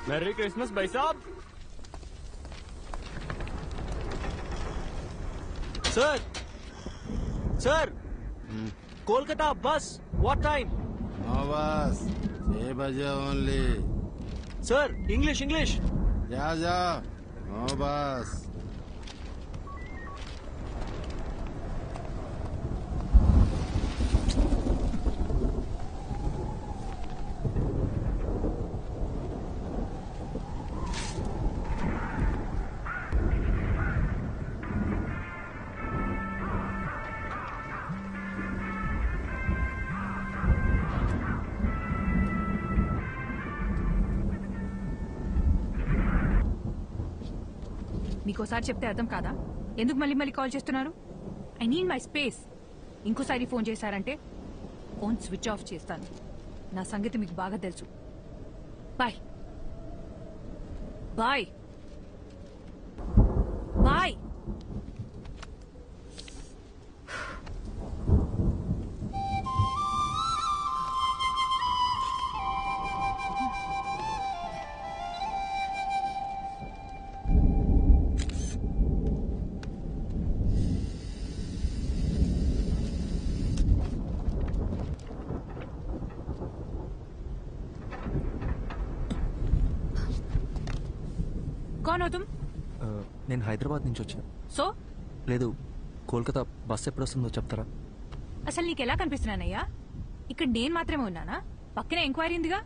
Merry Christmas, bhai sahab. Sir, Kolkata bus. What time? No bus. 6 baje only. Sir, English. Ja. No bus. మీకోసారి చెప్తే అర్థం కాదా? ఎందుకు మళ్ళీ మళ్ళీ కాల్ చేస్తున్నారు? I need my space. ఇంకోసారి ఫోన్ చేశారంటే ఫోన్ స్విచ్ ఆఫ్ చేస్తాను. నా సంగతి మీకు బాగా తెలుసు. Bye bye bye. कौन हो तुम? నేను హైదరాబాద్ నుంచి వచ్చాను. సో లేదు, కోల్కతా బస్ ఎప్పుడు వస్తుందో చెప్తారా? అసలు నీకెలా కనిపిస్తున్నానయ్యా? ఇక్కడ నేను మాత్రమే ఉన్నానా? పక్కనే ఎంక్వైరీ ఉందిగా.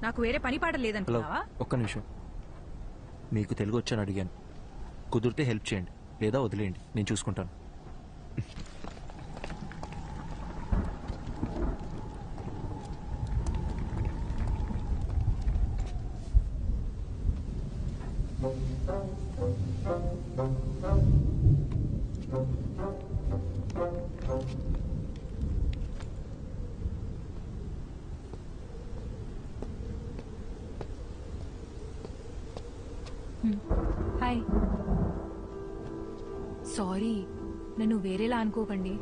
నాకు వేరే పని పాట హలో, లేదనుకున్నావా? ఒక్క నిమిషం. మీకు తెలుగు వచ్చని అడిగాను. కుదిరితే హెల్ప్ చేయండి, లేదా వదిలేయండి, నేను చూసుకుంటాను. హాయ్. సారీ, నన్ను వేరేలా అనుకోకండి.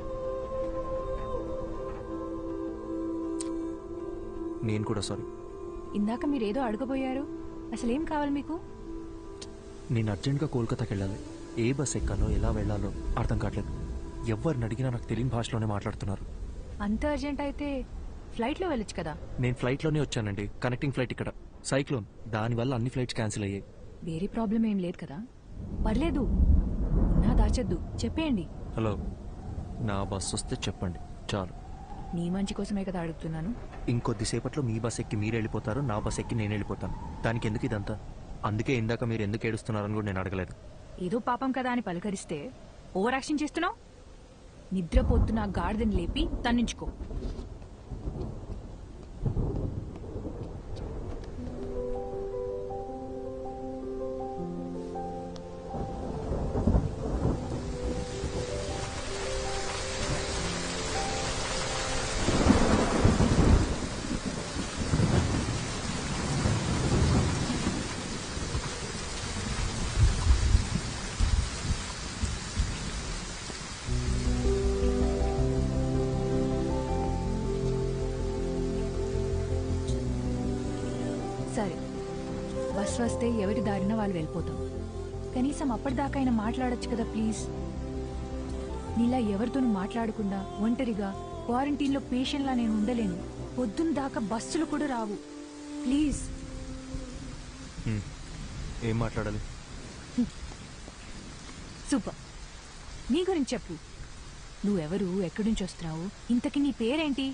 నేను కూడా సారీ. ఇందాక మీరేదో అడగబోయారు. అసలేం కావాలి మీకు? నేను అర్జెంట్గా కోల్కతాకి వెళ్ళాలి. ఏ బస్ ఎక్కాలో ఎలా వెళ్ళాలో అర్థం కావట్లేదు. ఎవరిని అడిగినా నాకు తెలియని భాషలోనే మాట్లాడుతున్నారు. అంత అర్జెంట్ అయితే ఫ్లైట్లో వెళ్ళొచ్చు కదా. నేను ఫ్లైట్లోనే వచ్చానండి. కనెక్టింగ్ ఫ్లైట్ ఇక్కడ. సైక్లోన్, దానివల్ల అన్ని ఫ్లైట్స్ క్యాన్సిల్ అయ్యాయి. వేరే ప్రాబ్లం ఏం లేదు కదా? పర్లేదు, ఉన్నా దాచద్దు, చెప్పేయండి. హలో, నా బస్ వస్తే చెప్పండి చాలు. నీ మంచి కోసమే కదా అడుగుతున్నాను. ఇంకొద్దిసేపట్లో మీ బస్ ఎక్కి మీరు వెళ్ళిపోతారు, నా బస్ ఎక్కి నేను వెళ్ళిపోతాను. దానికి ఎందుకు ఇదంతా? అందుకే ఇందాక మీరు ఎందుకు ఏడుస్తున్నారని కూడా నేను అడగలేదు. ఏదో పాపం కదా అని పలకరిస్తే ఓవర్ యాక్షన్ చేస్తున్నావు. నిద్రపోతున్న గాడిదని లేపి తన్నించుకో. సరే, బస్ వస్తే ఎవరి దారిన వాళ్ళు వెళ్ళిపోతాం. కనీసం అప్పటిదాకా అయినా మాట్లాడొచ్చు కదా ప్లీజ్. నీలా ఎవరితోనూ మాట్లాడకుండా ఒంటరిగా క్వారంటైన్లో పేషెంట్లా నేను ఉండలేను. పొద్దున్న దాకా బస్సులు కూడా రావు. ప్లీజ్. ఏం మాట్లాడాలి? సూపర్. నీ గురించి చెప్పు. నువ్వెవరు, ఎక్కడి నుంచి వస్తున్నావు, ఇంతకీ నీ పేరేంటి?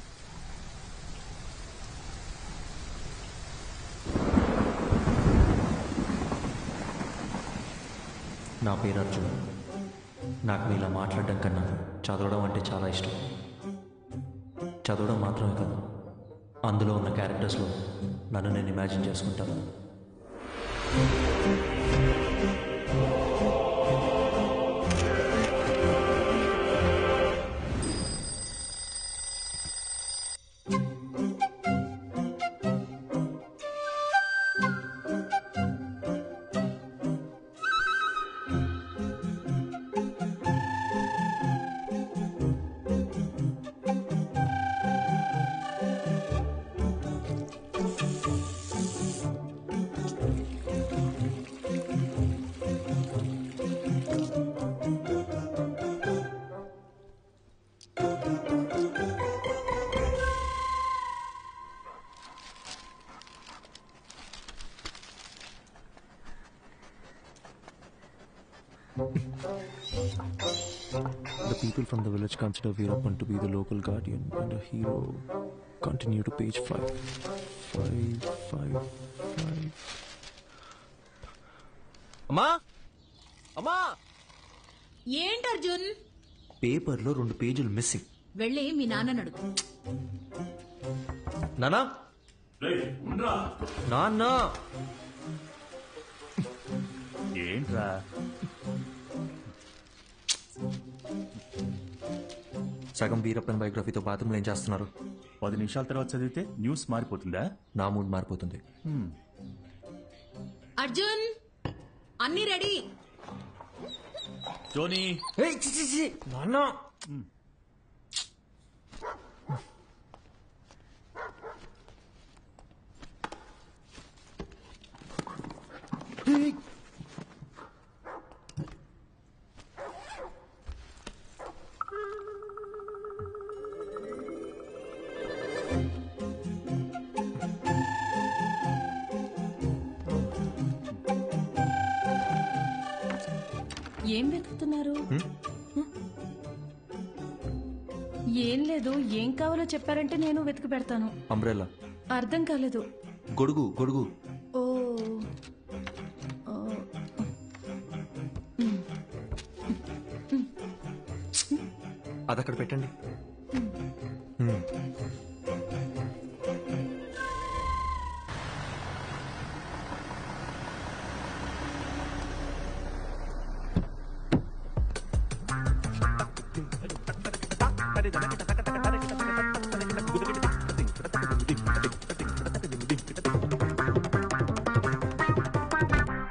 నా పేరు అర్జున్. నాకు మీలా మాట్లాడడం కన్నా చదవడం అంటే చాలా ఇష్టం. చదవడం మాత్రమే కాదు, అందులో ఉన్న క్యారెక్టర్స్లో నన్ను నేను ఇమాజిన్ చేసుకుంటాను. people from the village consider Veerappan to be the local guardian and a hero. Continue to page 5. 5. అమ్మా అమ్మా ఏంటి అర్జున్? పేపర్లో 2 పేజీలు మిస్సింగ్. వెళ్ళి మీ నాన్నని అడుగు. నానా నాన్న ఏంట్రా? సగం వీరప్పన్ బయోగ్రఫీతో బాత్రూంలో ఏం చేస్తున్నారు? 10 నిమిషాల తర్వాత చదివితే న్యూస్ మారిపోతుందా? నా మూడ్ మారిపోతుంది. అర్జున్, అన్ని రెడీ. జోనీ, నాన్న ఏం వెతుకుతున్నారు? ఏం లేదు, ఏం కావాలో చెప్పారంటే నేను వెతికి పెడతాను. అంబ్రెల్లా. అర్థం కాలేదు. గొడుగు గొడుగు. ఓ అదక్కడ పెట్టండి.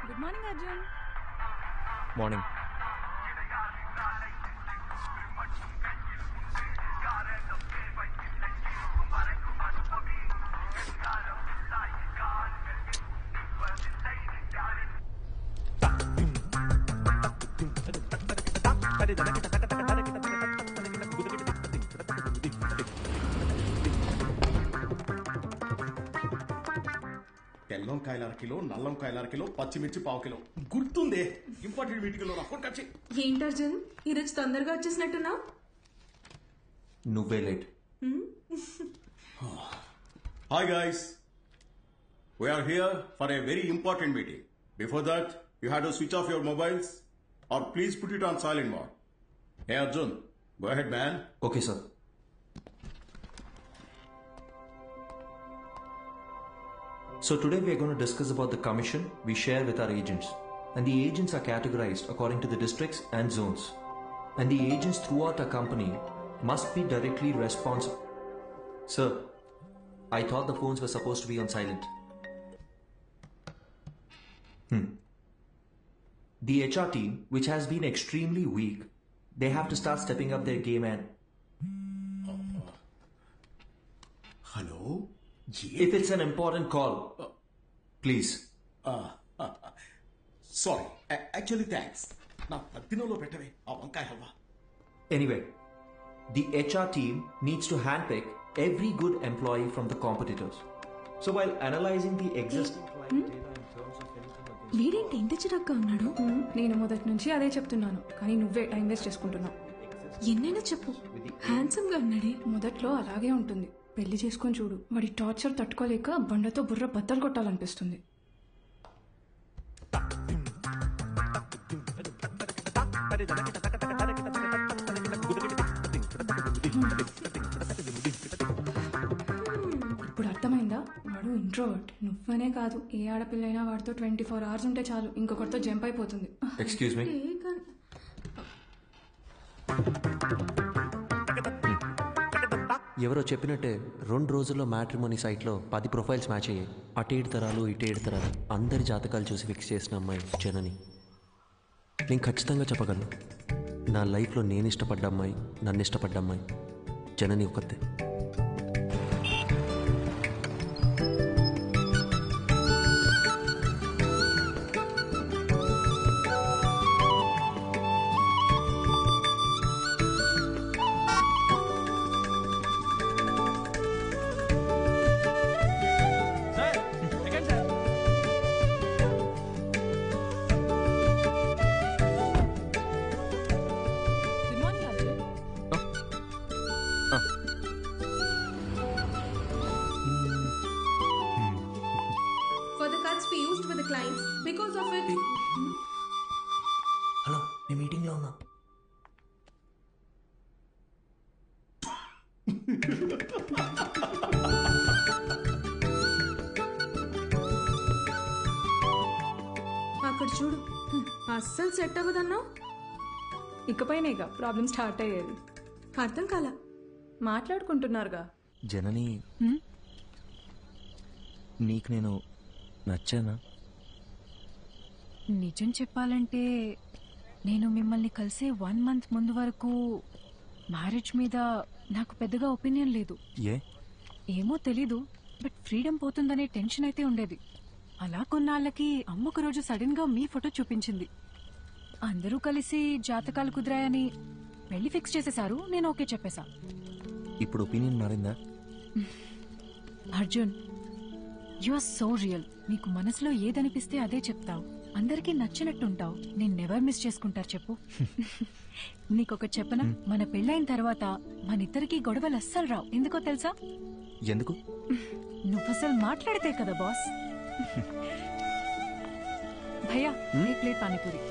Good morning Arjun. మార్నింగ్. తెల్లంకాయల అరకిలో, నల్లంకాయల అరకిలో, పచ్చిమిర్చి పావు కిలో. గుర్తుందే ఇంపార్టెంట్ మీటింగ్ లో నాకు. ఏంటి అర్జున్, ఈరోజు తొందరగా వచ్చేసినట్టున్నావు? నువ్వే late. Hi guys, we are here for a very important meeting. Before that, you had to switch off your mobiles or please put it on silent mode. Hey Arjun, go ahead man. Okay sir. So today we are going to discuss about the commission we share with our agents. And the agents are categorized according to the districts and zones. And the agents throughout our company must be directly responsible. Sir, I thought the phones were supposed to be on silent. The HR team, which has been extremely weak, they have to start stepping up their game and... Hello? If it's an important call, please. Sorry, actually thanks. నా పత్తినోలో పెట్టవే ఆ వంకాయ halwa. Anyway, the HR team needs to handpick every good employee from the competitors. So while analyzing the existing client data in terms of anything against... వీడేంటి ఇంత చిరాగ్గా ఉన్నాడు? నేను మొదటి నుంచి అదే చెప్తున్నాను, కానీ నువ్వే టైం వేస్ట్ చేసుకుంటున్నావు. ఎన్నైనా చెప్పు, హ్యాండ్సమ్ గా ఉన్నాడే. మొదట్లో అలాగే ఉంటుంది, పెళ్లి చేసుకొని చూడు. వాడి టార్చర్ తట్టుకోలేక బండతో బుర్ర బద్దలు కొట్టాలనిపిస్తుంది. ఇప్పుడు అర్థమైందా? వాడు ఇంట్రోవర్ట్. నువ్వనే కాదు, ఏ ఆడపిల్లైనా వాడితో 24 hours ఉంటే చాలు, ఇంకొకరితో జంప్ అయిపోతుంది. Excuse me? ఎవరో చెప్పినట్టే 2 రోజుల్లో మ్యాట్రిమోనీ సైట్లో 10 ప్రొఫైల్స్ మ్యాచ్ అయ్యాయి. అటు 7 తరాలు ఇటు 7 తరాలు అందరి జాతకాలు చూసి ఫిక్స్ చేసిన అమ్మాయి జనని. నేను ఖచ్చితంగా చెప్పగలను, నా లైఫ్లో నేను ఇష్టపడ్డ అమ్మాయి, నన్ను ఇష్టపడ్డ అమ్మాయి జనని ఒక్కతే. Good morning Arjun. Because of it. Hello నేను మీటింగ్లో ఉన్నా. అక్కడ చూడు, అస్సలు సెట్ అవ్వదన్నావు. ఇకపైనేగా ప్రాబ్లం స్టార్ట్ అయ్యేది. అర్థం కాల. మాట్లాడుకుంటున్నారుగా. జనని, నీకు నేను నచ్చానా? నిజం చెప్పాలంటే నేను మిమ్మల్ని కలిసే 1 month ముందు వరకు మ్యారేజ్ మీద నాకు పెద్దగా ఒపీనియన్ లేదు. ఏమో తెలీదు, బట్ ఫ్రీడమ్ పోతుందనే టెన్షన్ అయితే ఉండేది. అలా కొన్నాళ్ళకి అమ్మ ఒక రోజు సడన్ గా మీ ఫోటో చూపించింది. అందరూ కలిసి జాతకాలు కుదిరాయని పెళ్లి ఫిక్స్ చేసేశారు. నేను ఓకే చెప్పేశా. ఇప్పుడు ఒపీనియన్ మారిందా? Arjun, you are so real. నీకు మనసులో ఏదనిపిస్తే అదే చెప్తావు. అందరికీ నచ్చినట్టుంటావు. నేను నెవర్ మిస్ చేసుకుంటారు చెప్పు. నీకొక చెప్పనా, మన పెళ్ళైన తర్వాత మనిద్దరికి గొడవలు అస్సలు రావు. ఎందుకో తెలుసా? ఎందుకు? నువ్వసలు మాట్లాడితే కదా బాస్. భయ్యా, ఏ ప్లేట్ పానీపూరి.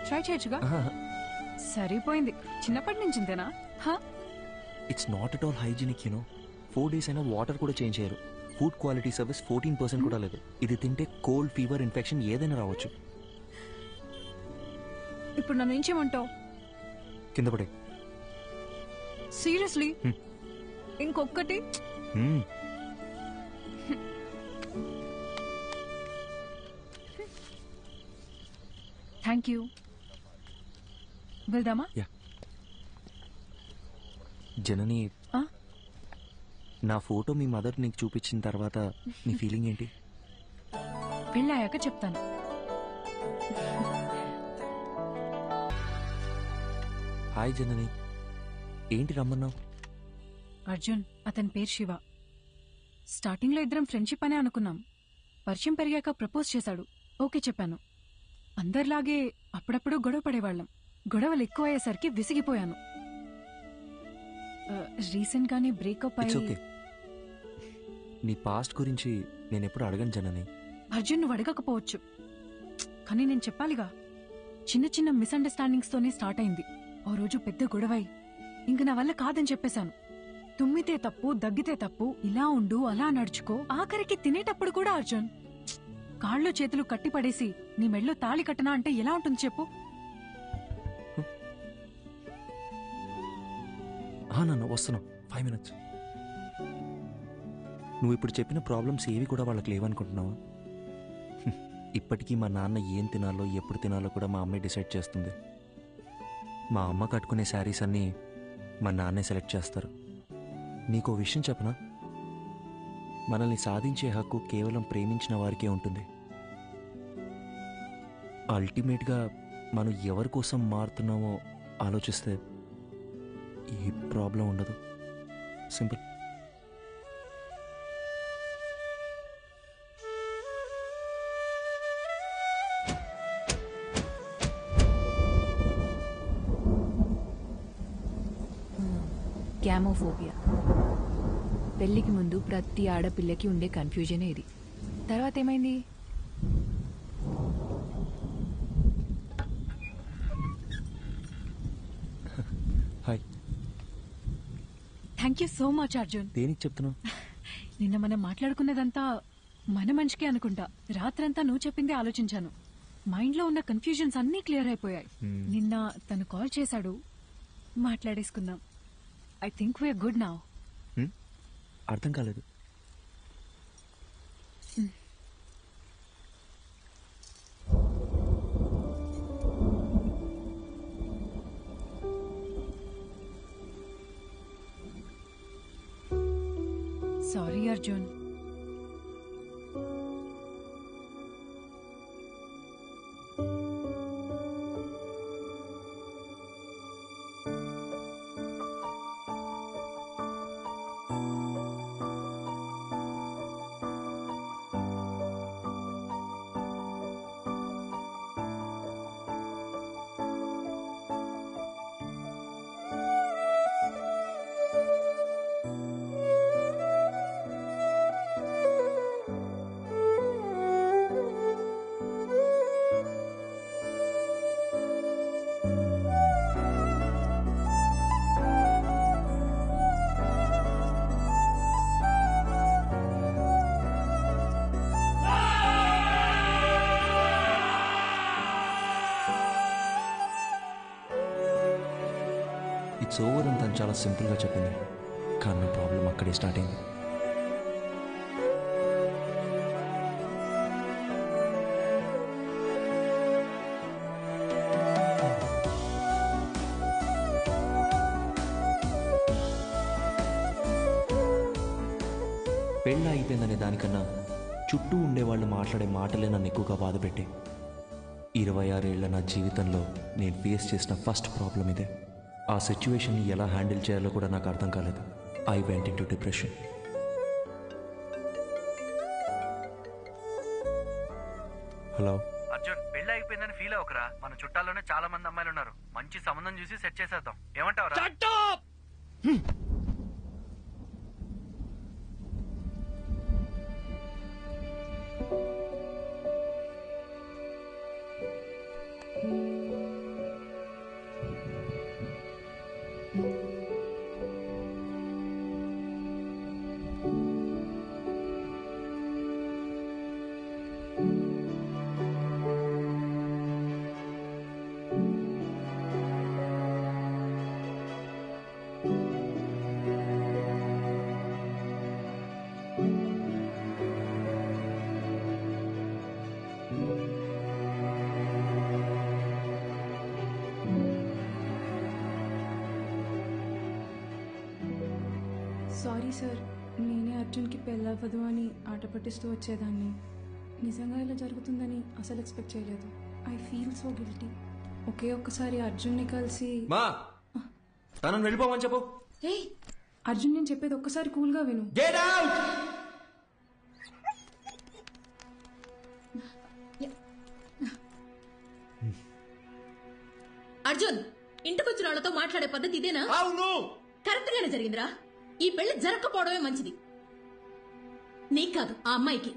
ట్రై చేయొచ్చుగా. సరిపోయింది. చిన్నప్పటి నుంచి ఇంతేనా? It's not at all hygienic, 4 days అయినా వాటర్ కూడా చేంజ్ చేయరు. ఫుడ్ క్వాలిటీ సర్వీస్ 14% కూడా లేదు. ఇది తింటే కోల్డ్, ఫీవర్, ఇన్ఫెక్షన్ ఏదైనా రావచ్చు. ఇప్పుడు నన్ను ఏం చేయమంటావు? కింద పడే. సీరియస్లీ? ఇంకొక్కటి? Thank you. వెళ్దామా? జనని, నా ఫోటో మీ మదర్ నీకు చూపించిన తర్వాత నీ ఫీలింగ్ ఏంటి? పెళ్ళాయాక చెప్తాను. హాయ్ జనని, ఏంటి రమ్మన్నావు? అర్జున్, అతని పేరు శివ. స్టార్టింగ్ లో ఇద్దరం ఫ్రెండ్షిప్ అనే అనుకున్నాం. పరిచయం పెరిగాక ప్రపోజ్ చేశాడు. ఓకే చెప్పాను. అందరిలాగే అప్పుడప్పుడు గొడవ పడేవాళ్ళం. గొడవలు ఎక్కువ అయ్యేసరికి విసిగిపోయాను. రీసెంట్ గానే బ్రేకప్ ఇట్స్ అయ్యి. ఓకే. నీ పాస్ట్ గురించి నేను ఎప్పుడు అడగను జనని. అర్జున్, నువ్వు అడగకపోవచ్చు, కానీ నేను చెప్పాలిగా. చిన్న చిన్న మిస్అండర్స్టాండింగ్స్ తోనే స్టార్ట్ అయింది. ఓ రోజు పెద్ద గొడవై ఇంక నా వల్ల కాదని చెప్పేశాను. తుమ్మితే తప్పు, దగ్గితే తప్పు, ఇలా ఉండు, అలా నడుచుకో. ఆఖరికి తినేటప్పుడు కూడా అర్జున్ కాళ్ళు చేతులు కట్టి పడేసి నీ మెళ్ళో తాళి కట్టనా అంటే ఎలా ఉంటుంది చెప్పు? నాన్న వస్తున్నావు, 5 minutes. నువ్వు ఇప్పుడు చెప్పిన ప్రాబ్లమ్స్ ఏవి కూడా వాళ్ళకి లేవనుకుంటున్నావా? ఇప్పటికీ మా నాన్న ఏం తినాలో, ఎప్పుడు తినాలో కూడా మా అమ్మే డిసైడ్ చేస్తుంది. మా అమ్మ కట్టుకునే శారీస్ అన్నీ మా నాన్నే సెలెక్ట్ చేస్తారు. నీకో విషయం చెప్పనా? మనల్ని సాధించే హక్కు కేవలం ప్రేమించిన వారికే ఉంటుంది. అల్టిమేట్గా మనం ఎవరి కోసం మారుతున్నామో ఆలోచిస్తే ఏ ప్రాబ్లం ఉండదు. సింపుల్. గ్యామోఫోబియా. పెళ్లికి ముందు ప్రతి ఆడపిల్లకి ఉండే కన్ఫ్యూజనే ఇది. తర్వాత ఏమైంది? Hi. Thank you so much Arjun. దేనికి చెప్తున్నావు? నిన్న మనం మాట్లాడుకున్నదంతా మన మంచికే అనుకుంటా. రాత్రంతా నువ్వు చెప్పిందే ఆలోచించాను. మైండ్లో ఉన్న కన్ఫ్యూజన్స్ అన్నీ క్లియర్ అయిపోయాయి. నిన్న తను కాల్ చేశాడు, మాట్లాడేసుకుందాం. I think we're good now. అర్థం కాలేదు. సారీ అర్జున్. ఇట్స్ ఓవర్ అని తను చాలా సింపుల్గా చెప్పింది, కానీ నా ప్రాబ్లం అక్కడే స్టార్ట్ అయింది. పెళ్ళి అయిపోయిందనే దానికన్నా చుట్టూ ఉండేవాళ్ళు మాట్లాడే మాటలే నన్ను ఎక్కువగా బాధపెట్టే. 26 ఏళ్ల నా జీవితంలో నేను ఫేస్ చేసిన ఫస్ట్ ప్రాబ్లం ఇదే. ఆ సిచ్యువేషన్ని ఎలా హ్యాండిల్ చేయాలో కూడా నాకు అర్థం కాలేదు. I went in to depression. Hello Arjun, పెళ్లి అయిపోయిందని ఫీల్ అవ్వకరా. మన చుట్టాల్లోనే చాలా మంది అమ్మాయిలు ఉన్నారు. మంచి సంబంధం చూసి సెట్ చేసేద్దాం. ఏమంటావురా? సారీ సార్, నేనే అర్జున్కి పెళ్ళవ్వదు అని ఆట పట్టిస్తూ వచ్చేదాన్ని. నిజంగా ఇలా జరుగుతుందని అసలు ఎక్స్పెక్ట్ చేయలేదు. I feel so guilty. ఒకే ఒక్కసారి అర్జున్ని కలిసి మా తనను వెళ్ళిపోమని చెప్పు. అర్జున్, నేను చెప్పేది ఒక్కసారి కూల్గా విను. Get out. అర్జున్, ఇంటికొచ్చిన వాళ్ళతో మాట్లాడే పద్ధతి ఇదేనా? అవును, కరెక్ట్ గానే జరిగిందిరా. ఈ పెళ్లి జరగకపోవడమే మంచిది. నీకు కాదు, ఆ అమ్మాయికి.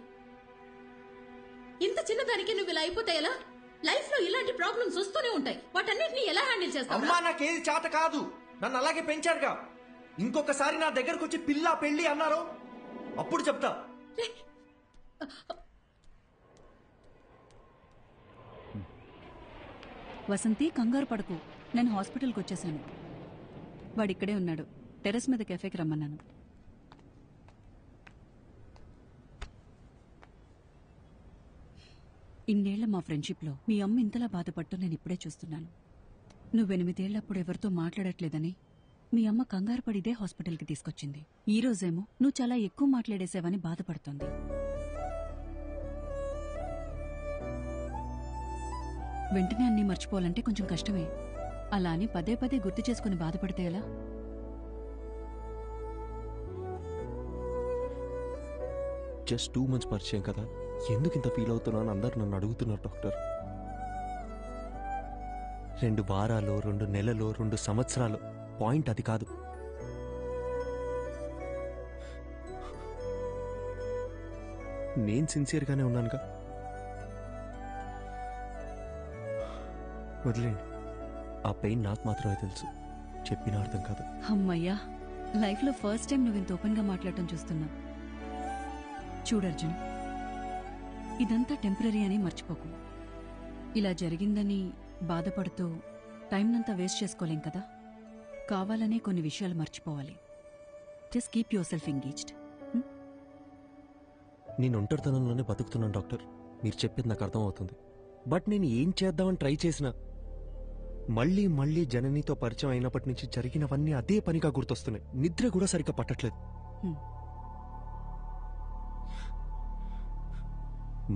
ఇంత చిన్నదానికి నువ్వు ఇలా అయిపోతే ఎలా? లైఫ్ లో ఇలాంటి ప్రాబ్లమ్స్ వస్తూనే ఉంటాయి. వాటన్నిటిని ఎలా హ్యాండిల్ చేస్తావు? అమ్మా, నాకేది చేత కాదు. నన్ను అలాగే పెంచారుగా. ఇంకొకసారి నా దగ్గరకు వచ్చి పిల్ల పెళ్లి అన్నారు, అప్పుడు చెప్తా. వసంతి, కంగారు పడకు. నేను హాస్పిటల్కి వచ్చేసాను. వాడిక్కడే ఉన్నాడు. టెర్రస్ మీద కెఫేకి రమ్మన్నాను. ఇన్నేళ్ల మా ఫ్రెండ్షిప్లో మీ అమ్మ ఇంతలా బాధపట్టు నేను ఇప్పుడే చూస్తున్నాను. నువ్వు 8 ఏళ్లప్పుడు ఎవరితో మాట్లాడట్లేదని మీ అమ్మ కంగారు పడిదే హాస్పిటల్కి తీసుకొచ్చింది. ఈ రోజేమో నువ్వు చాలా ఎక్కువ మాట్లాడేసావని బాధపడుతోంది. వెంటనే అన్నీ మర్చిపోవాలంటే కొంచెం కష్టమే. అలా అని పదే పదే గుర్తు చేసుకుని బాధపడితే ఎలా? జస్ట్ 2 months పరిచయం కదా, ఎందుకు ఇంత ఫీల్ అవుతున్నాను అందరు నన్ను అడుగుతున్నారు డాక్టర్. 2 వారాలు, 2 నెలలు, 2 సంవత్సరాలు, పాయింట్ అది కాదు. నేను సిన్సియర్గానే ఉన్నానుగా. వదిలేండి, ఆ పెయిన్ నాకు మాత్రమే తెలుసు, చెప్పిన అర్థం కాదు. అమ్మయ్యా, లైఫ్లో ఫస్ట్ టైం నువ్వు ఇంత ఓపెన్గా మాట్లాడటం చూస్తున్నా. చూడర్జున్, ఇదంతా టెంపరీ అని మర్చిపోకు. ఇలా జరిగిందని బాధపడుతూ టైంనంతా వేస్ట్ చేసుకోలేం కదా. కావాలనే కొన్ని విషయాలు మర్చిపోవాలి. Just keep your self engaged. నేను ఒంటరితనంలోనే బతుకుతున్నాను డాక్టర్, మీరు చెప్పేది నాకు అర్థం అవుతుంది. బట్ నేను ఏం చేద్దామని ట్రై చేసినా మళ్ళీ మళ్ళీ జననితో పరిచయం అయినప్పటి నుంచి జరిగినవన్నీ అదే పనిగా గుర్తొస్తున్నాయి. నిద్ర కూడా సరిగ్గా పట్టట్లేదు.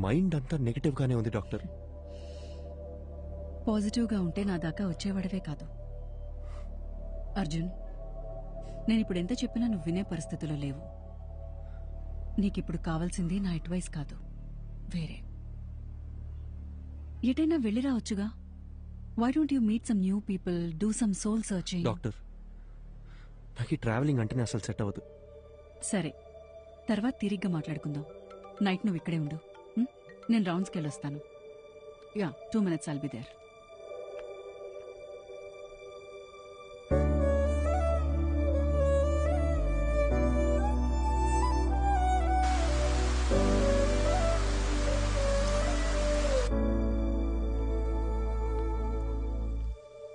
మైండ్ అంతా నెగటివ్గానే ఉంది డాక్టర్. పాజిటివ్గా ఉంటే నా దాకా వచ్చేవాడవే కాదు. అర్జున్, నేనిప్పుడు ఎంత చెప్పినా నువ్వు వినే పరిస్థితిలో లేవు. నీకిప్పుడు కావాల్సింది నా అడ్వైస్ కాదు, వేరే. ఎటైనా వెళ్ళి రావచ్చుగా. Why don't you meet some new people, do some soul searching? Doctor, నాకు ఈ ట్రావెలింగ్ అంటేనే అసలు సెట్ అవ్వదు. సరే, తర్వాత తిరిగ్గా మాట్లాడుకుందాం. నైట్ నువ్వు ఇక్కడే ఉండు. నేను రౌండ్స్కి వెళ్ళొస్తాను. Yeah, 2 minutes I'll be there.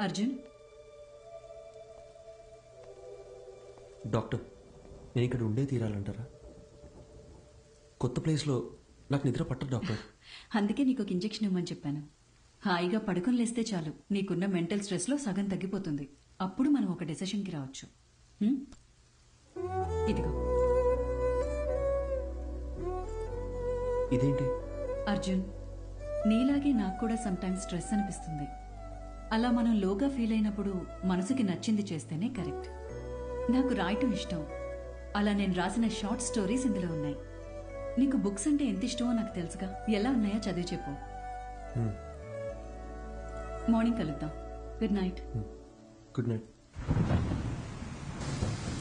Arjun, doctor, నేను ఇక్కడ ఉండే తీరాలంటారా? కొత్త ప్లేస్లో నాకు నిద్ర పట్టదు డాక్టర్. అందుకే నీకు ఒక ఇంజెక్షన్ ఇవ్వమని చెప్పాను. హాయిగా పడుకొని లేస్తే చాలు, నీకున్న మెంటల్ స్ట్రెస్లో సగం తగ్గిపోతుంది. అప్పుడు మనం ఒక డెసిషన్కి రావచ్చు. ఇదిగో. ఇదేంటి? అర్జున్, నీలాగే నాకు కూడా సమ్టైమ్స్ స్ట్రెస్ అనిపిస్తుంది. అలా మనం లోగా ఫీల్ అయినప్పుడు మనసుకి నచ్చింది చేస్తేనే కరెక్ట్. నాకు రాయటం ఇష్టం. అలా నేను రాసిన షార్ట్ స్టోరీస్ ఇందులో ఉన్నాయి. నీకు బుక్స్ అంటే ఎంత ఇష్టమో నాకు తెలుసుగా. ఎలా ఉన్నాయో చదివి చెప్పు. మార్నింగ్ కలుద్దాం. Good night. Good night.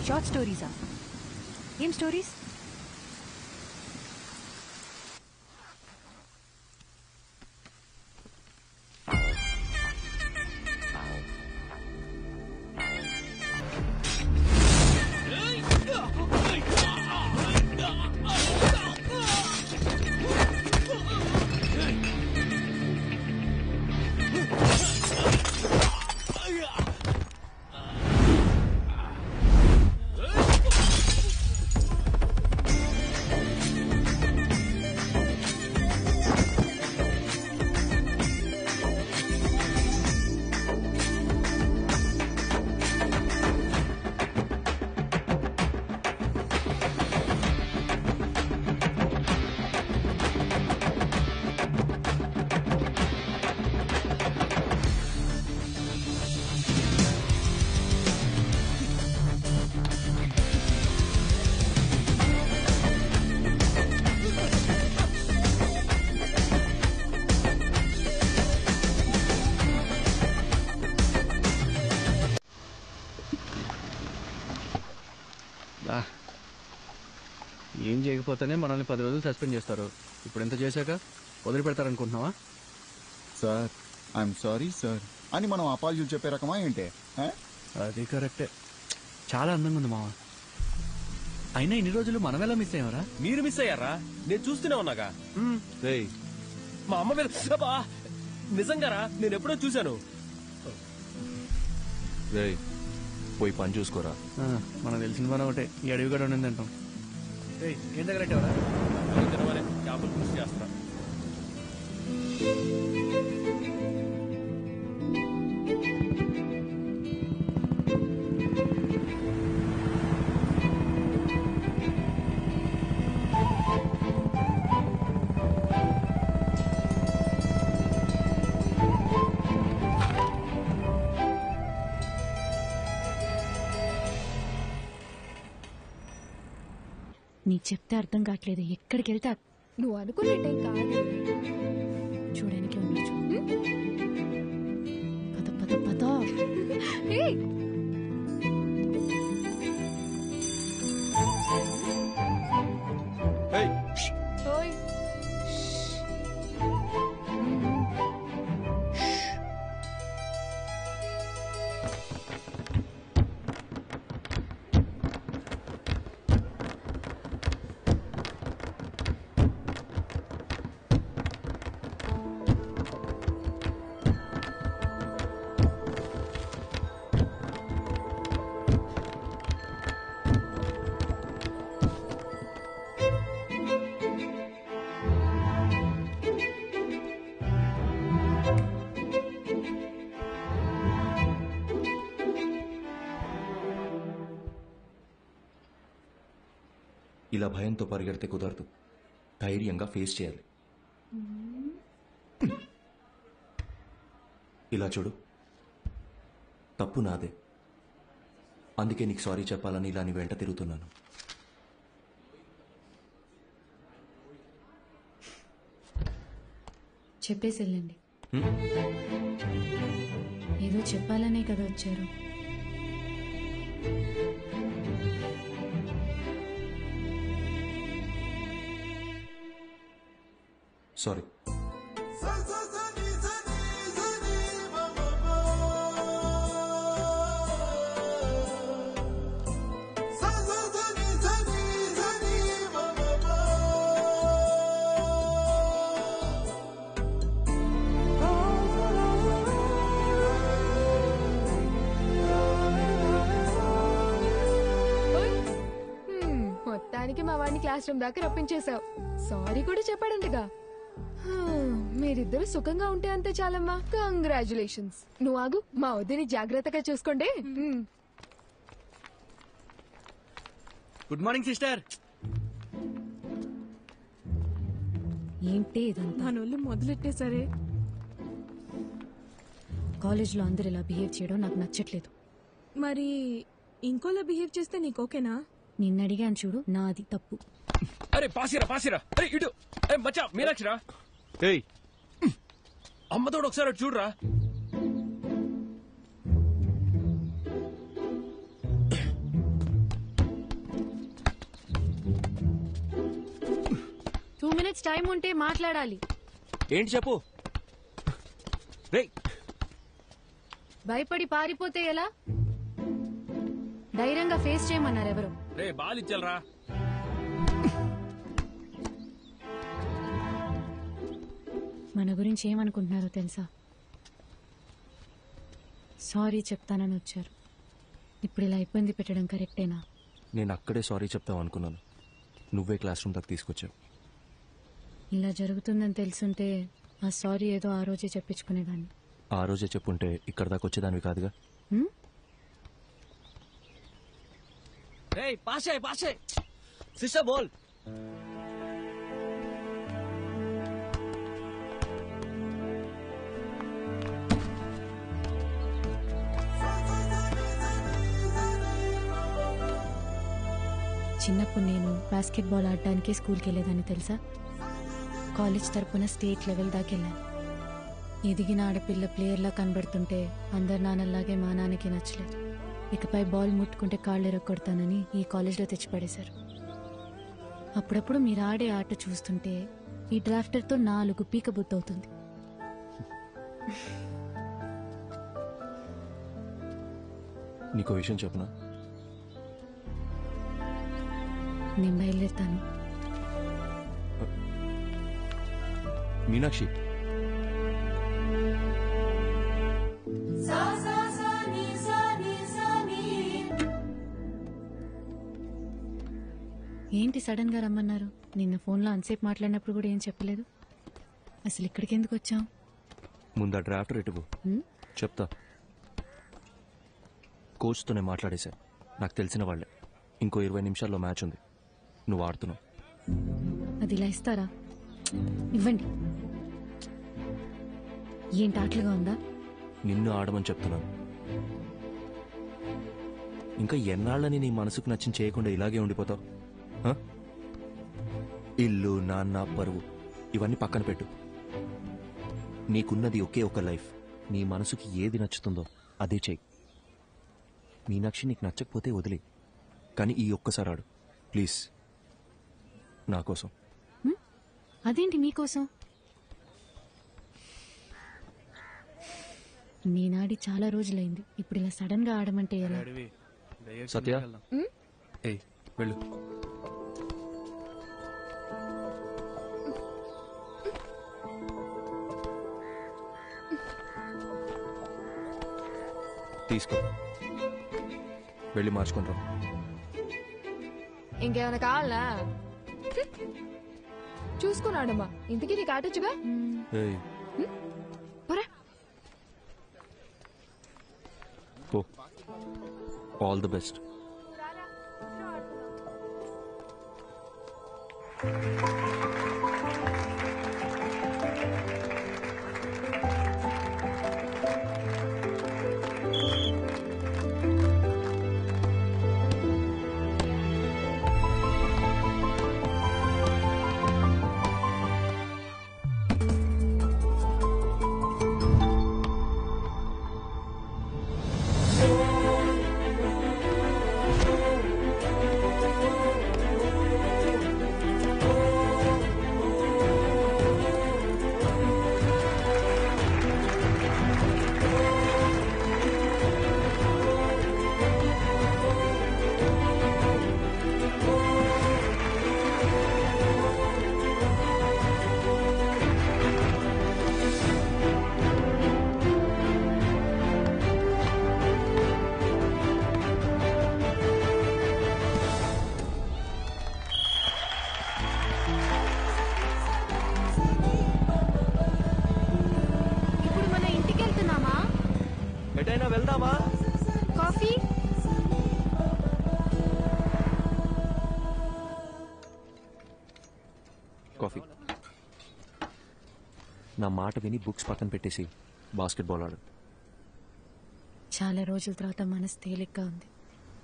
Short స్టోరీసా? ఏం స్టోరీస్? ఏం చేయకపోతేనే మనల్ని 10 రోజులు సస్పెండ్ చేస్తారు. ఇప్పుడు ఎంత చేశాక వదిలిపెడతారనుకుంటున్నావా? సార్, ఐఎమ్ సారీ సార్ అని మనం అపాలజీలు చెప్పే రకమా ఏంటి? అది కరెక్టే. చాలా అందంగా ఉంది మావా. అయినా ఇన్ని రోజులు మనం ఎలా మిస్ అయ్యారా? మీరు మిస్ అయ్యారా? నేను చూస్తూనే ఉన్నాగా. మా అమ్మ మీద నిజంగారా? నేను ఎప్పుడో చూశాను. పోయి పని చూసుకోరా. మనకు తెలిసిన పని ఒకటే, ఈ అడవి కూడా ఉండింది అంటాం. ఏం తగలెట్టావరా? చేపలు కృషి చేస్తా. నీకు చెప్తే అర్థం కావట్లేదు. ఎక్కడికి వెళ్తా నువ్వు అనుకున్నట్టేం కాదు. చూడడానికి ఉండొచ్చు. పద పద పద. ఇలా భయంతో పరిగెడితే కుదరదు. ధైర్యంగా ఫేస్ చేయాలి. ఇలా చూడు, తప్పు నాదే. అందుకే నీకు సారీ చెప్పాలని ఇలా నీ వెంట తిరుగుతున్నాను. చెప్పేసి వెళ్ళండి. ఏదో చెప్పాలనే కదా వచ్చారు. సారీ. మా వాడిని క్లాస్ రూమ్ దాకా రప్పించేశావు. సారీ కూడా చెప్పాడంటగా. మీరిద్దరు సుఖంగా ఉంటే అంతే చాలమ్మా. కంగ్రాచులేషన్స్. నువ్వు ఆగు, మా వద్దని జాగ్రత్తగా చూసుకోండి. Good morning sister. ఏంటి ఇదంతా? మనోళ్ళు మొదలెట్టేసరే. కాలేజ్లో అందరు ఇలా బిహేవ్ చేయడం నాకు నచ్చట్లేదు. మరి ఇంకోలా బిహేవ్ చేస్తే నీకు ఓకేనా? నిన్ను అడిగాను చూడు, నాది తప్పు. అరే పాసిరా అరే ఇటు మచ్చా మీనాక్షిరా. ఏయ్ అమ్మతోడు ఒకసారి అటు చూడరా. టూ మినిట్స్ టైం ఉంటే మాట్లాడాలి. ఏంటి చెప్పు. రేయ్ భయపడి పారిపోతే ఎలా? ధైర్యంగా ఫేస్ చేయమన్నారు ఎవరు? రే బాలిచ్చలరా. మన గురించి ఏమనుకుంటున్నారో తెలుసా? సారీ చెప్తానని వచ్చారు. ఇప్పుడు ఇలా ఇబ్బంది పెట్టడం కరెక్టేనా? నేను అక్కడే సారీ చెప్తావు అనుకున్నాను. నువ్వే క్లాస్ రూమ్ దాకా తీసుకొచ్చావు. ఇలా జరుగుతుందని తెలుసుంటే ఆ సారీ ఏదో ఆ రోజే చెప్పించుకునేదాన్ని. ఆ రోజే చెప్పుంటే ఇక్కడ దాకా వచ్చేదానివి కాదుగా. పాసే సిస్టర్ బోల్. చిన్నప్పుడు నేను బాస్కెట్బాల్ ఆడడానికి స్కూల్కి వెళ్ళేదాన్ని తెలుసా? కాలేజ్ తరపున స్టేట్ లెవెల్ దాకా వెళ్ళాను. ఎదిగిన ఆడపిల్ల ప్లేయర్లా కనబడుతుంటే అందరు నాన్నలాగే మా నాన్నకి నచ్చలేదు. ఇకపై బాల్ ముట్టుకుంటే కాళ్ళు ఎరగొడతానని ఈ కాలేజ్లో తెచ్చిపడేశారు. అప్పుడప్పుడు మీరు ఆడే ఆట చూస్తుంటే ఈ డ్రాఫ్టర్తో 4 పీక బుద్ధవుతుంది. నీకో విషయం చెప్పనా? నేను బయలుదేరుతాను. మీనాక్షి ఏంటి సడన్ గా రమ్మన్నారు? నిన్న ఫోన్లో అంతసేపు మాట్లాడినప్పుడు కూడా ఏం చెప్పలేదు. అసలు ఇక్కడికి ఎందుకు వచ్చాం? ముందు ఆ డ్రాఫ్టర్ ఇటువు చెప్తా. కోచ్తోనే మాట్లాడేశా. నాకు తెలిసిన వాళ్ళే. ఇంకో 20 నిమిషాల్లో మ్యాచ్ ఉంది. నువ్వు ఆడుతున్నావు. అది ఇలా ఇస్తారా? ఇవ్వండి. ఏంటి ఆటలుగా ఉందా? నిన్ను ఆడమని చెప్తున్నాను. ఇంకా ఎన్నాళ్ళని నీ మనసుకు నచ్చిన చేయకుండా ఇలాగే ఉండిపోతావు? ఇల్లు, నాన్న, పరువు ఇవన్నీ పక్కన పెట్టు. నీకున్నది ఒకే ఒక లైఫ్. నీ మనసుకి ఏది నచ్చుతుందో అదే చెయ్యి. మీనాక్షి నీకు నచ్చకపోతే వదిలే, కానీ ఈ ఒక్కసారి ఆడు ప్లీజ్, నా కోసం. అదేంటి మీకోసం? నేనాడి చాలా రోజులైంది. ఇప్పుడు ఇలా సడన్ గా ఆడమంటే ఎలా? సత్య వెళ్ళు. తీసుకో, వెళ్ళి మార్చుకుంటాం. ఇంకేమైనా కావాలా? చూసుకున్నాడమ్మా. ఇంతకీ నీకు ఆటొచ్చుగా? పో. All the best. ఎటైనా వెళ్దామా? Coffee coffee. నా మాట విని బుక్స్ పక్కన పెట్టేసి బాస్కెట్బాల్ ఆడు. చాలా రోజుల తర్వాత మనసు తేలిగ్గా ఉంది.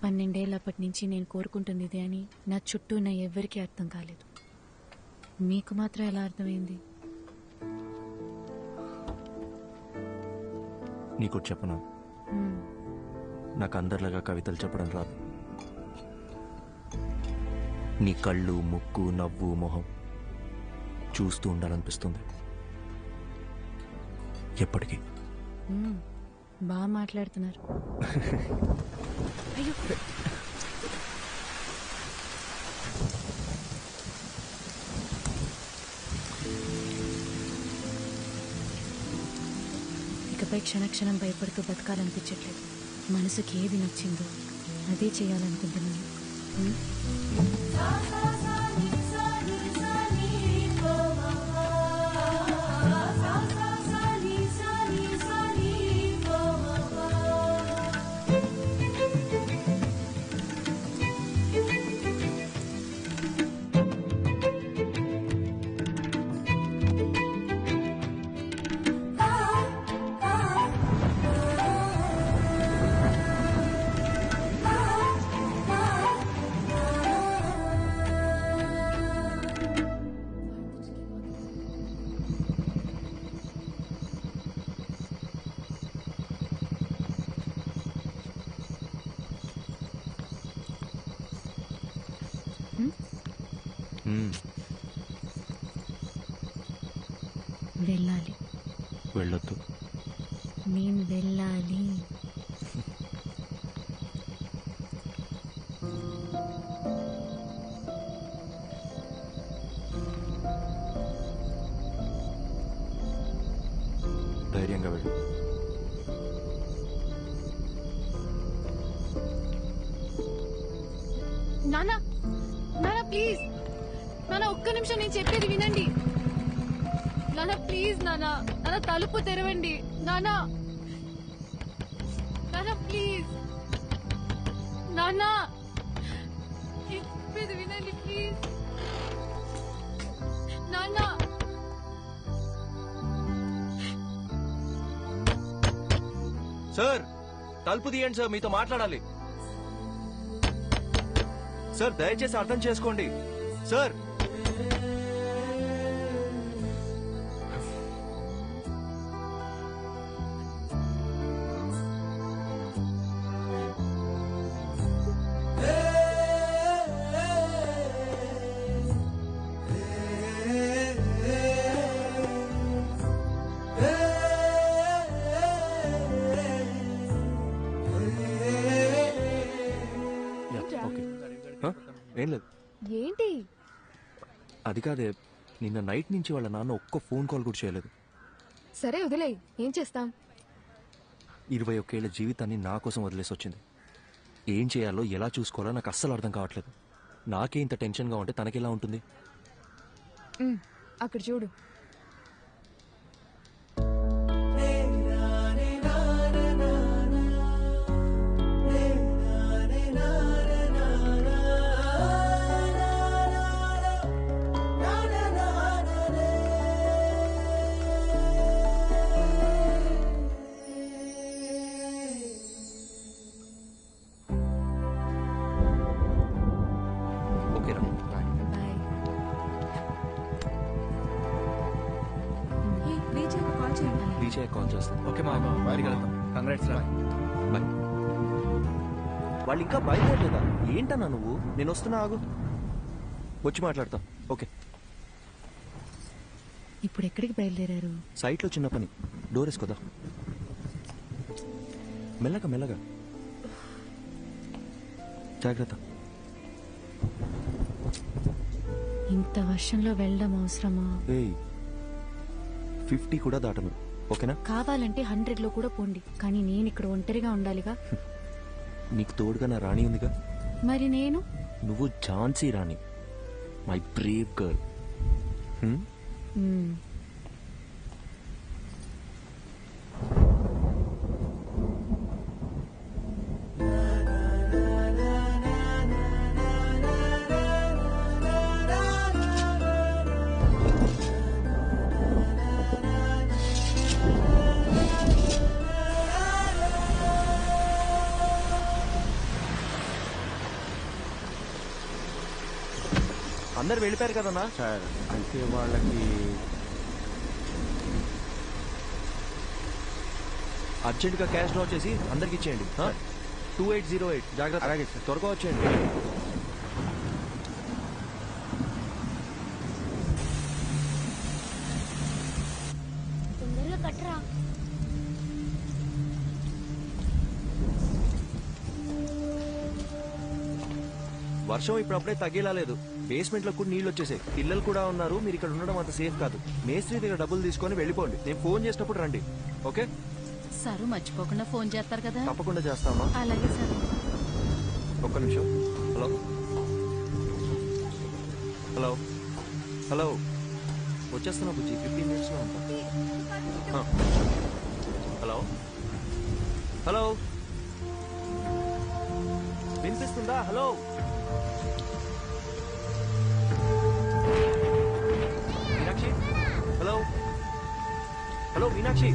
12 ఏళ్ళప్పటి నుంచి నేను కోరుకుంటుంది ఇదే అని నా చుట్టూ ఉన్న ఎవ్వరికీ అర్థం కాలేదు. మీకు మాత్రం ఎలా అర్థమైంది? నీకు చెప్పను, నాకు అందరిలాగా కవితలు చెప్పడం రాదు. నీ కళ్ళు, ముక్కు, నవ్వు, మొహం చూస్తూ ఉండాలనిపిస్తుంది ఎప్పటికీ. బాగా మాట్లాడుతున్నారు. అయ్యో, ఇకపై క్షణక్షణం భయపడుతూ బతకాలనిపించట్లేదు. మనసుకి ఏది నచ్చిందో అదే చేయాలనుకుంటున్నాను. వెళ్ళాలి. వెళ్ళొద్దు. నేను వెళ్ళాలి. ధైర్యంగా వెళ్ళు. నానా నానా ప్లీజ్, నానా ఒక్క నిమిషం నేను చెప్పేది వినండి. నానా ప్లీజ్, నానా నానా తలుపు తెరవండి. నానా నానా ప్లీజ్, నానా చెప్పేది వినండి ప్లీజ్. నానా సార్, తలుపు తీయండి సార్, మీతో మాట్లాడాలి. సార్, దయచేసి అర్థం చేసుకోండి సార్. ఏం లేదు. ఏంటి? అది కాదే, నిన్న నైట్ నుంచి వాళ్ళ నాన్న ఒక్క ఫోన్ కాల్ కూడా చేయలేదు. సరే వదిలే, ఏం చేస్తాం. 21 ఏళ్ల జీవితాన్ని నా కోసం వదిలేసి వచ్చింది. ఏం చేయాలో, ఎలా చూసుకోవాలో నాకు అస్సలు అర్థం కావట్లేదు. నాకే ఇంత టెన్షన్గా ఉంటే తనకెలా ఉంటుంది? అక్కడ చూడు. కాల్ చేస్తాను. ఓకే మా బయటికి వెళ్తాం. కంగ్రాట్స్ రా. బాయ్. వాళ్ళు ఇంకా బయలుదేరలేదా? ఏంటన్నా నువ్వు? నేను వస్తున్నా, ఆగు, వచ్చి మాట్లాడతా. ఓకే. ఇప్పుడు ఎక్కడికి బయలుదేరారు? సైట్లో చిన్న పని, డోర్ వేసుకోదా. మెల్లగా మెల్లగా, జాగ్రత్త. ఇంత వర్షంలో వెళ్ళడం అవసరమా? 50 కూడా దాటను, ఓకేనా? కావాలంటే 100లో కూడా పోండి, కానీ నేను ఇక్కడ ఒంటరిగా ఉండాలిగా. నీకు తోడుగా నా రాణి ఉందిగా. మరి నేను? నువ్వు ఝాన్సీ రాణి, మై బ్రేవ్ గర్ల్. అందరు వెళ్ళిపోయారు కదన్నా. సార్ అంటే వాళ్ళకి అర్జెంటుగా క్యాష్ డ్రా చేసి అందరికి ఇచ్చేయండి. 2808 జాగ్రత్త. అలాగే సార్, త్వరగా వచ్చేయండి. తొందరగా కట్టరా. వర్షం ఇప్పుడప్పుడే తగ్గేలా లేదు. బేస్మెంట్ లో కూడా నీళ్లు వచ్చేసాయి. పిల్లలు కూడా ఉన్నారు. మీరు ఇక్కడ ఉండడం అంత సేఫ్ కాదు. మేస్త్రి దగ్గర డబ్బులు తీసుకొని వెళ్ళిపోండి. నేను ఫోన్ చేసినప్పుడు రండి. ఓకే సారు మర్చిపోకుండా ఫోన్ చేస్తారు కదా. తప్పకుండా చేస్తామా. అలాగే సార్. ఒక్క నిమిషం. హలో హలో హలో, వచ్చేస్తున్నా బుజ్జి, 15 minutes లో ఉంటా. హలో హలో, వినిపిస్తుందా? Hello Meenakshi. Hello hello Meenakshi.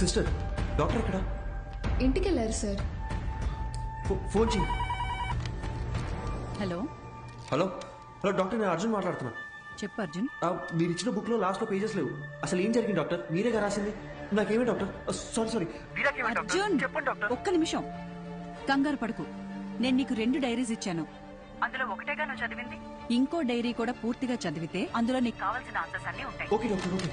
Sister, doctor ఎక్కడ? ఇంటికి వెళ్ళారు సార్. ఫోన్ చేయి. హలో హలో హలో డాక్టర్, నేను అర్జున్ మాట్లాడుతున్నా. చెప్పు అర్జున్. మీరు ఇచ్చిన బుక్ లో లాస్ట్ లో పేజెస్ లేవు. అసలు ఏం జరిగింది డాక్టర్? మీరేగా రాసింది. నాకేమే డాక్టర్? సారీ. అర్జున్ ఒక్క నిమిషం, కంగారు పడుకు. నేను నీకు 2 డైరీస్ ఇచ్చాను. అందులో ఒకటేగా నువ్వు చదివింది. ఇంకో డైరీ కూడా పూర్తిగా చదివితే అందులో నీకు కావాల్సిన ఆన్సర్స్ అన్ని ఉంటాయి. Okay doctor, okay.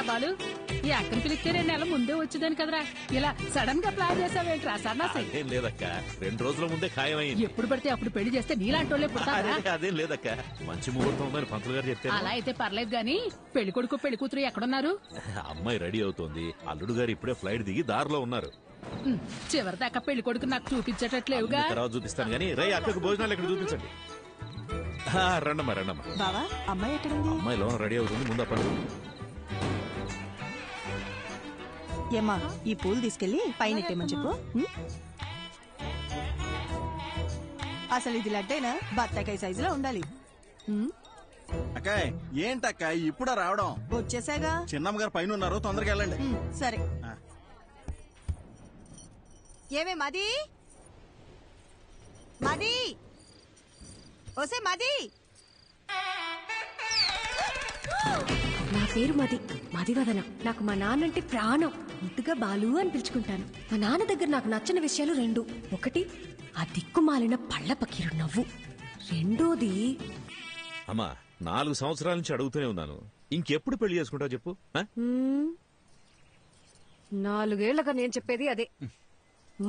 బాలు, ఈ అక్కని పిలిస్తే 2 నెలల ముందే వచ్చేదాని కదరా. ఇలా సడన్ గా ప్లాన్ చేసావేంట్రా సన్నాసి? అదేం లేదక్క, 2 రోజుల ముందే ఖాయమైంది. ఎప్పుడు పడితే అప్పుడు పెళ్లి చేస్తే నీలాంటి వాళ్ళే పుడతారా? అదేం లేదక్క, మంచి ముహూర్తం ఉందని పంతులు గారు చెప్తే. అలా అయితే పర్లేదు గాని పెళ్లి కొడుకు పెళ్లి కూతురు ఎక్కడున్నారు? అమ్మాయి రెడీ అవుతోంది. అల్లుడు గారు ఇప్పుడే ఫ్లైట్ దిగి దారిలో ఉన్నారు. చివరిదాకా పెళ్లి కొడుకు నాకు చూపించేటట్లేవుగా. తర్వాత చూపిస్తాను గానీ రై అక్కకు భోజనాలు ఇక్కడ చూపించండి. రండమ్మా రండమ్మా. బావా, అమ్మాయి ఎక్కడుంది? అమ్మాయి లోన రెడీ అవుతుంది, ముందు పడు. ఏమ్మా, ఈ పూలు తీసుకెళ్లి పైన ఎట్టేమని చెప్పు. అసలు ఇది లడ్డైనా బత్తాకాయ సైజులో ఉండాలి. అక్కాయ్, ఏంటక్క ఇప్పుడా రావడం? వచ్చేసాగా. చిన్నమ్మ గారు పైన ఉన్నారు, తొందరగా వెళ్ళండి. సరే. ఏమే మది మది, ఓసే మది. నా పేరు మది, మదివదన. నాకు మా నాన్నంటే ప్రాణం. ముద్దుగా బాలు అని పిలుచుకుంటాను. మా నాన్న దగ్గర నాకు నచ్చిన విషయాలు 2. ఒకటి, ఆ దిక్కుమాలిన పళ్ళ పకీరు నవ్వు. రెండోది, అమ్మా 4 సంవత్సరాల నుంచి అడుగుతూనే ఉన్నాను, ఇంకెప్పుడు పెళ్లి చేసుకుంటావు చెప్పు. 4 ఏళ్లగా నేను చెప్పేది అదే.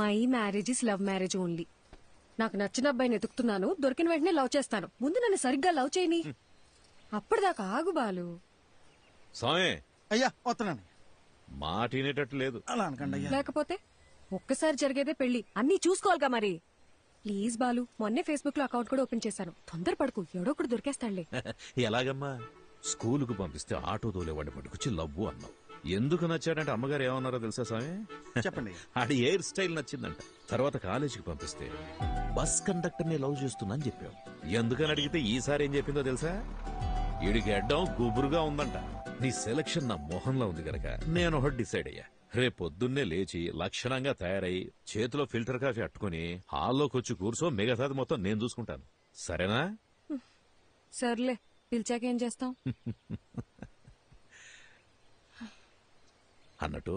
My marriage is love marriage only. నాకు నచ్చిన అబ్బాయిని ఎతుకుతున్నాను, దొరికిన వెంటనే లవ్ చేస్తాను. ముందు నన్ను సరిగ్గా లవ్ చేయని. అప్పటిదాకా ఆగు బాలు. స్వామి. అయ్యా వస్తున్నాను. మాట వినేటట్టు లేదు. అలా అనకండి అయ్యా. లేకపోతే ఒక్కసారి జరిగేదే పెళ్లి, అన్నీ చూసుకోవాలిగా మరి. ప్లీజ్ బాలు, మొన్నే ఫేస్బుక్ లో అకౌంట్ కూడా ఓపెన్ చేశాను. తొందరపడకు, ఎవడో ఒకడు దొరికేస్తాడులే. ఎలాగమ్మా? స్కూలుకు పంపిస్తే ఆటో తోలేవాడిని పట్టుకొచ్చి లవ్వు అన్నావు. ఎందుకు నచ్చాడంటే అమ్మగారు ఏమన్నారో తెలుసా స్వామి? చెప్పండి. ఆడి హెయిర్ స్టైల్ నచ్చిందంట. తర్వాత కాలేజీకి పంపిస్తే బస్ కండక్టర్ ని లవ్ చేస్తున్నా అని చెప్పావు. ఎందుకని అడిగితే ఈసారి ఏం చెప్పిందో తెలుసా? ఈడికి అడ్డం గుబురుగా ఉందంట. నీ సెలక్షన్ నా మొహంలో ఉంది గనక నేను ఒకటి డిసైడ్ అయ్యా. రేపొద్దున్నే లేచి లక్షణంగా తయారై చేతిలో ఫిల్టర్ కాఫీ అట్టుకుని హాల్లోకి వచ్చి కూర్చో, మిగతాది మొత్తం నేను చూసుకుంటాను. సరేనా? సర్లే, పిలిచాకేం చేస్తాం? అన్నట్టు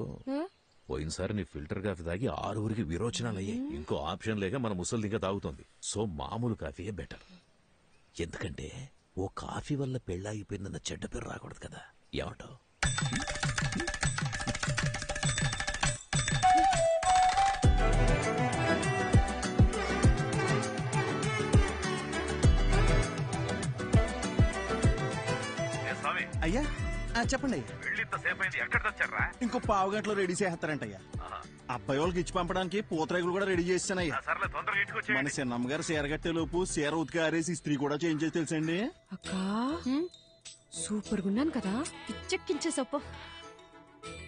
పోయినసారి నీ ఫిల్టర్ కాఫీ తాగి 6 విరోచనాలు అయ్యాయి. ఇంకో ఆప్షన్ లేక మన ముసలిదిగా తాగుతోంది. సో మామూలు కాఫీయే బెటర్. ఎందుకంటే ఓ కాఫీ వల్ల పెళ్ళాగిపోయిందన్న చెడ్డ పేరు రాకూడదు కదా, ఏమంటావు? అయ్యా చెప్పండి అయ్యా. ఇంకో పావు గంటలో రెడీ చేస్తారంటయ్యా. అబ్బాయి వాళ్ళకి ఇచ్చి పంపడానికి పూతరేగులు కూడా రెడీ చేస్తానయ్యా. మన చిన్నమ్మ గారు చీర కట్టే లోపు చీర ఉతికి ఆరేసి ఇస్త్రీ కూడా చేయించేసి తెలుసండి. అక్కా సూపర్ గున్నాను కదా, పిచ్చెక్కించేసప్ప.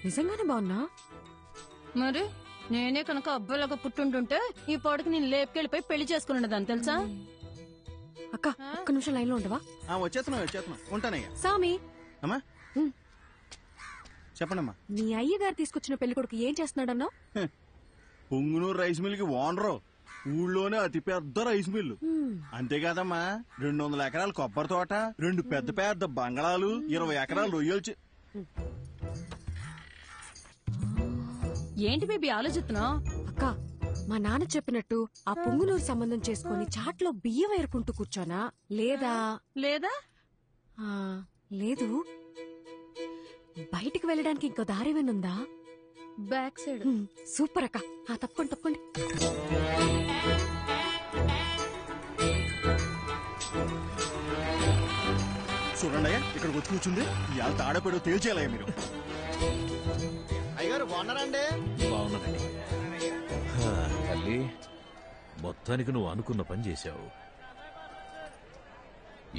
నిజంగానే బాగున్నా? మరి నేనే కనుక అబ్బాయిలాగా పుట్టుంటుంటే ఈ పాటికి నేను లేపుకెళ్ళిపోయి పెళ్లి చేసుకున్నదాన్ని తెలుసా? అక్క ఒక్క నిమిషం లైన్ లో ఉండవా? వచ్చేస్తున్నా ఉంటానయ్యా. సామి అమ్మా చెప్పండమ్మా. నీ అయ్యగారు తీసుకొచ్చిన పెళ్లి కొడుకు ఏం చేస్తున్నాడన్నావు? పొంగునూరు రైస్ మిల్ కి ఓనరు, ఊళ్ళోనే అతి పెద్ద రైస్ మిల్లు. అంతేకాదమ్మా 200 ఎకరాల కొబ్బరి తోట, 2 పెద్ద పెద్ద బంగళాలు, 20 ఎకరాలు రొయ్యలు. ఏంటి బేబీ ఆలోచిస్తున్నావు? అక్క మా నాన్న చెప్పినట్టు ఆ పొంగునూరు సంబంధం చేసుకుని చాట్లో బియ్యం ఏరుకుంటూ కూర్చోనా లేదా? లేదా లేదు. బయటికి వెళ్ళడానికి ఇంకో దారేమేనుందా? Back side. సూపర్ అక్క. తప్పండి తప్పండి. చూడండి అయ్యా, ఇక్కడికి వచ్చి కూర్చుంది. ఇవాళ తాడపేడో తేల్చేయాలయ్యా మీరు. అయ్యగారు బాగున్నారండి? బాగున్నానండి. తల్లి, మొత్తానికి నువ్వు అనుకున్న పని చేశావు.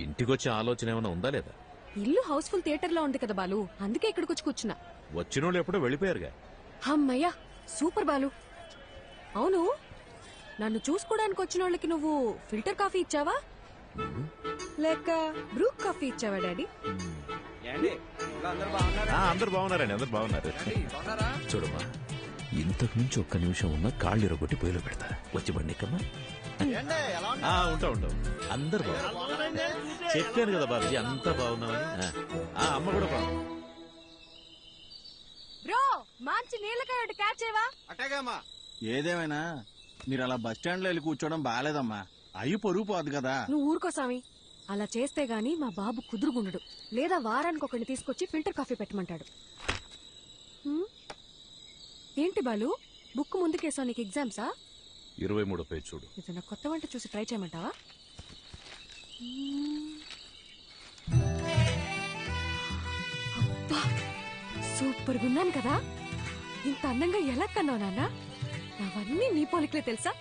ఇంటికొచ్చే ఆలోచన ఏమైనా ఉందా లేదా? ఇల్లు హౌస్ఫుల్ థియేటర్ లో ఉంది కదా బాలు, అందుకే ఇక్కడికి వచ్చి కూర్చున్నా. వచ్చినోళ్ళు ఎప్పుడో వెళ్ళిపోయారుగా. అమ్మయ్యా సూపర్ బాలు. అవును, నన్ను చూసుకోవడానికి వచ్చిన వాళ్ళకి నువ్వు ఫిల్టర్ కాఫీ ఇచ్చావా లేక బ్రూ కాఫీ ఇచ్చావా డాడీ? అందరు బాగున్నారండి, అందరు బాగున్నారు. చూడమ్మా, ఇంతకు మించి ఒక్క నిమిషం ఉన్నా కాళ్ళు ఇరగొట్టి పొయ్యిలో పెడతా. వచ్చి బండి ఎక్కమ్మా. ఉంటా అందరు బాగున్నారు. చెప్పాను కదా బాబుజీ, అంతా బాగున్నామని. అమ్మ కూడా బాగుంది. బ్రో మంచి నీళ్ళకాయ క్యాచ్ చేయవా? అట్టగామా. ఏదేమైనా మీరు అలా బస్ స్టాండ్ లో వెళ్ళి కూర్చోవడం బాగాలేదమ్మా. అయ్యి పొరుగు పోదు కదా. నువ్వు ఊరుకో సామి. అలా చేస్తే గాని మా బాబు కుదురుగుండడు. లేదా వారానికి ఒకరిని తీసుకొచ్చి ఫిల్టర్ కాఫీ పెట్టమంటాడు. ఏంటి బాలు, బుక్ ముందుకేసావు? నీకు ఎగ్జామ్సా? 23వ పేజ్ చూడు. ఏదైనా కొత్త వంట చూసి ట్రై చేయమంటావా? అబ్బా సూపర్ గున్నాను కదా. ఇంత అందంగా ఎలా కన్నావు నాన్న? అవన్నీ నీ పోలికలే తెలుసా?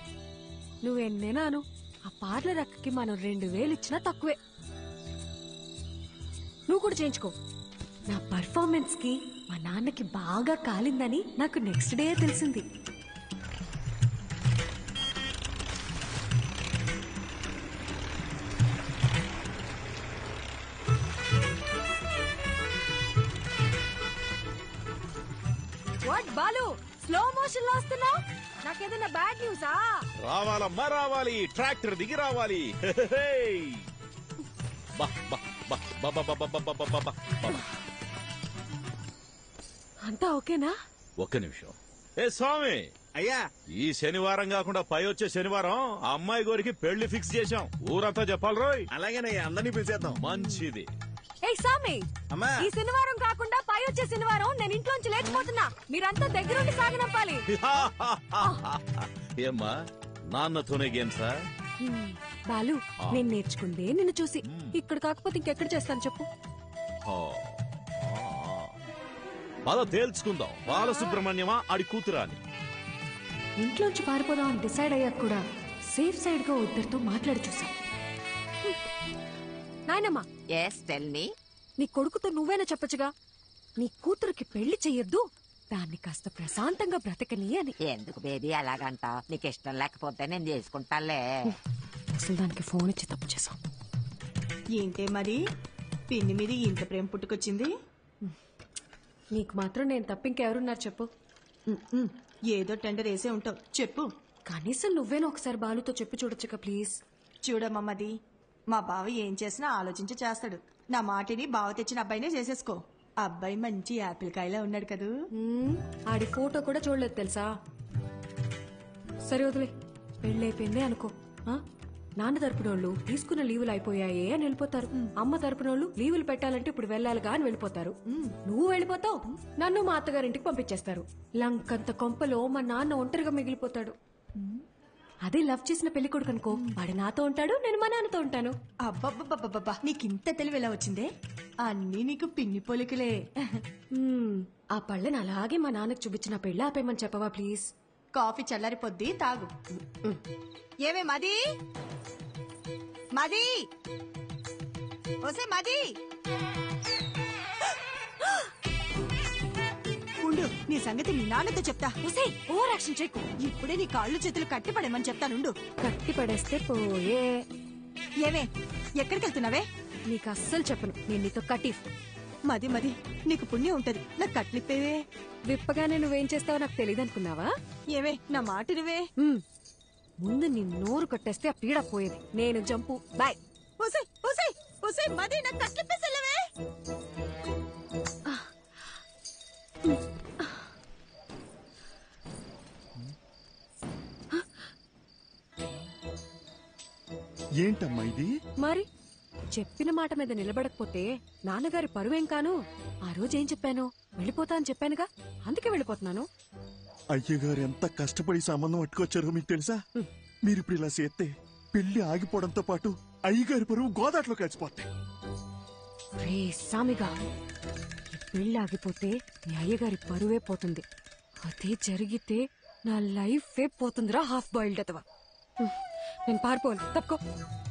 నువ్వెన్నేనాను ఆ పార్లర్ అక్కకి మనం 2000 ఇచ్చినా తక్కువే. నువ్వు కూడా చేయించుకో. నా పర్ఫార్మెన్స్ కి మా నాన్నకి బాగా కాలిందని నాకు నెక్స్ట్ డే తెలిసింది. వాట్ బాలు, స్లో మోషన్ లో వస్తున్నావు? నాకేదైనా బ్యాడ్ న్యూసా? రావాలమ్మా రావాలి, ట్రాక్టర్ దిగి రావాలి. అంతా ఓకేనా? ఒక్క నిమిషం. ఏ స్వామి, అయ్యా, ఈ శనివారం కాకుండా పై వచ్చే శనివారం ఆ అమ్మాయి గోరికి పెళ్లి ఫిక్స్ చేశాం. ఊరంతా చెప్పాలి రోయ్. అలాగేనయ్యా, అందరినీ పిలిచేద్దాం. మంచిది. ఏ సామి, అమ్మా, ఈ శనివారం కాకుండా పై వచ్చే శనివారం నేను ఇంట్లోంచి లేచిపోతున్నా. మీరంతా దగ్గరుండి సాగనంపాలి. ఏమ్మా, నాన్నతోనే గేమ్సా? బాలు, నేను నేర్చుకుందే నిన్ను చూసి. ఇక్కడ కాకపోతే ఇంకెక్కడ చేస్తాను చెప్పు? పద తేల్చుకుందాం. బాలసుబ్రహ్మణ్యమా ఆడి కూతురా అని. ఇంట్లోంచి పారిపోదాం అని డిసైడ్ అయ్యాక కూడా సేఫ్ సైడ్ గా ఇద్దరితో మాట్లాడి చూసా. నాయనమ్మా, నీ కొడుకుతో నువ్వేనా చెప్పచ్చుగా, నీ కూతురికి పెళ్లి చెయ్యొద్దు, దాన్ని కాస్త ప్రశాంతంగా బ్రతకని అని. ఎందుకు బేబీ అలాగంట? నీకు ఇష్టం లేకపోతే నేను చేసుకుంటాలే. అసలు దానికి ఫోన్ ఇచ్చి తప్పు చేసాం. ఏంటే మరి పిన్ని మీద ఇంత ప్రేమ పుట్టుకొచ్చింది? నీకు మాత్రం నేను తప్ప ఇంకెవరున్నారు చెప్పు? ఏదో టెండర్ వేసే ఉంటావు, చెప్పు. కనీసం నువ్వేనా ఒకసారి బాలుతో చెప్పి చూడొచ్చుగా ప్లీజ్. చూడమ్మది, మా బావ ఏం చేసినా ఆలోచించి చేస్తాడు. నా మాటిని బావ తెచ్చిన అబ్బాయినే చేసేసుకో. అబ్బాయి మంచి యాపిల్ కాయలా ఉన్నాడు కదూ. ఆడి ఫోటో కూడా చూడలేదు తెలుసా. సరే వదిలే, పెళ్ళైపోయిందే అనుకో. నాన్న తరపునోళ్ళు తీసుకున్న లీవులు అయిపోయాయే అని వెళ్ళిపోతారు. అమ్మ తరపునోళ్ళు లీవులు పెట్టాలంటే ఇప్పుడు వెళ్ళాలిగా అని వెళ్ళిపోతారు. నువ్వు వెళ్ళిపోతావు, నన్ను మా అత్తగారింటికి పంపించేస్తారు. లంకంత కొంపలో మా నాన్న ఒంటరిగా మిగిలిపోతాడు. అదే లవ్ చేసిన పెళ్లి కొడుకు అనుకో, వాడు నాతో ఉంటాడు, నేను మా నాన్నతో ఉంటాను. అబ్బబ్బబ్బబ్బబ్బా, నీకింత తెలివి ఎలా వచ్చిందే? అన్నీ నీకు పిన్ని పోలికలే. ఆ పళ్ళని అలాగే మా నాన్నకు చూపించిన పెళ్ళి ఆపేయమని చెప్పవా ప్లీజ్? కాఫీ చల్లారి పొద్ది తాగు. ఏమే మది మది ఓసే మది, ఉండు, నీ సంగతి నీ నాన్నతో చెప్తా. ఓసే ఓవర్ యాక్షన్ చేయకు. ఇప్పుడే నీ కాళ్ళు చేతులు కట్టి పడేమని చెప్తానుండు. కట్టి పడేస్తే పోయే. ఏమే ఎక్కడికి వెళ్తున్నావే? నీకు అస్సలు చెప్పను, నేను నీతో కటీఫ్. మది మది, నీకు పుణ్యం ఉంటది, నాకు కట్లిప్పేవే. విప్పగానే నువ్వేం చేస్తావో నాకు తెలియదు అనుకున్నావా? ఏవే నా మాట నువ్వే. ముందు నీ నోరు కట్టేస్తే ఆ పీడ పోయేది. నేను జంపు. బాయ్. ఓసే ఓసే ఓసే మది, నాకు కట్లిప్పేసెళ్ళవే. ఏంటమ్మా ఇది? మరి చెప్పిన మాట మీద నిలబడకపోతే నాన్నగారి పరువేం కాను. ఆ రోజు ఏం చెప్పాను? వెళ్ళిపోతా అని చెప్పానుగా, అందుకే వెళ్ళిపోతున్నాను. అయ్యగారు ఎంత కష్టపడి సంబంధం పట్టుకొచ్చారో మీకు తెలుసా? మీరిప్పుడు ఇలా చేస్తే పెళ్లి ఆగిపోవడంతో పాటు అయ్యగారి పరువు గోదాట్లో కలిసిపోతాయి. రే సామిగా, ఈ పెళ్లి ఆగిపోతే నీ అయ్యగారి పరువే పోతుంది. అదే జరిగితే నా లైఫే పోతుందిరా హాఫ్ బాయిల్డ్ అతవా. నేను పారిపోను, తప్పుకో.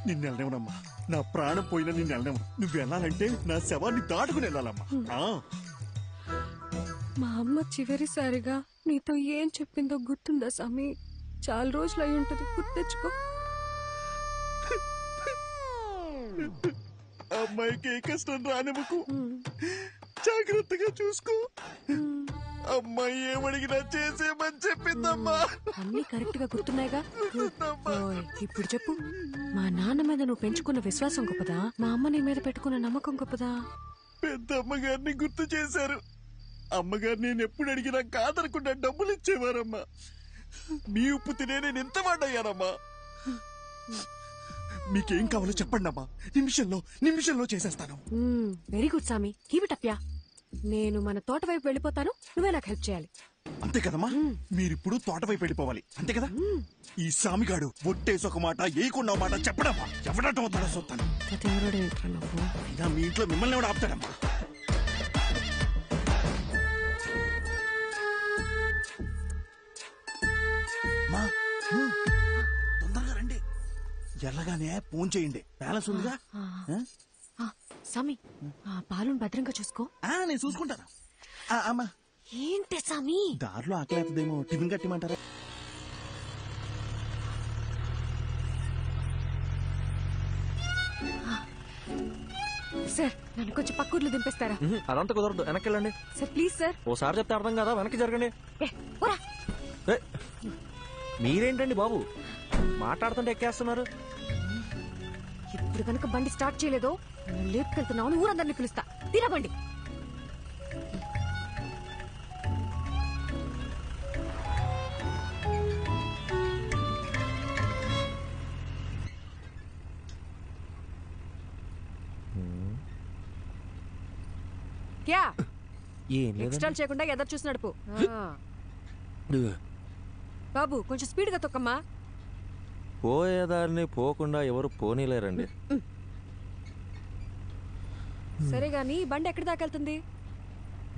నిన్ను వెళ్ళనివ్వనమ్మా, నా ప్రాణం పోయినా నిన్ను వెళ్ళనివ్వను. నువ్వు వెళ్ళాలంటే నా శవాన్ని దాటుకుని వెళ్ళాలమ్మా. మా అమ్మ చివరిసారిగా నీతో ఏం చెప్పిందో గుర్తుందా సామి? చాలా రోజులు అయి ఉంటుంది, గుర్తెచ్చుకో. అమ్మాయికి ఏ కష్టం రానివ్వకు, జాగ్రత్తగా చూసుకో. అమ్మాయి ఏమడిగినా చేసేమని చెప్పిందమ్మా. అన్ని కరెక్ట్ గా గుర్తున్నాయిగా? ఇప్పుడు చెప్పు, మా నాన్న మీద నువ్వు పెంచుకున్న విశ్వాసం గొప్పదా, మా అమ్మ నీ మీద పెట్టుకున్న నమ్మకం గొప్పదా? పెద్ద అమ్మగారిని గుర్తు చేశారు. అమ్మగారు నేను ఎప్పుడు అడిగినా కాదనకుండా డబ్బులు ఇచ్చేవారమ్మా. మీ ఉప్పు తినే నేను ఎంత వాడయ్యానమ్మా. మీకేం కావాలో చెప్పండి అమ్మా, నిమిషంలో చేసేస్తాను. వెరీ గుడ్ సామి, కీప్ ఇట్ అప్ యా. నేను మన తోట వైపు వెళ్ళిపోతాను, నువ్వే నాకు హెల్ప్ చేయాలి. అంతే కదమ్మా? మీరిప్పుడు తోట వైపు వెళ్ళిపోవాలి, అంతే కదా? ఈ సామిగాడు ఒట్టేసి ఒక మాట ఏయకుండా మాట చెప్పడమ్మా. ఎవడటం అవుతాడో చూస్తాను. అయినా మీ ఇంట్లో మిమ్మల్ని ఎవడు ఆపుతాడమ్మా? తొందరగా రండి, ఎల్లగానే ఫోన్ చేయండి, బ్యాలెన్స్ ఉందిగా. సామి, పాలను భద్రంగా చూసుకో. నేను చూసుకుంటాను. అమ్మా ఏంటి సామి? దారిలో ఆకలేదేమో, టిఫిన్ కట్టిమంటారా? సార్, నన్ను కొంచెం పక్కూర్లు దింపేస్తారా? అదంతా కుదరదు, వెనక్కి వెళ్ళండి. Sir please sir. ఓసారి చెప్తే అర్థం కదా, వెనక్కి జరగండి. మీరేంటండి బాబు, మాట్లాడుతుంటే ఎక్కేస్తున్నారు. ఇప్పుడు కనుక బండి స్టార్ట్ చేయలేదో లేపుకెళ్తున్నావు, ఊరందరినీ పిలుస్తా. తినబండి. క్యా ఎక్స్ట్రా చేయకుండా ఎదురు చూసి నడుపు. బాబు కొంచెం స్పీడ్ గా తొక్కమ్మా. పోయేదారిని పోకుండా ఎవరు పోనీలేరండి. సరే గాని బండి ఎక్కడి దాకా వెళ్తుంది?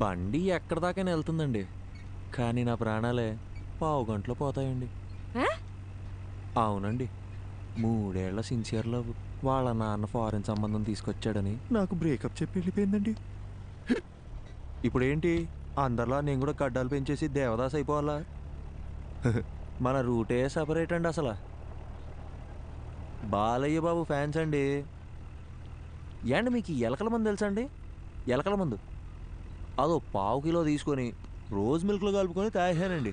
బండి ఎక్కడి దాకైనా వెళ్తుందండి, కానీ నా ప్రాణాలే 1/2 గంటలో పోతాయండి. అవునండి, 3 ఏళ్ల సిన్సియర్ లవ్. వాళ్ళ నాన్న ఫారెన్ సంబంధం తీసుకొచ్చాడని నాకు బ్రేకప్ చెప్పి వెళ్ళిపోయిందండి. ఇప్పుడేంటి, అందరిలా నేను కూడా గడ్డాలు పెంచేసి దేవదాస్ అయిపోవాలా? మన రూటే సపరేట్ అండి. అసలు బాలయ్య బాబు ఫ్యాన్స్ అండి. ఏండి మీకు ఎలకల మందు తెలుసా అండి? ఎలకల మందు అదో 1/2 కిలో తీసుకొని రోజ్ మిల్క్లో కలుపుకొని తాగానండి.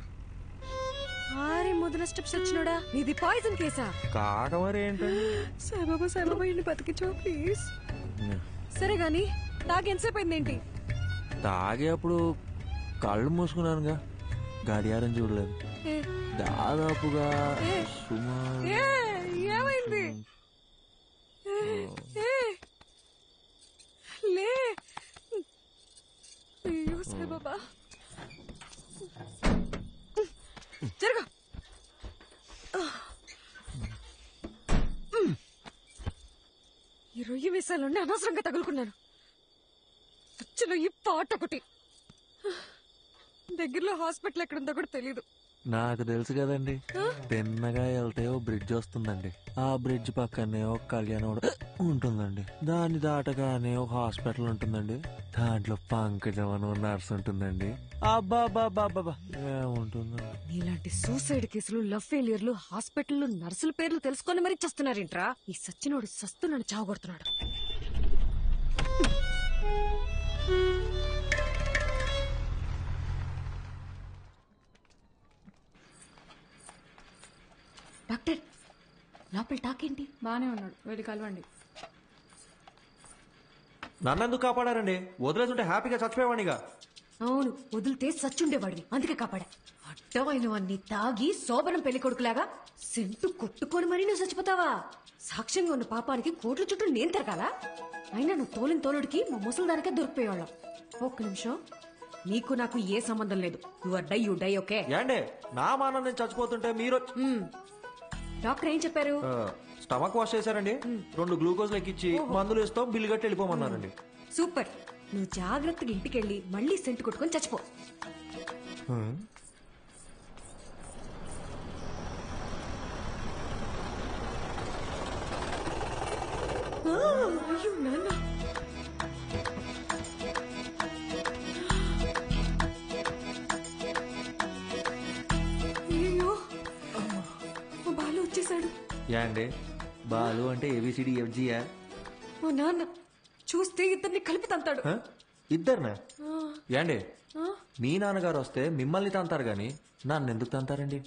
ముద్ర స్టెప్స్ వచ్చినోడా, ఇది పాయిజన్ కేసా? కాక మరి ఏంటండి. సాయిబాబా ఇల్లు బతికించో ప్లీజ్. సరే గాని తాగి ఎంతసేపు అయిందేంటి? తాగేప్పుడు కళ్ళు మూసుకున్నానుగా, గడియారం చూడలేదు. దాదాపుగా ఏమైంది? వస్తుంది. లే అయ్యో సాయిబాబా జరగ. ఈ రొయ్యి మీసాలుండి అనవసరంగా తగులుకున్నాను. అచ్చలో ఈ పాట ఒకటి. దగ్గరలో హాస్పిటల్ ఎక్కడుందో కూడా తెలీదు. నాకు తెలుసు కదండి, తిన్నగా వెళ్తే ఓ బ్రిడ్జ్ వస్తుందండి. ఆ బ్రిడ్జ్ పక్కనే ఒక కళ్యాణం ఉంటుందండి. దాన్ని దాటగానే ఒక హాస్పిటల్ ఉంటుందండి. దాంట్లో పంకజం అని నర్స్ ఉంటుందండి. అబ్బాబాబాబా ఏముంటుందండి. నీలాంటి సూసైడ్ కేసులు, లవ్ ఫెయిలియర్లు, హాస్పిటల్ నర్సుల పేర్లు తెలుసుకొని మరీ చస్తున్నారేంట్రా? ఈ సచ్చినోడు సస్తున్నాను చావగొడుతున్నాడు. డాక్టర్ లోపల టాకేంటి? బానే ఉన్నాడు, వెళ్ళి కలవండి. నన్నెందుకు కాపాడారండి? వదిలేస్తుంటే హ్యాపీగా చచ్చిపోయేవాడిగా. అవును, వదిలితే సచ్చుండేవాడివి, అందుకే కాపాడా. అడ్డమైనవన్నీ తాగి శోభనం పెళ్లి కొడుకులాగా సెంటు కొట్టుకొని మరీ నువ్వు చచ్చిపోతావా? సాక్ష్యంగా ఉన్న పాపానికి కోట్ల చుట్టూ నేను తిరగాలా? అయినా నువ్వు తోలిన తోలుడికి మా ముసలిదానికే దొరికిపోయేవాళ్ళం. ఒక్క నిమిషం, నీకు నాకు ఏ సంబంధం లేదు. You die okay? ఏండే నా మానం నేను చచ్చిపోతుంటే మీరు డాక్టర్ ఏం చెప్పారు? స్టమక్ వాష్ చేశారండి. 2 గ్లూకోజ్ లెక్కిచ్చి మందులు ఇస్తాం, బిల్లు కట్టి వెళ్ళిపోమన్నారండి. సూపర్. నువ్వు జాగ్రత్తగా ఇంటికెళ్ళి మళ్ళీ సెంటు కొట్టుకొని చచ్చిపో. అయ్యో నాన్న, అయ్యో మా బాలు వచ్చేసాడు. ఏండి బాలు అంటే ఏబిసిడి ఎఫ్జియా? మా నాన్న చూస్తే ఇద్దరిని కలిపి తంతాడు. ఇద్దరునా? ఏండి ఆ? మీ నాన్నగారు వస్తే మిమ్మల్ని తంతారు గాని నన్ను ఎందుకు తంతారండి?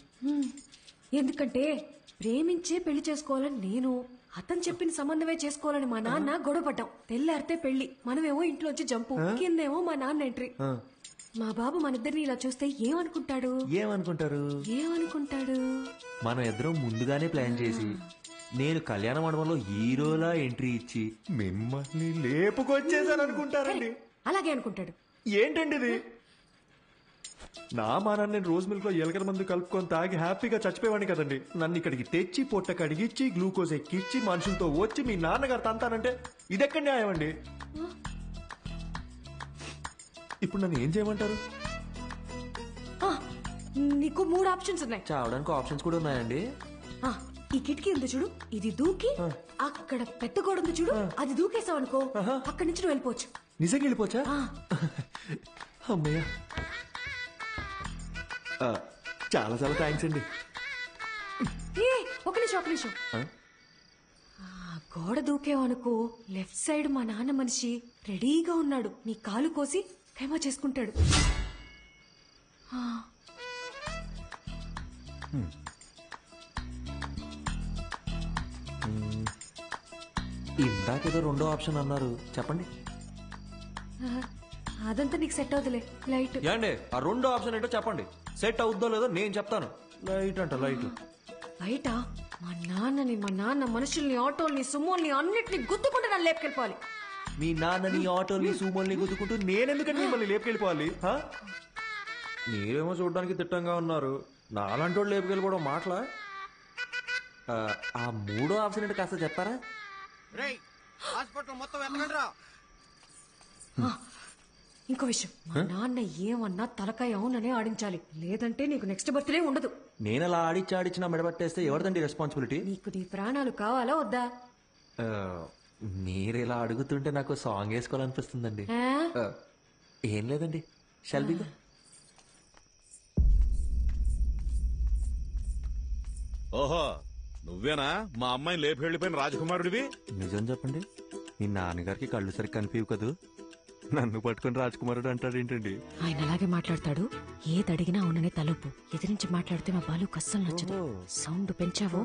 ఎందుకంటే ప్రేమించే పెళ్లి చేసుకోవాలని నేను, అతను చెప్పిన సంబంధమే చేసుకోవాలని మా నాన్న గొడవపడ్డాం. తెల్లారితే పెళ్లి, మనమేమో ఇంట్లోంచి జంపు, కిందేమో మా నాన్న ఎంట్రీ. మా బాబు మనిద్దరిని ఇలా చూస్తే ఏమనుకుంటాడు? ఏమనుకుంటాడు? మనం ఇద్దరం ముందుగానే ప్లాన్ చేసి నేను కళ్యాణ మండపంలో హీరోలా ఎంట్రీ ఇచ్చి మిమ్మల్ని లేపుకొచ్చేసాను అనుకుంటారండి. అలాగే అనుకుంటాడు. ఏంటండి ఇది? నా మానాన్ని నేను రోజు మిల్క్ లో ఎలకల మందు కలుపుకొని తాగి హ్యాపీగా చచ్చిపోయేవాడిని కదండి. నన్ను ఇక్కడికి తెచ్చి పొట్ట కడిగిచ్చి గ్లూకోజ్ ఎక్కిచ్చి మనుషులతో వచ్చి మీ నాన్నగారు తంతానంటే ఇదెక్కడ న్యాయం అండి? ఇప్పుడు నన్ను ఏం చేయమంటారు? నీకు 3 ఆప్షన్స్ ఉన్నాయి. చావడానికి ఆప్షన్స్ కూడా ఉన్నాయండి. ఈ కిటికీ ఉంది చూడు, ఇది దూకి అక్కడ పెద్ద గోడ ఉంది చూడు, అది దూకేసావు అనుకో, అక్కడి నుంచి నువ్వు వెళ్ళిపోవచ్చు. నిజంగా వెళ్ళిపోవచ్చా? అమ్మయ్య, చాలా చాలా థ్యాంక్స్ అండి. ఒక నిమిషం. గోడ దూకేవనుకో, లెఫ్ట్ సైడ్ మా నాన్న మనిషి రెడీగా ఉన్నాడు. నీ కాలు కోసి ఖైమా చేసుకుంటాడు. ఇందాకేదో 2వ ఆప్షన్ అన్నారు, చెప్పండి. అదంతా నీకు సెట్ అవుతులే. లైట్ ఏండి ఆ 2వ ఆప్షన్ ఏంటో చెప్పండి. సెట్ అవుద్దో లేదో నేను చెప్తాను. లైట్ అంట, లైట్. బయట మా నాన్న మనుషుల్ని, ఆటోల్ని, సుమోల్ని అన్నిటిని గుద్దుకుంటే నన్ను లేపుకెళ్ళిపోవాలి. మీ నాన్నని, ఆటోల్ని, సూమోల్ని గుద్దుకుంటూ నేనెందుకంటే మిమ్మల్ని లేపుకెళ్ళిపోవాలి? మీరేమో చూడడానికి తిట్టంగా ఉన్నారు, నాలాంటి వాళ్ళు లేపుకెళ్ళిపోవడం మాటలా? ఆ 3వ ఆప్షన్ ఏంటో కాస్త చెప్తారా? హాస్పిటల్ మొత్తం ఎక్కడంరా? ఇంకో విషయం, మా నాన్న ఏమన్నా తలకాయ అవుననే ఆడించాలి, లేదంటే నీకు నెక్స్ట్ బర్త్డే ఉండదు. నేను అలా ఆడిచ్చిన మెడబట్టేస్తే ఎవరిదండి రెస్పాన్సిబిలిటీ? నీకు నీ ప్రాణాలు కావాలా వద్దా? మీరిలా అడుగుతుంటే నాకు సాంగ్ వేసుకోవాలనిపిస్తుందండి. ఏం లేదండి, షల్బీగా. ఓహో, నువ్వేనా మా అమ్మాయిని లేపి వెళ్ళిపోయిన రాజకుమారుడివి? నిజం చెప్పండి, మీ నాన్నగారికి కళ్ళు సరిగ్గా కనిపించవు కదూ, నన్ను పట్టుకుని రాజకుమారుడు అంటాడేంటండి? ఆయన అలాగే మాట్లాడతాడు. ఏది అడిగినా అవుననే తలుపు. ఎదిరించి మాట్లాడితే మా బాలు కస్సలు నచ్చదు. సౌండ్ పెంచావు.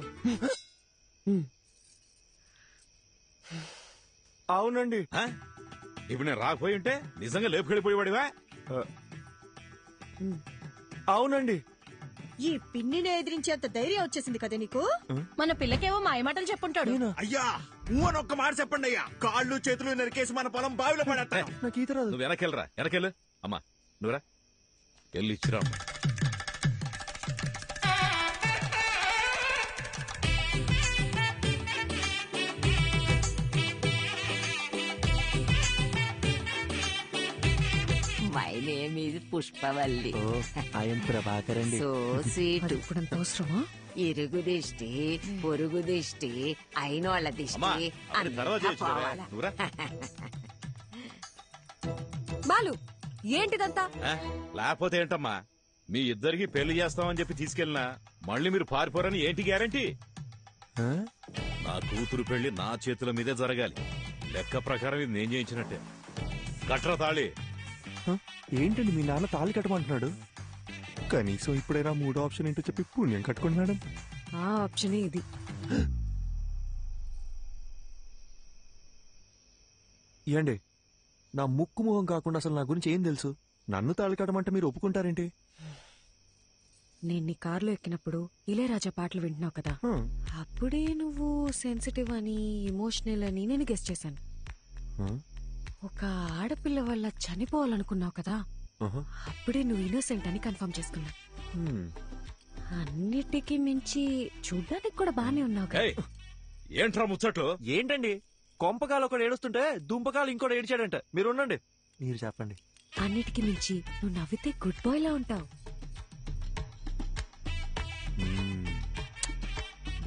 అవునండి. ఇప్పుడు నేను రాకపోయి ఉంటే నిజంగా లేపుకెళ్ళిపోయేవాడివా? అవునండి. ఈ పిన్నిని ఎదిరించేంత ధైర్యం వచ్చేసింది కదా నీకు. మన పిల్లకేవో మాయమాటలు చెప్పుంటాడు. అయ్యా అని ఒక్క మాట చెప్పండి అయ్యా. కాళ్ళు చేతులు నరికేసి మన పొలం బావిలో పడేస్తాను. నువ్వు వెనకెళ్ళరా, వెనకెళ్ళు. అమ్మా నువ్వురా, వెళ్ళి ఇచ్చిరా. My name is Pushpavalli. I'm Prabhakar అండి. So sweet. ఇప్పుడంత అవసరమా? ఇరుగు దిష్టి, పొరుగు దిష్టి, అయినోళ్ళ దిష్టి అంతా పోవాలా. బాలు ఏంటిదంతా? లేకపోతే ఏంటమ్మా, మీ ఇద్దరికి పెళ్లి చేస్తామని చెప్పి తీసుకెళ్ళినా మళ్ళీ మీరు పారిపోరని ఏంటి గ్యారంటీ? నా కూతురు పెళ్లి నా చేతుల మీదే జరగాలి. లెక్క ప్రకారం ఇది నేను చేయించినట్టే. కట్ర తాళి. ఏంటండి మీ నాన్న తాళి కట్టమంటున్నాడు? కనీసం ఇప్పుడైనా మూడో ఆప్షన్ ఏంటో చెప్పి పుణ్యం కట్టుకోండి మేడం. ఆ ఆప్షనే ఇది. ఏండి నా ముక్కు ముఖం కాకుండా అసలు నా గురించి ఏం తెలుసు? నన్ను తాళి కట్టమంటే మీరు ఒప్పుకుంటారేంటి? నేను నీ కారులో ఎక్కినప్పుడు ఇళయరాజా పాటలు వింటున్నావు కదా, అప్పుడే నువ్వు సెన్సిటివ్ అని ఇమోషనల్ అని నేను గెస్ చేశాను. ఒక ఆడపిల్ల వల్ల చనిపోవాలనుకున్నావు కదా, అప్పుడే నువ్వు ఇన్నోసెంట్ అని కన్ఫర్మ్ చేసుకున్నా. అన్నిటికీ మించి చూడ్డానికి కూడా బానే ఉన్నావు కదా. ఏంట్రా ముచ్చట్లు? ఏంటండి కొంపకాలు ఒకడు ఏడుస్తుంటే దుంపకాలు ఇంకోటి ఏడిచాడంట. మీరు ఉండండి, మీరు చెప్పండి. అన్నిటికీ మించి నువ్వు నవ్వితే గుడ్ బాయ్ లా ఉంటావు.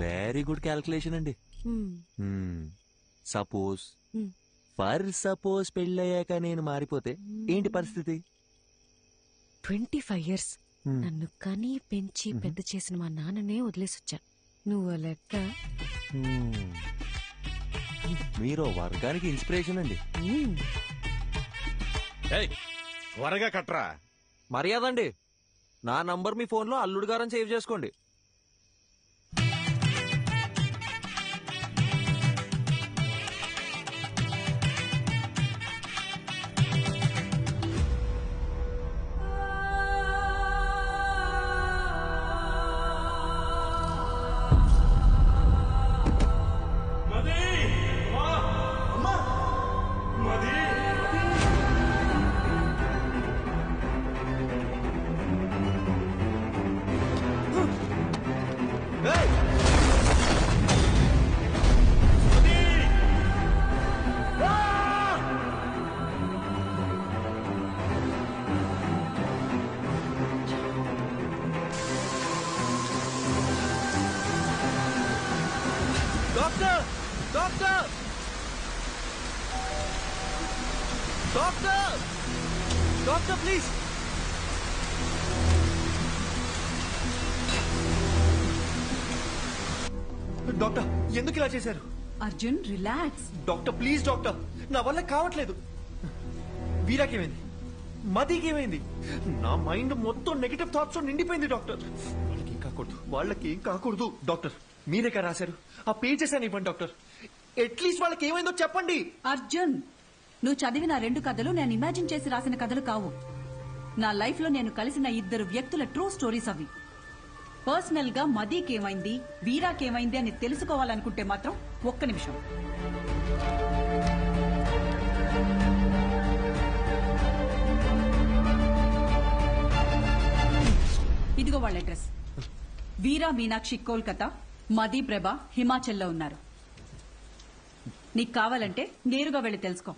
వెరీ గుడ్ క్యాల్కులేషన్ అండి. సపోజ్ ఫర్ సపోజ్ పెళ్ళయ్యాక నేను మారిపోతే ఏంటి పరిస్థితి? 25 years నన్ను కని పెంచి పెద్ద చేసిన మా నాన్ననే వదిలేసొచ్చా. నువ్వు లెక్క. మీరు వర్గానికి ఇన్స్పిరేషన్ అండి. త్వరగా కట్రా. మర్యాద అండి. నా నంబర్ మీ ఫోన్లో అల్లుడు గారని సేవ్ చేసుకోండి. Doctor doctor doctor doctor please. Doctor ఎందుకు ఇలా చేశారు? Arjun relax. Doctor please doctor, నా వల్ల కావట్లేదు. వీరాకేమైంది? మదికేమైంది? నా మైండ్ మొత్తం నెగటివ్ థాట్స్ నిండిపోయింది డాక్టర్. వాళ్ళకి ఏం కాకూడదు, వాళ్ళకి ఏం కాకూడదు. డాక్టర్ మీరే కదా రాశారు, ఆ పేజెస్ అని ఇవ్వండి డాక్టర్. అట్లీస్ట్ వాళ్ళకి ఏమైందో చెప్పండి. అర్జున్ నువ్వు చదివిన 2 కథలు నేను ఇమాజిన్ చేసి రాసిన కథలు కావు. నా లైఫ్ లో నేను కలిసిన 2 వ్యక్తుల ట్రూ స్టోరీస్ అవి. పర్సనల్ గా మదీకేమైంది, వీరాకేమైంది అని తెలుసుకోవాలనుకుంటే మాత్రం ఒక్క నిమిషం. ఇదిగో వాళ్ళ అడ్రస్. వీరా మీనాక్షి కోల్కతా, మదీ ప్రభ హిమాచల్లో ఉన్నారు. నీకు కావాలంటే నేరుగా వెళ్ళి తెలుసుకో.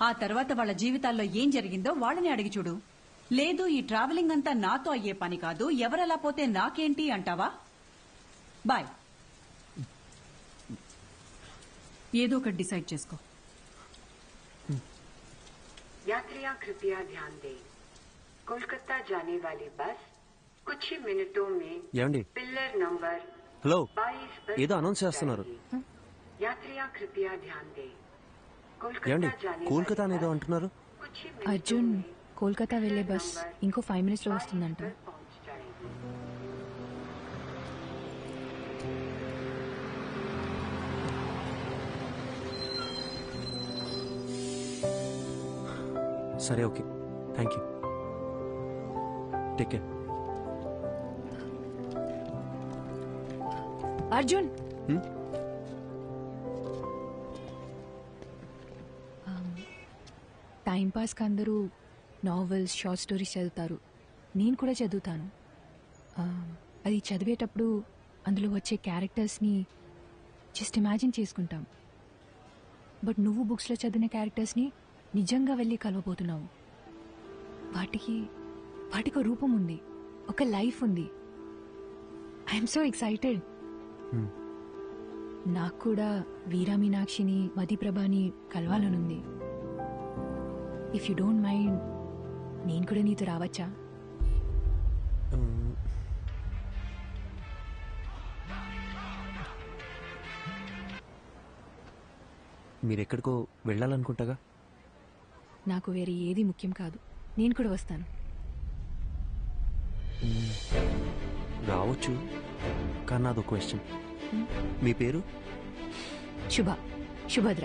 ఆ తర్వాత వాళ్ళ జీవితాల్లో ఏం జరిగిందో వాళ్ళని అడిగి చూడు. లేదు ఈ ట్రావెలింగ్ అంతా నాతో అయ్యే పని కాదు, ఎవరెలా పోతే నాకేంటి అంటావా? బాయ్. ఏదో ఒకటి డిసైడ్ చేసుకో. यात्रियां कृपया ध्यान दें, कोलकाता जाने वाली बस कुछ ही मिनटों में ఏమండి? पिलर नंबर హలో 22 पर ఏదో అనౌన్స్ చేస్తున్నారు. यात्रियां कृपया ध्यान दें, ఏమండి कोलकाता जाने కోల్కతా అనేదో అంటున్నారు. అర్జున్ కోల్కతా వెళ్లే బస్ ఇంకో 5 minutes లో వస్తుందంట. సరే okay, thank you, take care. Arjun time పాస్కి అందరూ నావెల్స్ షార్ట్ స్టోరీస్ చదువుతారు. నేను కూడా చదువుతాను. అది చదివేటప్పుడు అందులో వచ్చే క్యారెక్టర్స్ని జస్ట్ ఇమాజిన్ చేసుకుంటాం. బట్ నువ్వు బుక్స్లో చదివిన క్యారెక్టర్స్ని నిజంగా వెళ్ళి కలవబోతున్నావు. వాటికి ఒక రూపం ఉంది, ఒక లైఫ్ ఉంది. I'm so excited. నాకు కూడా వీరా మీనాక్షిని, మధుప్రభని కలవాలనుంది. ఇఫ్ యూ డోంట్ మైండ్ నేను కూడా నీతో రావచ్చా? మీరెక్కడికో వెళ్ళాలనుకుంటాగా. నాకు వేరే ఏది ముఖ్యం కాదు. నేను కూడా వస్తాను. రావచ్చు, కానీ నాదో క్వశ్చన్. మీ పేరు? శుభద్ర.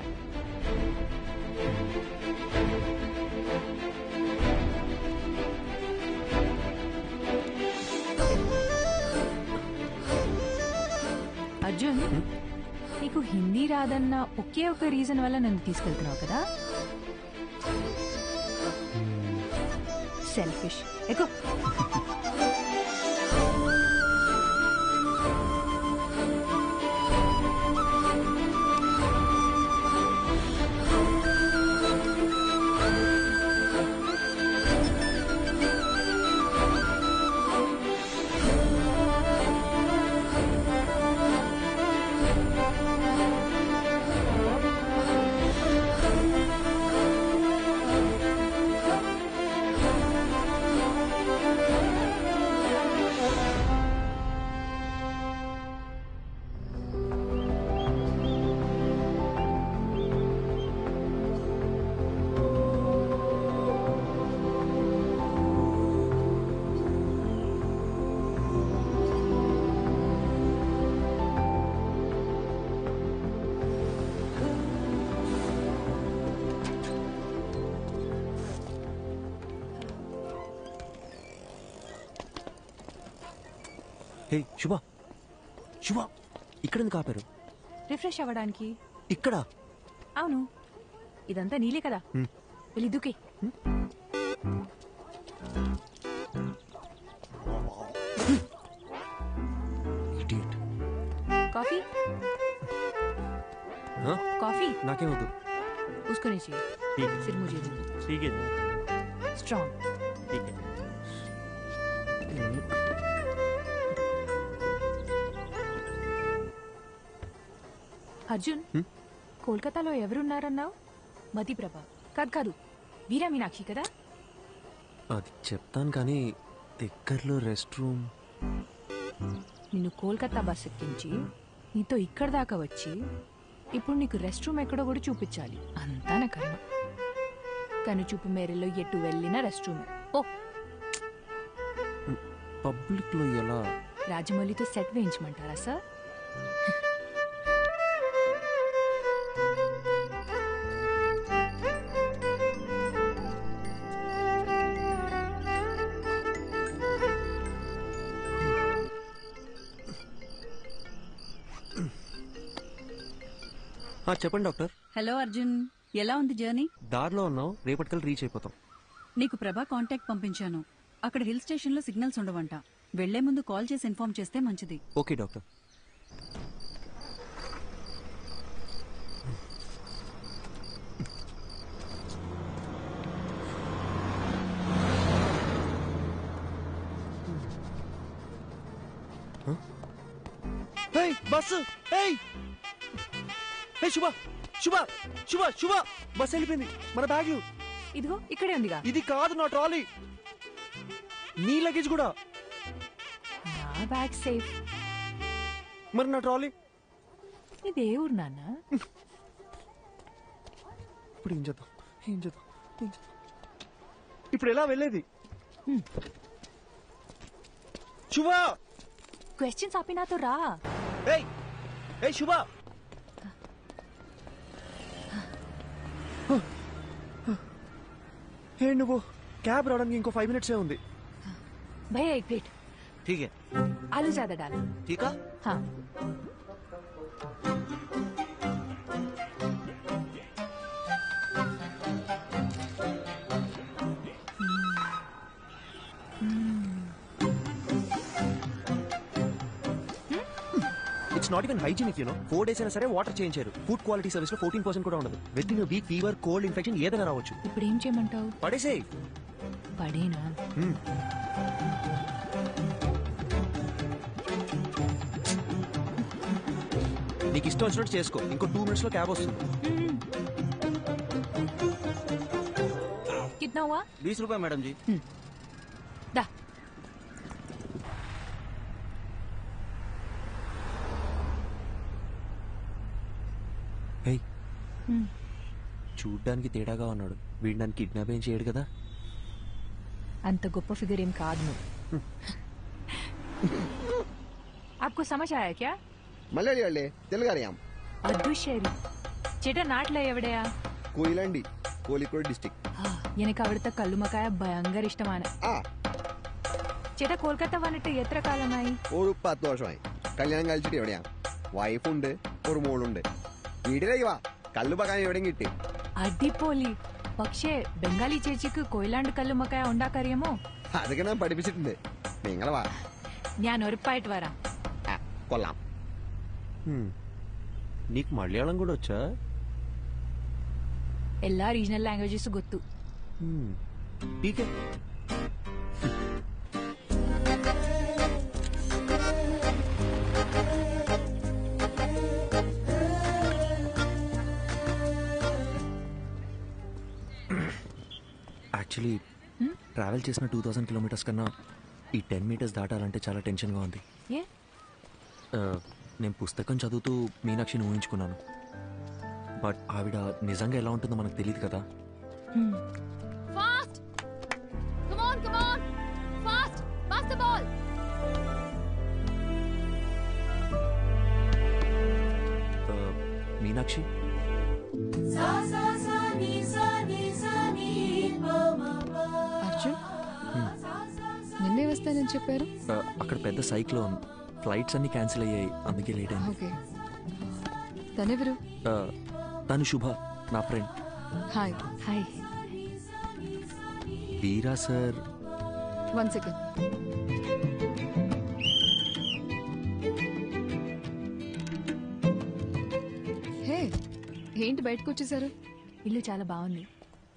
అర్జున్, నీకు హిందీ రాదన్న ఒకే ఒక రీజన్ వల్ల నన్ను తీసుకెళ్తున్నావు కదా? సెల్ఫిష్. ఎక్కువ హే శుభ, ఇక్కడ ఎందుకు ఆపారు? రిఫ్రెష్ అవ్వడానికి. ఇక్కడ? అవును, ఇదంతా నీలే కదా. వెళ్ళి దూకే. కాఫీ? కాఫీ నాకేం వద్దు. उसको नहीं चाहिए, सिर्फ मुझे दो. ठीक है. स्ट्रॉन्ग. ठीक है. అర్జున్, కోల్కతాలో ఎవరున్నారన్నావు? మధుప్రభ కాదు, వీరా మీనాక్షి కదా? అది చెప్తాను, కానీ దగ్గరలో రెస్ట్ రూమ్. నిన్ను కోల్కతా బస్ ఎక్కించి నీతో ఇక్కడ దాకా వచ్చి ఇప్పుడు నీకు రెస్ట్ రూమ్ ఎక్కడో కూడా చూపించాలి. అంతా నా కర్మ. కనుచూపు మేరలో ఎటు వెళ్ళినా రెస్ట్ రూమ్. ఓ పబ్లిక్ లో ఎలా? రాజమౌళితో సెట్ వేయించమంటారా సార్? చెప్పండి డాక్టర్. హలో అర్జున్, ఎలా ఉంది జర్నీ? దారిలో ఉన్నావు, రేపటికల్ రీచ్ అయిపోతాం. నీకు ప్రభా కాంటాక్ట్ పంపించాను. అక్కడ హిల్ స్టేషన్ లో సిగ్నల్స్ ఉండవంట. వెళ్లే ముందు కాల్ చేసి ఇన్ఫార్మ్ చేస్తే మంచిది. Okay doctor. బస్సు. శుభ బస్ వెళ్ళిపోయింది. మన బ్యాగ్లు ఇదిగో ఇక్కడే ఉందిగా. ఇది కాదు నా ట్రాలీ. నీ లగేజ్ కూడా. నా బ్యాగ్ సేఫ్. మరి నా ట్రాలీ? ఇదే ఊరు నాన్న. ఇప్పుడు ఏం చేద్దాం? ఇప్పుడు ఎలా వెళ్ళేది? శుభ, క్వశ్చన్స్ ఆపి నాతో రా. శుభ, నువ్వు క్యాబ్ రావడానికి ఇంకో 5 minutes ఉంది. भैया एक प्लेट. ठीक है. आलू ज्यादा डालो. ठीक है. हाँ. It's not even hygienic 4 days అయినా సరే water change food quality service లో 14% కూడా ఉండదు. With in week fever cold infection ఏదైనా రావచ్చు. ఇప్పుడు ఏం చేయమంటావు? పడేసే. పడేనా? నీకు ఇష్టం వచ్చినట్టు చేసుకో. ఇంకో 2 minutes లో క్యాబ్ వస్తుంది. कितना हुआ? 20 रुपए मैडम जी. दा. హే, చూడ్డానికి తేడాగా ఉన్నాడు. వీడు నన్ను కిడ్నాప్ ఏం చేయడు కదా? అంత గొప్ప ఫిగర్ ఏం కాదు నువ్వు. आपको समझ आया क्या? മലയാളിയല്ലേ? തെലുങ്കറിയാം. അതു ശരി. ചേട്ടാ നാട്ടിലെ എവിടെയാ? കൊയിലാണ്ടി, കോഴിക്കോട് ഡിസ്ട്രിക്ട്. എനിക്ക് അവിടുത്തെ കല്ലുമക്കായ ഭയങ്കര ഇഷ്ടമാണ്. ചേട്ടാ കൊൽക്കത്ത വന്നിട്ട് എത്ര കാലമായി? ഒരു 10 വർഷമായി. കല്യാണം കഴിച്ചിട്ട് എവിടെയാ? വൈഫുണ്ട്, ഒരു മോളുണ്ട്. വീട്ടിലേക്ക് വാ, കല്ലുമക്കായ എവിടെയും കിട്ടി. അടിപൊളി. പക്ഷേ ബംഗാളി ചേച്ചിക്ക് കൊയിലാണ്ട് കല്ലുമക്കായ ഉണ്ടാക്കറിയാമോ? അതൊക്കെ ഞാൻ പഠിപ്പിച്ചിട്ടുണ്ട്. നിങ്ങൾ വാ, ഞാൻ ഉറപ്പായിട്ട് വരാം. കൊള്ളാം. నీకు మలయాళం కూడా వచ్చా? എല്ലാ రీజనల్ లాంగ్వేజెస్ ಗೊತ್ತು. ఠీకే. యాక్చువల్లీ ట్రావెల్ చేసిన 2000 kilometers కన్నా ఈ 10 meters దాటాలంటే చాలా టెన్షన్గా ఉంది. నేను పుస్తకం చదువుతూ మీనాక్షిని ఊహించుకున్నాను. బట్ ఆవిడ నిజంగా ఎలా ఉంటుందో మనకు తెలియదు కదా. Fast come on fast pass the ball. Meenakshi, Arjun నిన్నే వస్తానని చెప్పారు. అక్కడ పెద్ద సైక్లోన్, ఫ్లైట్స్ అన్ని క్యాన్సిల్ అయ్యాయి, అందుకే లేట్ అయింది. ఓకే. తనెవరు? తను శుభ, నా ఫ్రెండ్. హాయ్. హాయ్. వీరా సార్. 1 second. హే, ఏంటి బయటకు వచ్చేసారు? ఇల్లు చాలా బాగుంది,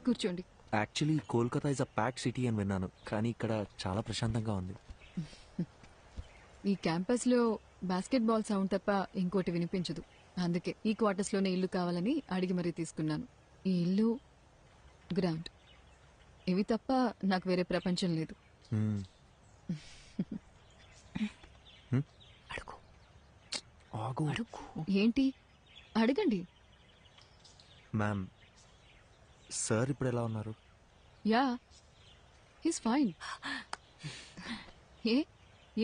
కూర్చోండి. Actually Kolkata is a pack city అని విన్నాను, కానీ ఇక్కడ చాలా ప్రశాంతంగా ఉంది. ఈ క్యాంపస్ లో బాస్కెట్ బాల్ సౌండ్ తప్ప ఇంకోటి వినిపించదు. అందుకే ఈ క్వార్టర్స్ లోనే ఇల్లు కావాలని అడిగి మరీ తీసుకున్నాను. ఈ ఇల్లు, గ్రౌండ్, ఇవి తప్ప నాకు వేరే ప్రపంచం లేదు. ఏంటి? అడగండి. మ్యామ్, సార్ ఇప్పుడు ఎలా ఉన్నారు? Yeah, he's fine.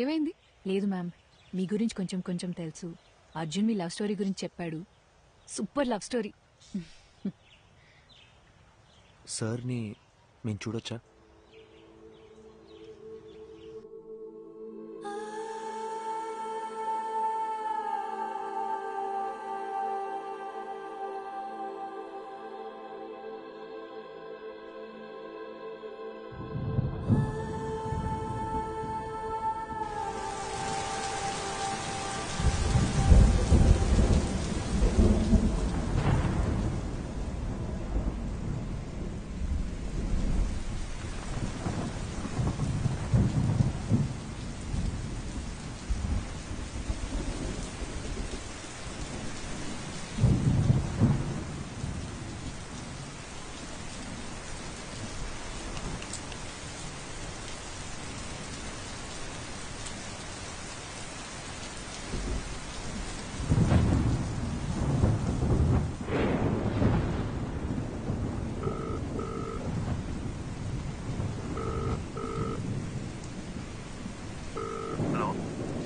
ఏమైంది? లేదు మ్యామ్, మీ గురించి కొంచెం కొంచెం తెలుసు. అర్జున్ మీ లవ్ స్టోరీ గురించి చెప్పాడు. Super love story. సార్ని మేము చూడొచ్చా?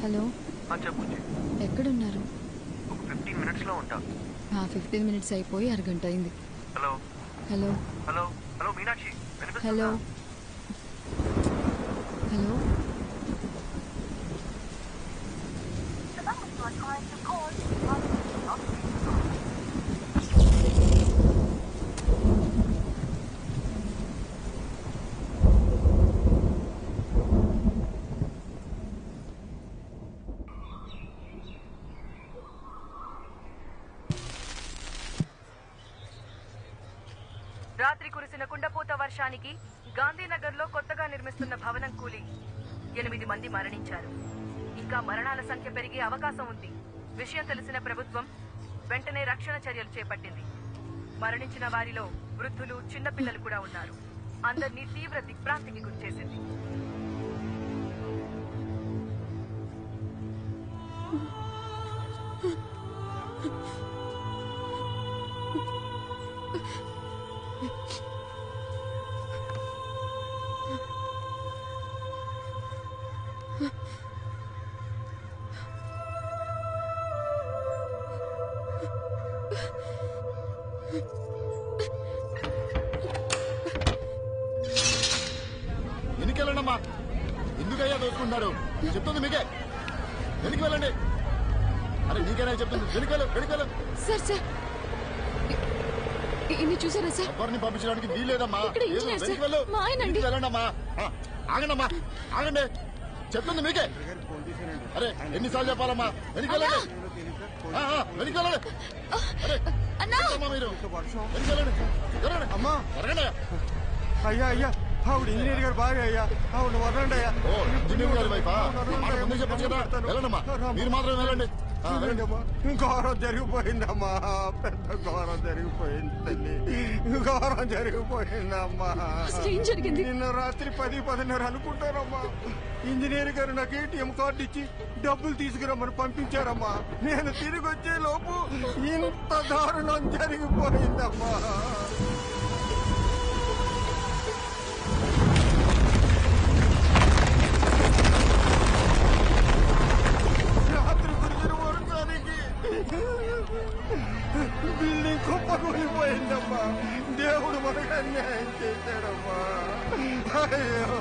హలో. చెప్పు. ఎక్కడున్నారు? ఒక 15 minutesలో ఉంటా. 15 minutes అయిపోయి అరగంట అయింది. Hello. Hello. Hello. Hello Meenakshi, hello. Hello. కురిసిన కుండపోత వర్షానికి గాంధీనగర్లో కొత్తగా నిర్మిస్తున్న భవనం కూలి 8 మంది మరణించారు. ఇంకా మరణాల సంఖ్య పెరిగే అవకాశం ఉంది. విషయం తెలిసిన ప్రభుత్వం వెంటనే రక్షణ చర్యలు చేపట్టింది. మరణించిన వారిలో వృద్ధులు, చిన్నపిల్లలు కూడా ఉన్నారు. అందరినీ తీవ్ర దిగ్భ్రాంతికి గురిచేసింది. వెనక్కి వెళ్ళండమ్మా. ఎందుకయ్యా దోచుకుంటున్నారు? చెప్తుంది మీకే. వెనక్కి వెళ్ళండి. అరే నీకేనా చెప్తుంది? వెనక్కి వెళ్ళు. సార్ సార్ ఇన్ని చూసారా సార్? ఎవరిని పంపించడానికి వీల్లేదమ్మా. వెనక్కి వెళ్ళు. వెళ్ళండమ్మా. ఆగండమ్మా, ఆగండి. చెప్తుంది మీకే. అరే ఎన్నిసార్లు చెప్పాలమ్మా? వెనక్కి వెళ్ళండి. వెనక్కి వెళ్ళండి. అరే మీరు వెనక్కి వెళ్ళండి. అమ్మా జరగండి. అయ్యా ఆవిడ ఇంజనీర్ గారు బాగా అయ్యా, ఆవిడ వదలండి అయ్యా. ఓ ఇంజనీర్ గారి వైఫా? ముందే చెప్పచ్చు కదా. వెళ్ళండమ్మా, మీరు మాత్రం వెళ్ళండి. ఘోరం జరిగిపోయిందమ్మా, పెద్ద ఘోరం జరిగిపోయింది తల్లి, ఘోరం జరిగిపోయిందమ్మా. ఏం జరిగింది? నిన్న రాత్రి 10-10:30 అనుకుంటారమ్మా. ఇంజనీర్ గారు నాకు ATM కార్డు ఇచ్చి డబ్బులు తీసుకురమ్మని పంపించారమ్మా. నేను తిరిగి వచ్చే లోపు ఇంత దారుణం జరిగిపోయిందమ్మా. బిల్డింగ్ కుప్పకూలిపోయిందమ్మా. దేవుడు మనకు అన్యాయం చేశాడమ్మా. అయ్యో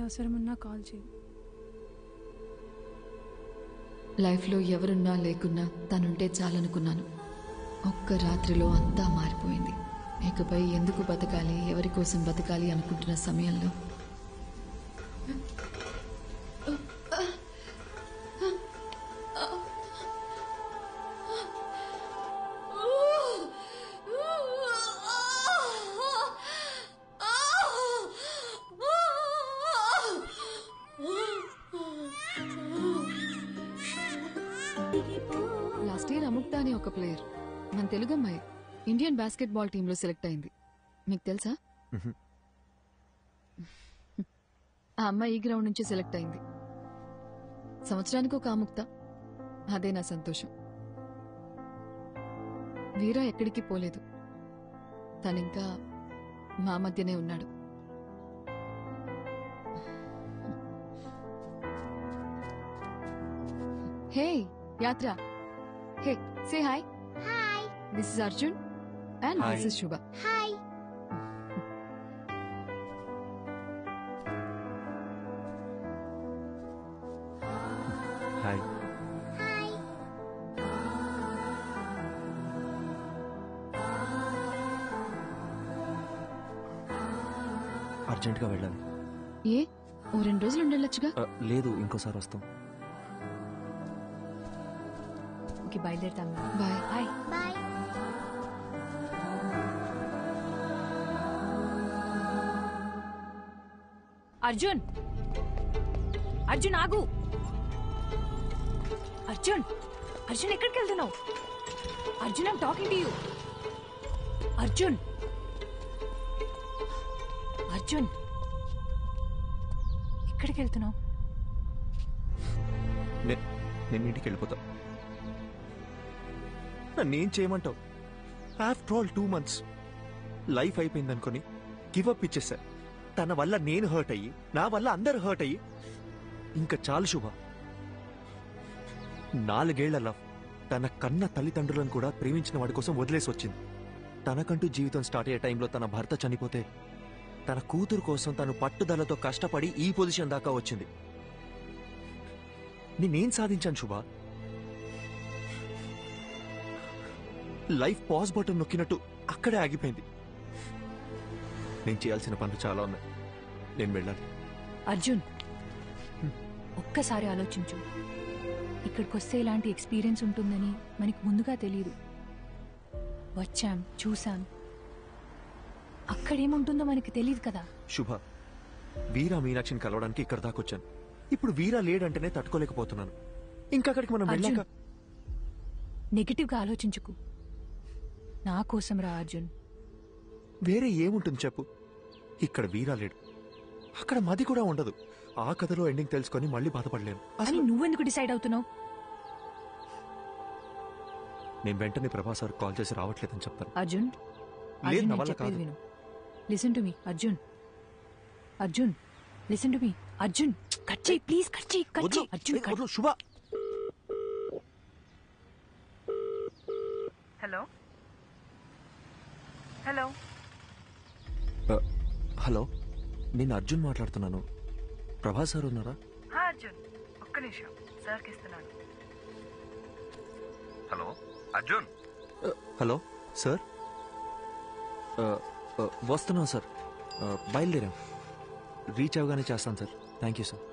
అవసరమన్నా కాల్ చేయి. లైఫ్లో ఎవరున్నా లేకున్నా తనుంటే చాలనుకున్నాను. ఒక్క రాత్రిలో అంతా మారిపోయింది. ఇకపై ఎందుకు బతకాలి, ఎవరి కోసం బతకాలి అనుకుంటున్న సమయంలో Oh అని ఒక ప్లేయర్, మన తెలుగు అమ్మాయి, ఇండియన్ బాస్కెట్ బాల్ టీంలో సెలెక్ట్ అయింది. మీకు తెలుసా? ఆ అమ్మాయి ఈ గ్రౌండ్ నుంచి సెలెక్ట్ అయింది. సంవత్సరానికి ఒక ఆముక్త. అదే నా సంతోషం. వీరా ఎక్కడికి పోలేదు. తనింకా మా మధ్యనే ఉన్నాడు. Hey Yatra, hey say hi. Hi, this is Arjun and this is Shubha. Hi. Hi. అర్జెంట్గా వెళ్ళాలి. ఏ ఓ 2 రోజులు ఉండొచ్చుగా? లేదు, ఇంకోసారి వస్తాం. ఓకే, బయలుదేరుతాం. Bye. Hi. Bye. Arjun, Arjun ఆగు. అర్జున్, అర్జున్ ఎక్కడికి వెళ్తున్నావు? Arjun, I'm talking to you. Arjun, Arjun ఎక్కడికి వెళ్తున్నావు? నేను ఇంటికి వెళ్ళిపోతా. నన్నేం చేయమంటావు? ఆఫ్టర్ ఆల్ 2 months లైఫ్ అయిపోయింది అనుకుని గివప్ ఇచ్చేసా. తన వల్ల నేను హర్ట్ అయ్యి, నా వల్ల అందరు హర్ట్ అయ్యి, ఇంకా చాలు శుభ. 4 ఏళ్ల లవ్ తన కన్న తల్లిదండ్రులను కూడా ప్రేమించిన వాడి కోసం వదిలేసి వచ్చింది. తనకంటూ జీవితం స్టార్ట్ అయ్యే టైంలో తన భర్త చనిపోతే తన కూతురు కోసం తను పట్టుదలతో కష్టపడి ఈ పొజిషన్ దాకా వచ్చింది. నేనేం సాధించాను శుభ? లైఫ్ పాజ్ బటన్ నొక్కినట్టు అక్కడే ఆగిపోయింది. నేను చేయాల్సిన పనులు చాలా ఉన్నాయి. నేను వెళ్ళాలి. అర్జున్, ఒక్కసారి ఆలోచించు. ఇక్కడికి వస్తే ఇలాంటి ఎక్స్పీరియన్స్ ఉంటుందని మనకి ముందుగా తెలియదు. వచ్చాం, చూసాం, అక్కడేముంటుందో మనకి తెలియదు కదా. శుభ, వీరా మీనాక్షిని కలవడానికి ఇక్కడ దాకా వచ్చాను. ఇప్పుడు వీరా లేడంటేనే తట్టుకోలేకపోతున్నాను. ఇంకా అక్కడికి మనం వెళ్ళాక నెగటివ్ గా ఆలోచించుకు. నా కోసం రా అర్జున్. వేరే ఏముంటుంది చెప్పు? ఇక్కడ వీరా లేడు, అక్కడ మది కూడా ఉండదు. ఆ కథలో ఎండింగ్ తెలుసుకొని మళ్ళీ బాధపడలేను. అని నువ్వెందుకు డిసైడ్ అవుతున్నావు? నేను వెంటనే ప్రభాస్ సార్ కాల్ చేసి రావట్లేదని చెప్తాను. అర్జున్, లేదు, అర్జున్, నా నేను వల్ల చెప్పేది కాదు. విను. Listen to me Arjun. Arjun, listen to me Arjun. Cut చేయి ప్లీజ్, కట్ చేయి, కట్ చేయి. అర్జున్, కట్. శుభ. హలో హలో హలో, నేను అర్జున్ మాట్లాడుతున్నాను. ప్రభాస్ సార్ ఉన్నారా? అర్జున్, ఒక్క నిమిషం, సార్కి ఇస్తున్నాను. హలో అర్జున్. హలో సార్, వస్తున్నాం సార్. బయలుదేరాం. రీచ్ అవగానే చేస్తాను sir. Thank you sir.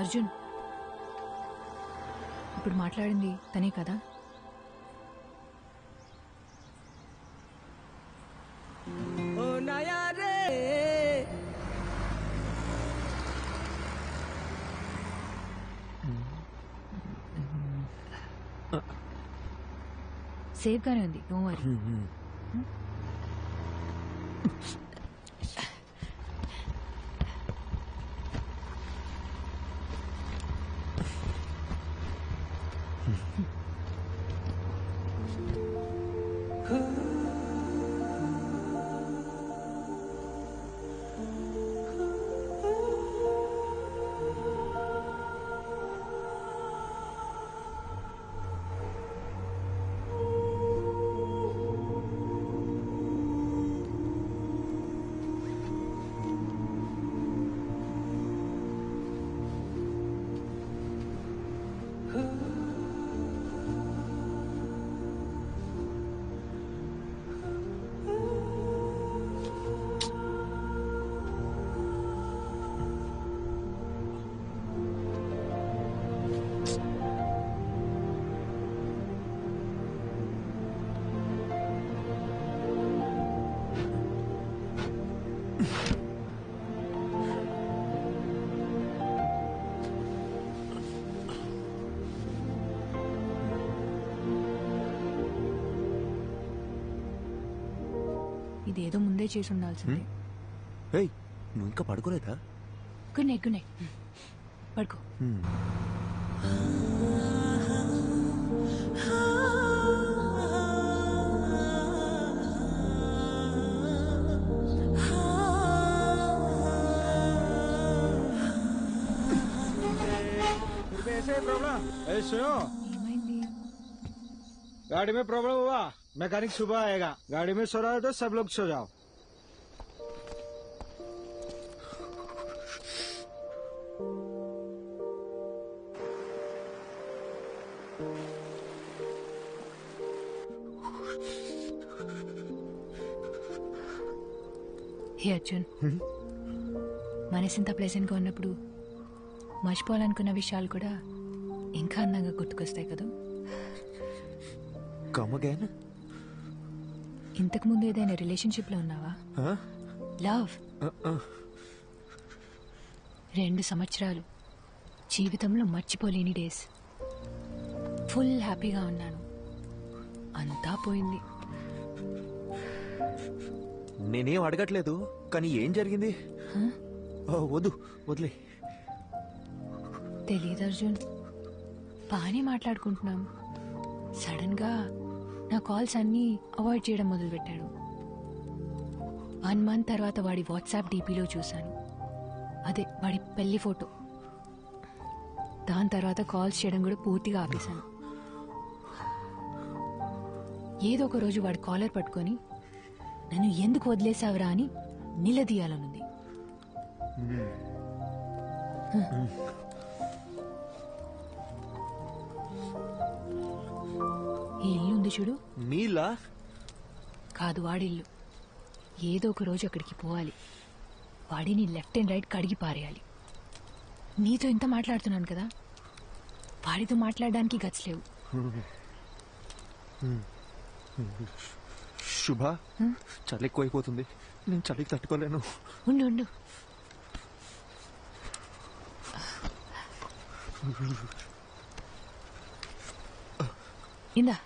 Arjun, ఇప్పుడు మాట్లాడింది తనే కదా? సేఫ్ గానే ఉంది, డోంట్ వరీ. ఇదేదో ముందే చేసి ఉండాల్సిందే. ఏయ్ నువ్వు ఇంకా పడుకోలేదా? Good night, good night. పడుకో. ऐसे प्रॉब्लम अरे सुनो, गाड़ी में प्रॉब्लम हुआ, मैकेनिक सुबह आएगा. गाड़ी में सो रहा है तो सब लोग सो जाओ. హే అర్జున్, మనసింత ప్లెజెంట్గా ఉన్నప్పుడు మర్చిపోవాలనుకున్న విషయాలు కూడా ఇంకా అందంగా గుర్తుకొస్తాయి కదా. ఇంతకు ముందు ఏదైనా రిలేషన్షిప్ లో ఉన్నావా? లవ్ 2 సంవత్సరాలు జీవితంలో మర్చిపోలేని డేస్. ఫుల్ హ్యాపీగా ఉన్నాను. అంతా పోయింది. నేనేం అడగట్లేదు, కానీ ఏం జరిగింది? వద్దు, వదిలే. తెలీదు అర్జున్, బాగానే మాట్లాడుకుంటున్నాం. సడన్ గా నా కాల్స్ అన్నీ అవాయిడ్ చేయడం మొదలుపెట్టాడు. 1 మంత్ తర్వాత వాడి వాట్సాప్ డీపీలో చూశాను. అదే వాడి పెళ్లి ఫోటో. దాని తర్వాత కాల్స్ చేయడం కూడా పూర్తిగా ఆపేశాను. ఏదో ఒక రోజు వాడి కాలర్ పట్టుకొని నన్ను ఎందుకు వదిలేసావురా అని నిలదీయాలనుంది. ఈ ఇల్లు ఉంది చూడు, నీలా కాదు వాడిల్లు. ఏదో ఒక రోజు అక్కడికి పోవాలి. వాడిని లెఫ్ట్ అండ్ రైట్ కడిగి పారేయాలి. నీతో ఇంత మాట్లాడుతున్నాను కదా, వాడితో మాట్లాడడానికి గట్స్ లేవు. శుభ, చలి ఎక్కువైపోతుంది. నేను చలికి తట్టుకోలేను. ఉండు ఉండు. ఇందా.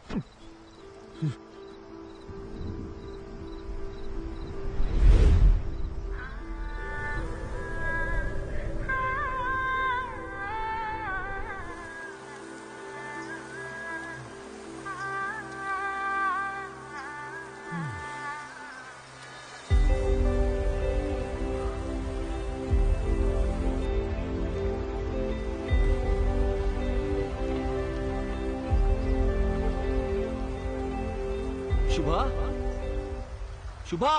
శుభా, శుభా,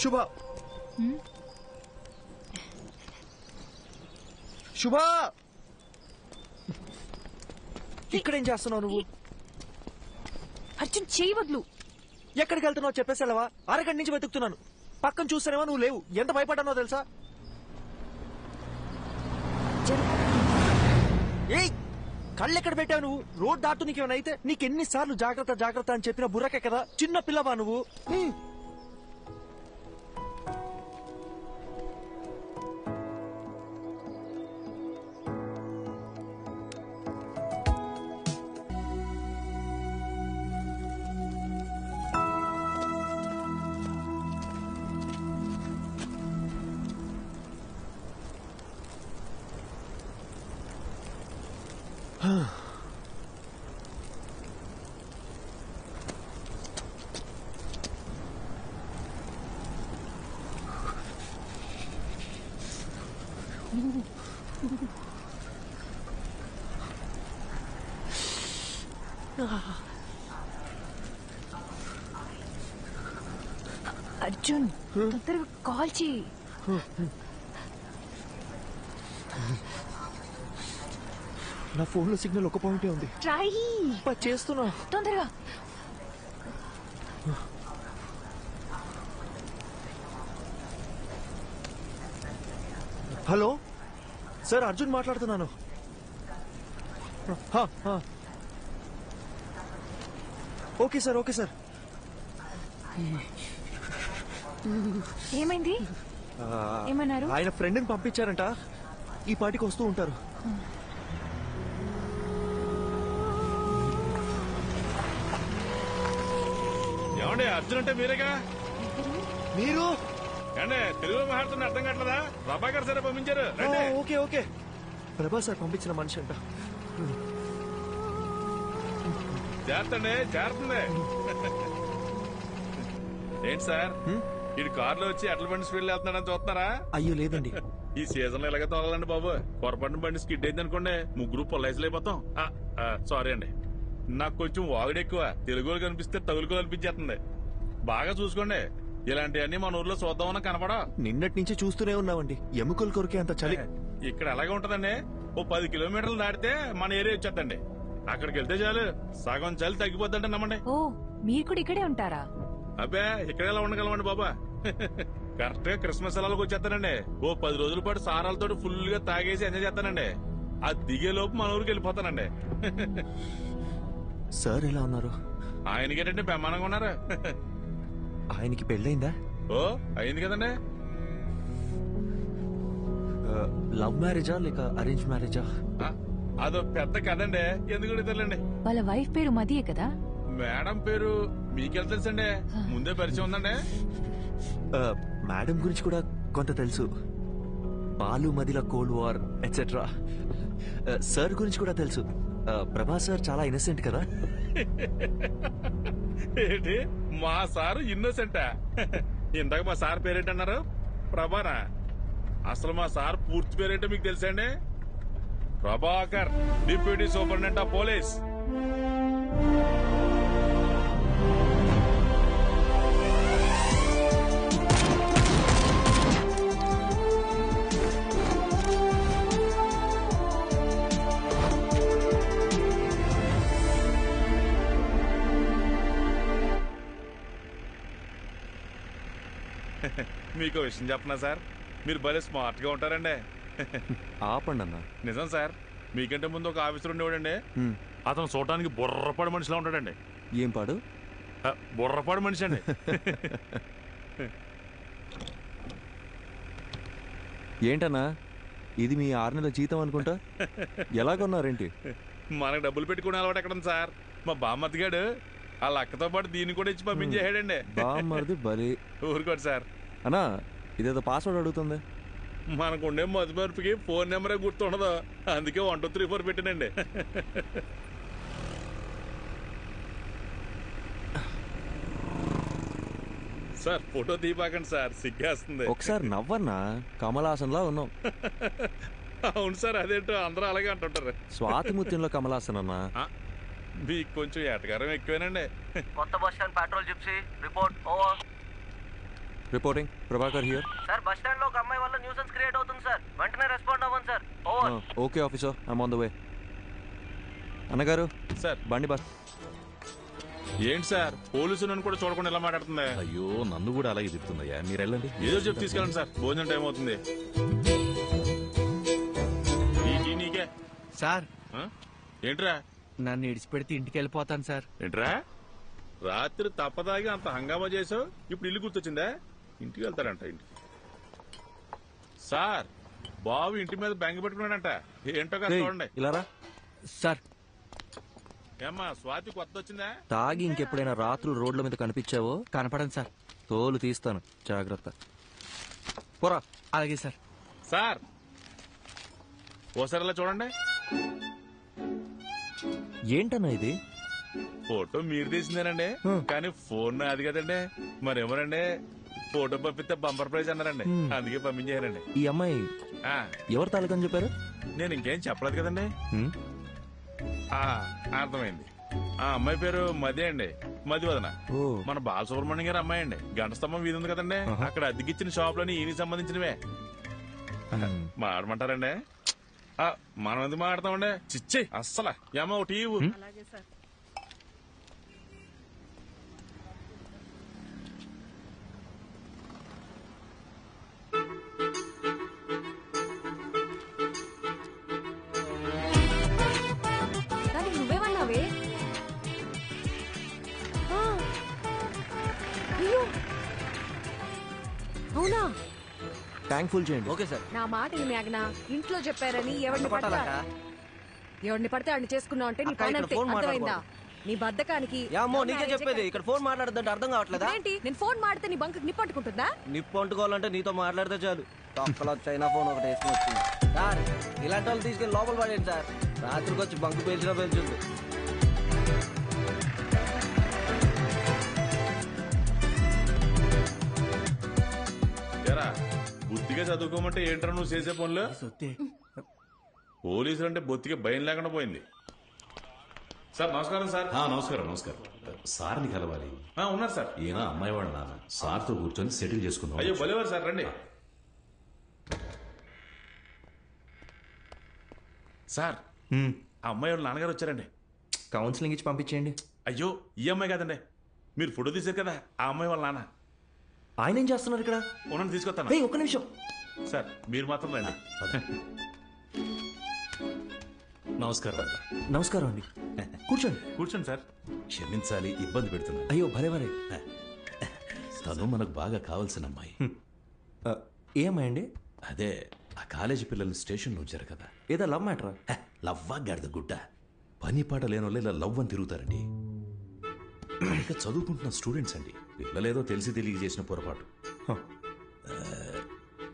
శుభా, శుభా, ఇక్కడేం చేస్తున్నావు నువ్వు? అర్జున్, చేయి వదులు. ఎక్కడికి వెళ్తున్నావు చెప్పేసావా? అరగంట నుంచి వెతుకుతున్నాను. పక్కన చూస్తానేమో నువ్వు లేవు. ఎంత భయపడ్డానో తెలుసా? ఏయ్, కళ్ళెక్కడ పెట్టావు నువ్వు? రోడ్ దాటు నీకేమైనా అయితే నీకెన్నిసార్లు జాగ్రత్త జాగ్రత్త అని చెప్పిన బుర్రకే కదా. చిన్న పిల్లవా నువ్వు? అర్జున్, తొందరగా కాల్ చేయి. నా ఫోన్ లో సిగ్నల్ ఒక పాయింటే ఉంది. ట్రై చేస్తున్నా తొందరగా. హలో సార్, అర్జున్ మాట్లాడుతున్నాను. Okay sir, okay sir. ఏమైంది? ఏమన్నారు? ఆయన ఫ్రెండ్ని పంపించారంట, ఈ పాటికి వస్తూ ఉంటారు. ఏమండి అర్జున్ అంటే మీరేగా? మీరు అంటే తెలుగులో మాట్లాడుతున్న అర్థం కావట్లేదా? ప్రభాకర్ సార్ పంపించారు. ఓకే ఓకే, ప్రభా సార్ పంపించిన మనిషి అంట. చేస్తండి, చేరుతుంది. ఏంటి సార్ ఇటు కారులో వచ్చి ఎట్ల బండి స్పీడ్ వెళ్తున్నాడని చూస్తున్నారా? అయ్యో లేదండి, ఈ సీజన్ లో ఇలాగే తోలాలండి బాబు. పొరపాటున బండి స్కిడ్ అయింది అనుకోండి, ముగ్గురు పొల్లైజులు అయిపోతాం. సారీ అండి, నాకు కొంచెం వాగుడు ఎక్కువ. తెలుగులో కనిపిస్తే తగులుకో అనిపించేస్తుంది. బాగా చూసుకోండి, ఇలాంటివన్నీ మన ఊర్లో చూద్దామన్నా కనపడా. నిన్నటి నుంచి చూస్తూనే ఉన్నామండి, ఎముకలు కొరికే అంత చలి. ఇక్కడ అలాగే ఉంటదండి. ఓ 10 కిలోమీటర్లు దాటితే మన ఏరియా వచ్చేద్దండి. అక్కడికి వెళ్తే చాలు సగం చలి తగ్గిపోద్దంటే నమ్మండి. ఓ, మీరు కూడా ఇక్కడే ఉంటారా? అబ్బే ఇక్కడ ఎలా ఉండగలమండి బాబా. కరెక్ట్ గా క్రిస్మస్ సెలవులకు వచ్చేస్తానండి. ఓ 10 రోజుల పాటు సారాలతో ఫుల్ గా తాగేసి ఎంజాయ్ చేస్తానండి. ఆ దిగే లోపు మన ఊరికి వెళ్ళిపోతానండి. సార్ ఎలా ఉన్నారు? ఆయనకేటంటే బ్రహ్మాండంగా ఉన్నారు. ఆయనకి పెళ్ళైందా? ఓ అయింది కదండి. లవ్ మ్యారేజా లేక అరేంజ్ మ్యారేజా? అదో పెద్ద కదండి, ఎందుకు తెలియండి. వాళ్ళ వైఫ్ పేరు మదియే కదా? మేడం పేరు మీకెళ్ళ తెలుసండి, ముందే పరిచయం ఉందండి. మేడం గురించి కూడా కొంత తెలుసు. బాలు మదిల కోల్డ్ వార్ ఎట్సెట్రా. సార్ గురించి కూడా తెలుసు. ప్రభా సార్ చాలా ఇన్నోసెంట్ కదా? ఏంటి మా సారు ఇన్నోసెంటా? ఇందాక మా సార్ పేరేంటన్నారు? ప్రభానా? అసలు మా సార్ పూర్తి పేరేంటో మీకు తెలుసండి? Prabhakar, deputy superintendent of police. మీకు విషయం చెప్పనా సార్, మీరు భలే స్మార్ట్ గా ఉంటారండి. ఆపండి అన్న. నిజం సార్, మీకంటే ముందు ఒక ఆఫీసర్ ఉండేవాడండి. అతను చూడటానికి బుర్రపాడు మనిషిలా ఉంటాడండి. ఏం పాడు? బుర్రపాడు మనిషి అండి. ఏంటన్నా ఇది మీ 6 నెలల జీతం అనుకుంటా? ఎలా కొన్నారేంటి? మనకు డబ్బులు పెట్టుకునే అలవాటు ఎక్కడుంది సార్? మా బామ్మతిగాడు వాళ్ళ అక్కతో పాటు దీన్ని కూడా ఇచ్చి పంపించేసాడండి. బామ్మది బలి. ఊరుకోండి సార్. అన్నా ఇదేదో పాస్వర్డ్ అడుగుతుంది. మనకుండే మధుమర్పుకి ఫోన్ నెంబరే గుర్తుండదు, అందుకే 1 2 3 4 పెట్టానండి. సార్ ఫోటో తీపాకండి సార్, సిగ్గేస్తుంది. ఒకసారి నవ్వన్నా, కమలాసన్లా ఉన్నాం. అవును సార్, అదేంటో అందరూ అలాగే అంటుంటారు. స్వాతిముత్యంలో కమలాసన్ అన్నా. మీకు కొంచెం ఏటగారం ఎక్కువేనండి. కొత్త bus stand petrol gypsy report over. Reporting Prabhakar here. Sir bus stand లో ఒక అమ్మాయి వల్ల న్యూసెన్స్ క్రియేట్ అవుతుంది సార్, వెంటనే రెస్పాండ్ అవ్వండి sir. Over. Okay officer, I'm on the way. అన్నగారు సార్ బండి బస్. ఏంటి సార్ పోలీసు నన్ను కూడా చూడకుండా ఎలా మాట్లాడుతుంది? అయ్యో నన్ను కూడా అలాగే చెప్తుందయ్యా, మీరు వెళ్ళండి. ఏదో చెప్పి తీసుకెళ్ళండి సార్, భోజనం టైం అవుతుంది. నీకే సార్. ఏంట్రా? నన్ను ఇడిచిపెడితే ఇంటికి వెళ్ళిపోతాను సార్. ఏంట్రా రాత్రి తప్పదాగి అంత హంగామా చేసావు, ఇప్పుడు ఇల్లు గుర్తొచ్చిందా? ఇంటికి వెళ్తాడంట. ఇంటికి సార్ బాబు ఇంటి మీద బెంగ పెట్టుకున్నాడంట, ఏంటో కదా చూడండి. ఇలా సార్. ఏమ్మా స్వాతి కొత్త వచ్చిందా? తాగి ఇంకెప్పుడైనా రాత్రులు రోడ్ల మీద కనిపించావో కనపడండి సార్, తోలు తీస్తాను, జాగ్రత్త. పోరా. అలాగే సార్. సార్ ఓసారి ఇలా చూడండి. ఏంటన్నా ఇది? ఫోటో మీరు తీసిందేనండి, కానీ ఫోన్ అది కదండి. మరేమోనండి ఫోటో పంపిస్తే బంపర్ ప్రైజ్ అన్నారండి, అందుకే పంపించారండి. ఈ అమ్మాయి ఎవరు తాలూకని చెప్పారు? నేను ఇంకేం చెప్పలేదు కదండి. అర్థమైంది. ఆ అమ్మాయి పేరు మది అండి, మదివదన. మన బాలసుబ్రహ్మణ్యం గారి అమ్మాయి అండి. గంట స్తంభం వీధి ఉంది కదండి, అక్కడ అద్దెకిచ్చిన షాప్ లోని ఈయనకి సంబంధించినవే. మాడమంటారండి? మనం ఎందుకు మాట్లాడతామండి చిచ్చే అస్సలు ఏమో ఒకటి ఇవ్వు. దానికి నువ్వేమన్నావే? అయ్యో అవునా? థ్యాంక్ఫుల్ చేయండి. Okay sir. నా మాట మేఘనా, ఇంట్లో చెప్పారని ఎవరిని పడితే వాడిని చేసుకున్నావు అంటే నీ అక్క, పని ఇక్కడ అంతే, ఫోన్ అర్థమైందా? నీ బద్దకానికి ఏమో నీకే చెప్పేది, ఇక్కడ ఫోన్ మాట్లాడదంటే అర్థం కావట్లేదా? ఏంటి నేను ఫోన్ మాడితే నీ బంకు నిప్పట్టుకుంటుందా? నిప్పు అంటుకోవాలంటే నీతో మాట్లాడితే చాలు. తొక్కలో చైనా ఫోన్ ఒకటి వేసుకుని వచ్చింది సార్. ఇలాంటి వాళ్ళు తీసుకెళ్ళి లోపల పడేయండి సార్. రాత్రికి వచ్చి బంకు పేల్చినా పేల్చుంది. ఏరా బుద్ధిగా చదువుకోమంటే ఏంట్రా నువ్వు చేసే పనులు? పోలీసులు అంటే బొత్తిగా భయం లేకుండా పోయింది. సార్ నమస్కారం సార్. నమస్కారం నమస్కారం. సార్ని కలవాలి. ఉన్నారు సార్. ఈయన అమ్మాయి వాళ్ళ నాన్న. సార్తో కూర్చొని సెటిల్ చేసుకుందాం. అయ్యో భలేవారు సార్, రండి సార్. ఆ అమ్మాయి వాళ్ళ నాన్నగారు వచ్చారండి. కౌన్సిలింగ్ ఇచ్చి పంపించేయండి. అయ్యో ఈ అమ్మాయి కాదండి, మీరు ఫోటో తీశారు కదా ఆ అమ్మాయి వాళ్ళ నాన్న. ఆయన ఏం చేస్తున్నారు ఇక్కడ? ఉన్నది తీసుకొస్తాను. ఒక్క నిమిషం సార్, మీరు మాత్రం రండి. నమస్కారం. నమస్కారం అండి. కూర్చోండి. కూర్చోండి సార్. క్షమించాలి, ఇబ్బంది పెడుతున్నా. అయ్యో భలేవరే. తను మనకు బాగా కావాల్సిన అమ్మాయి. ఏ అమ్మాయి అండి? అదే ఆ కాలేజీ పిల్లల్ని స్టేషన్లో ఉంచారు కదా. ఏదో లవ్ మ్యాటరా? లవ్వా గాడిద గుడ్డ. పని పాట లేని వాళ్ళు ఇలా లవ్ అని తిరుగుతారండి. ఇక చదువుకుంటున్న స్టూడెంట్స్ అండి. పిల్లలేదో తెలిసి తెలియ చేసిన పొరపాటు.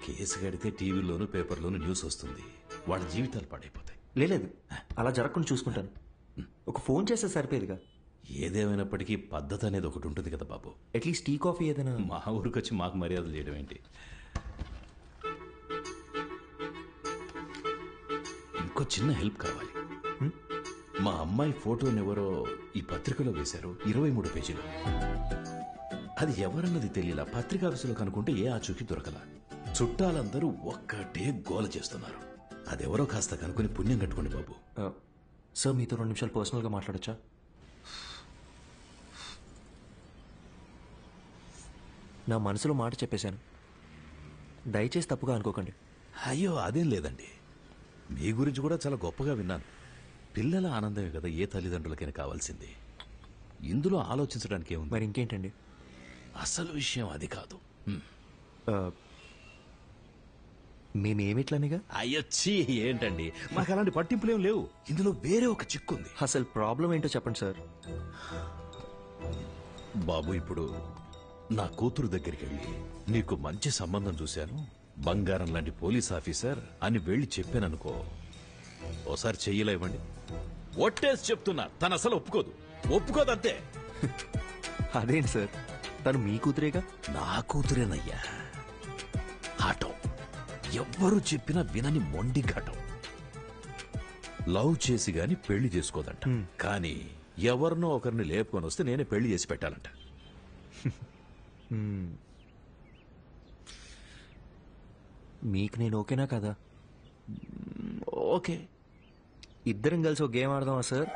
కేసు కడితే టీవీలోను పేపర్లోను న్యూస్ వస్తుంది. వాళ్ళ జీవితాలు పాడైపోతాయి. లేదు అలా జరగకుండా చూసుకుంటాను. ఒక ఫోన్ చేస్తే సరిపోయేదిగా. ఏదేమైనప్పటికీ పద్ధతి అనేది ఒకటి ఉంటుంది కదా బాబు. అట్లీస్ట్ టీ కాఫీ ఏదైనా. మా ఊరికి వచ్చి మాకు మర్యాదలు చేయడం ఏంటి? ఇంకో చిన్న హెల్ప్ కావాలి. మా అమ్మాయి ఫోటోని ఎవరో ఈ పత్రికలో వేశారు, 23 పేజీలు. అది ఎవరన్నది తెలియలా. పత్రికా ఆఫీసులో కనుక్కుంటే ఏ ఆచూకీ దొరకలా. చుట్టాలందరూ ఒక్కటే గోల చేస్తున్నారు. అదెవరో కాస్త కనుక్కొని పుణ్యం కట్టుకోండి బాబు. సార్ మీతో 2 నిమిషాలు పర్సనల్గా మాట్లాడచ్చా? నా మనసులో మాట చెప్పేశాను, దయచేసి తప్పుగా అనుకోకండి. అయ్యో అదేం లేదండి. మీ గురించి కూడా చాలా గొప్పగా విన్నాను. పిల్లల ఆనందమే కదా ఏ తల్లిదండ్రులకైనా కావాల్సింది. ఇందులో ఆలోచించడానికి ఏముంది? మరి ఇంకేంటండి? అసలు విషయం అది కాదు. మేమేమిట్లనిగా? అయ్యొచ్చి ఏంటండి, మాకు అలాంటి పట్టింపులేం లేవు. ఇందులో వేరే ఒక చిక్కుంది. అసలు ప్రాబ్లం ఏంటో చెప్పండి సార్. బాబు, ఇప్పుడు నా కూతురు దగ్గరికి వెళ్ళి నీకు మంచి సంబంధం చూశాను, బంగారం లాంటి పోలీస్ ఆఫీసర్ అని వెళ్ళి చెప్పాననుకో, ఓసారి చెయ్యలే ఇవ్వండి. ఒట్టేసి చెప్తున్నా, తను అసలు ఒప్పుకోదంతే. అదేంటి సార్, తను మీ కూతురేగా? నా కూతురేనయ్యా. ఆటం ఎవ్వరు చెప్పినా వినని మొండి ఘటం. లవ్ చేసి గాని పెళ్లి చేసుకోదంట. కానీ ఎవరినో ఒకరిని లేపుకొని వస్తే నేనే పెళ్లి చేసి పెట్టాలంట. మీకు నేను ఓకేనా కదా? ఓకే. ఇద్దరం కలిసి ఒక గేమ్ ఆడదామా సార్?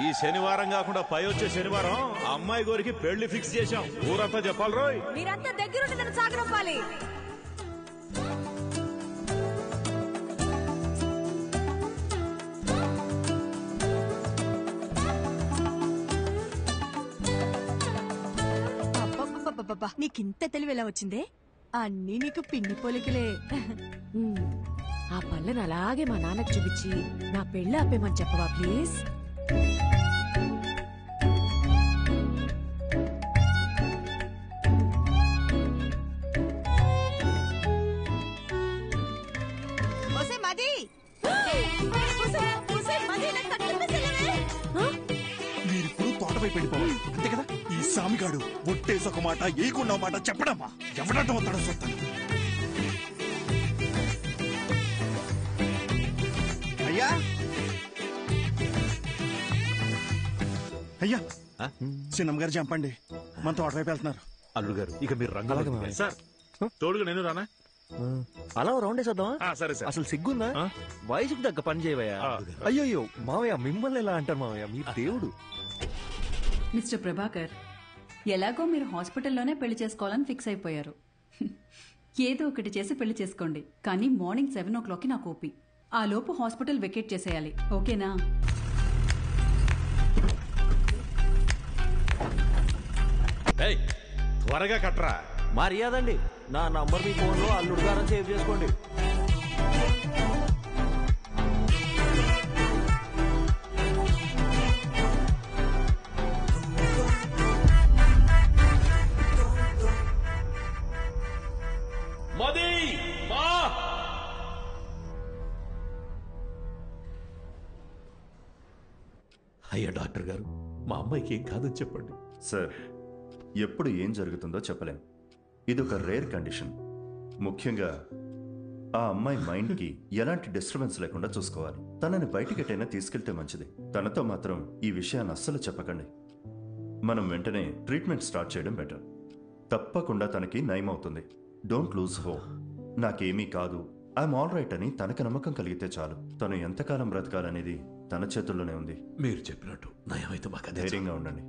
ఈ శనివారం కాకుండా పై వచ్చే శనివారం అమ్మాయి గోరికి పెళ్లి ఫిక్స్ చేశాం. ఊరంతా చెప్పాలి రోయ్. మీరంతా దగ్గరుండి నన్ను సాగరంపాలి. అబ్బబ్బబ్బబ్బబ్బా, నీకింత తెలివి ఎలా వచ్చిందే? అన్నీ నీకు పిండి పోలికలే. ఆ పళ్ళను అలాగే మా నాన్నకు చూపించి నా పెళ్ళి ఆపేమని చెప్పవా ప్లీజ్? మీరిప్పుడు తోటపై వెళ్ళిపోవాలి అంతే కదా? ఈ సామిగాడు ఒట్టేసి ఒక మాట ఏకున్న మాట చెప్పడమ్మా. ఎవడటం వస్తాడో చూస్తాను. అయ్యా అయ్యా, చిన్నమ్మ గారు చంపండి, మన తోటవైపు వెళ్తున్నారు. అల్లుడు గారు, ఇక మీరు రంగంలో సార్ తోడుగా నేను రానా? అలా రౌండ్ వేసేద్దామా? సరే సార్. అసలు సిగ్గుందా? వయసుకు తగ్గ పని చేయవయ్యా. అయ్యో మావయ్య, మిమ్మల్ని ఎలా అంటారు మావయ్య, మీ దేవుడు. మిస్టర్ ప్రభాకర్, ఎలాగో మీరు హాస్పిటల్లోనే పెళ్లి చేసుకోవాలని ఫిక్స్ అయిపోయారు. ఏదో ఒకటి చేసి పెళ్లి చేసుకోండి, కానీ మార్నింగ్ 7 o'clockకి నాకు ఓపీ. ఆ లోపు హాస్పిటల్ వెకేట్ చేసేయాలి, ఓకేనా? త్వరగా కట్రా. మర్యాదండి, నా నంబర్ మీ ఫోన్లో అల్లుడు గారని సేవ్ చేసుకోండి. అయ్యా డాక్టర్ గారు, మా అమ్మాయికి ఏం కాదని చెప్పండి. సార్, ఎప్పుడు ఏం జరుగుతుందో చెప్పలేం. ఇదొక రేర్ కండిషన్. ముఖ్యంగా ఆ అమ్మాయి మైండ్కి ఎలాంటి డిస్టర్బెన్స్ లేకుండా చూసుకోవాలి. తనని బయటికెటైనా తీసుకెళ్తే మంచిది. తనతో మాత్రం ఈ విషయాన్ని అస్సలు చెప్పకండి. మనం వెంటనే ట్రీట్మెంట్ స్టార్ట్ చేయడం బెటర్. తప్పకుండా తనకి నయం అవుతుంది. Don't lose hope. నాకేమీ కాదు, ఐఎమ్ ఆల్ రైట్ అని తనకు నమ్మకం కలిగితే చాలు. తను ఎంతకాలం బ్రతకాలనేది తన చేతుల్లోనే ఉంది. మీరు చెప్పినట్టు నయమైతే మాకు ధైర్యంగా ఉండండి.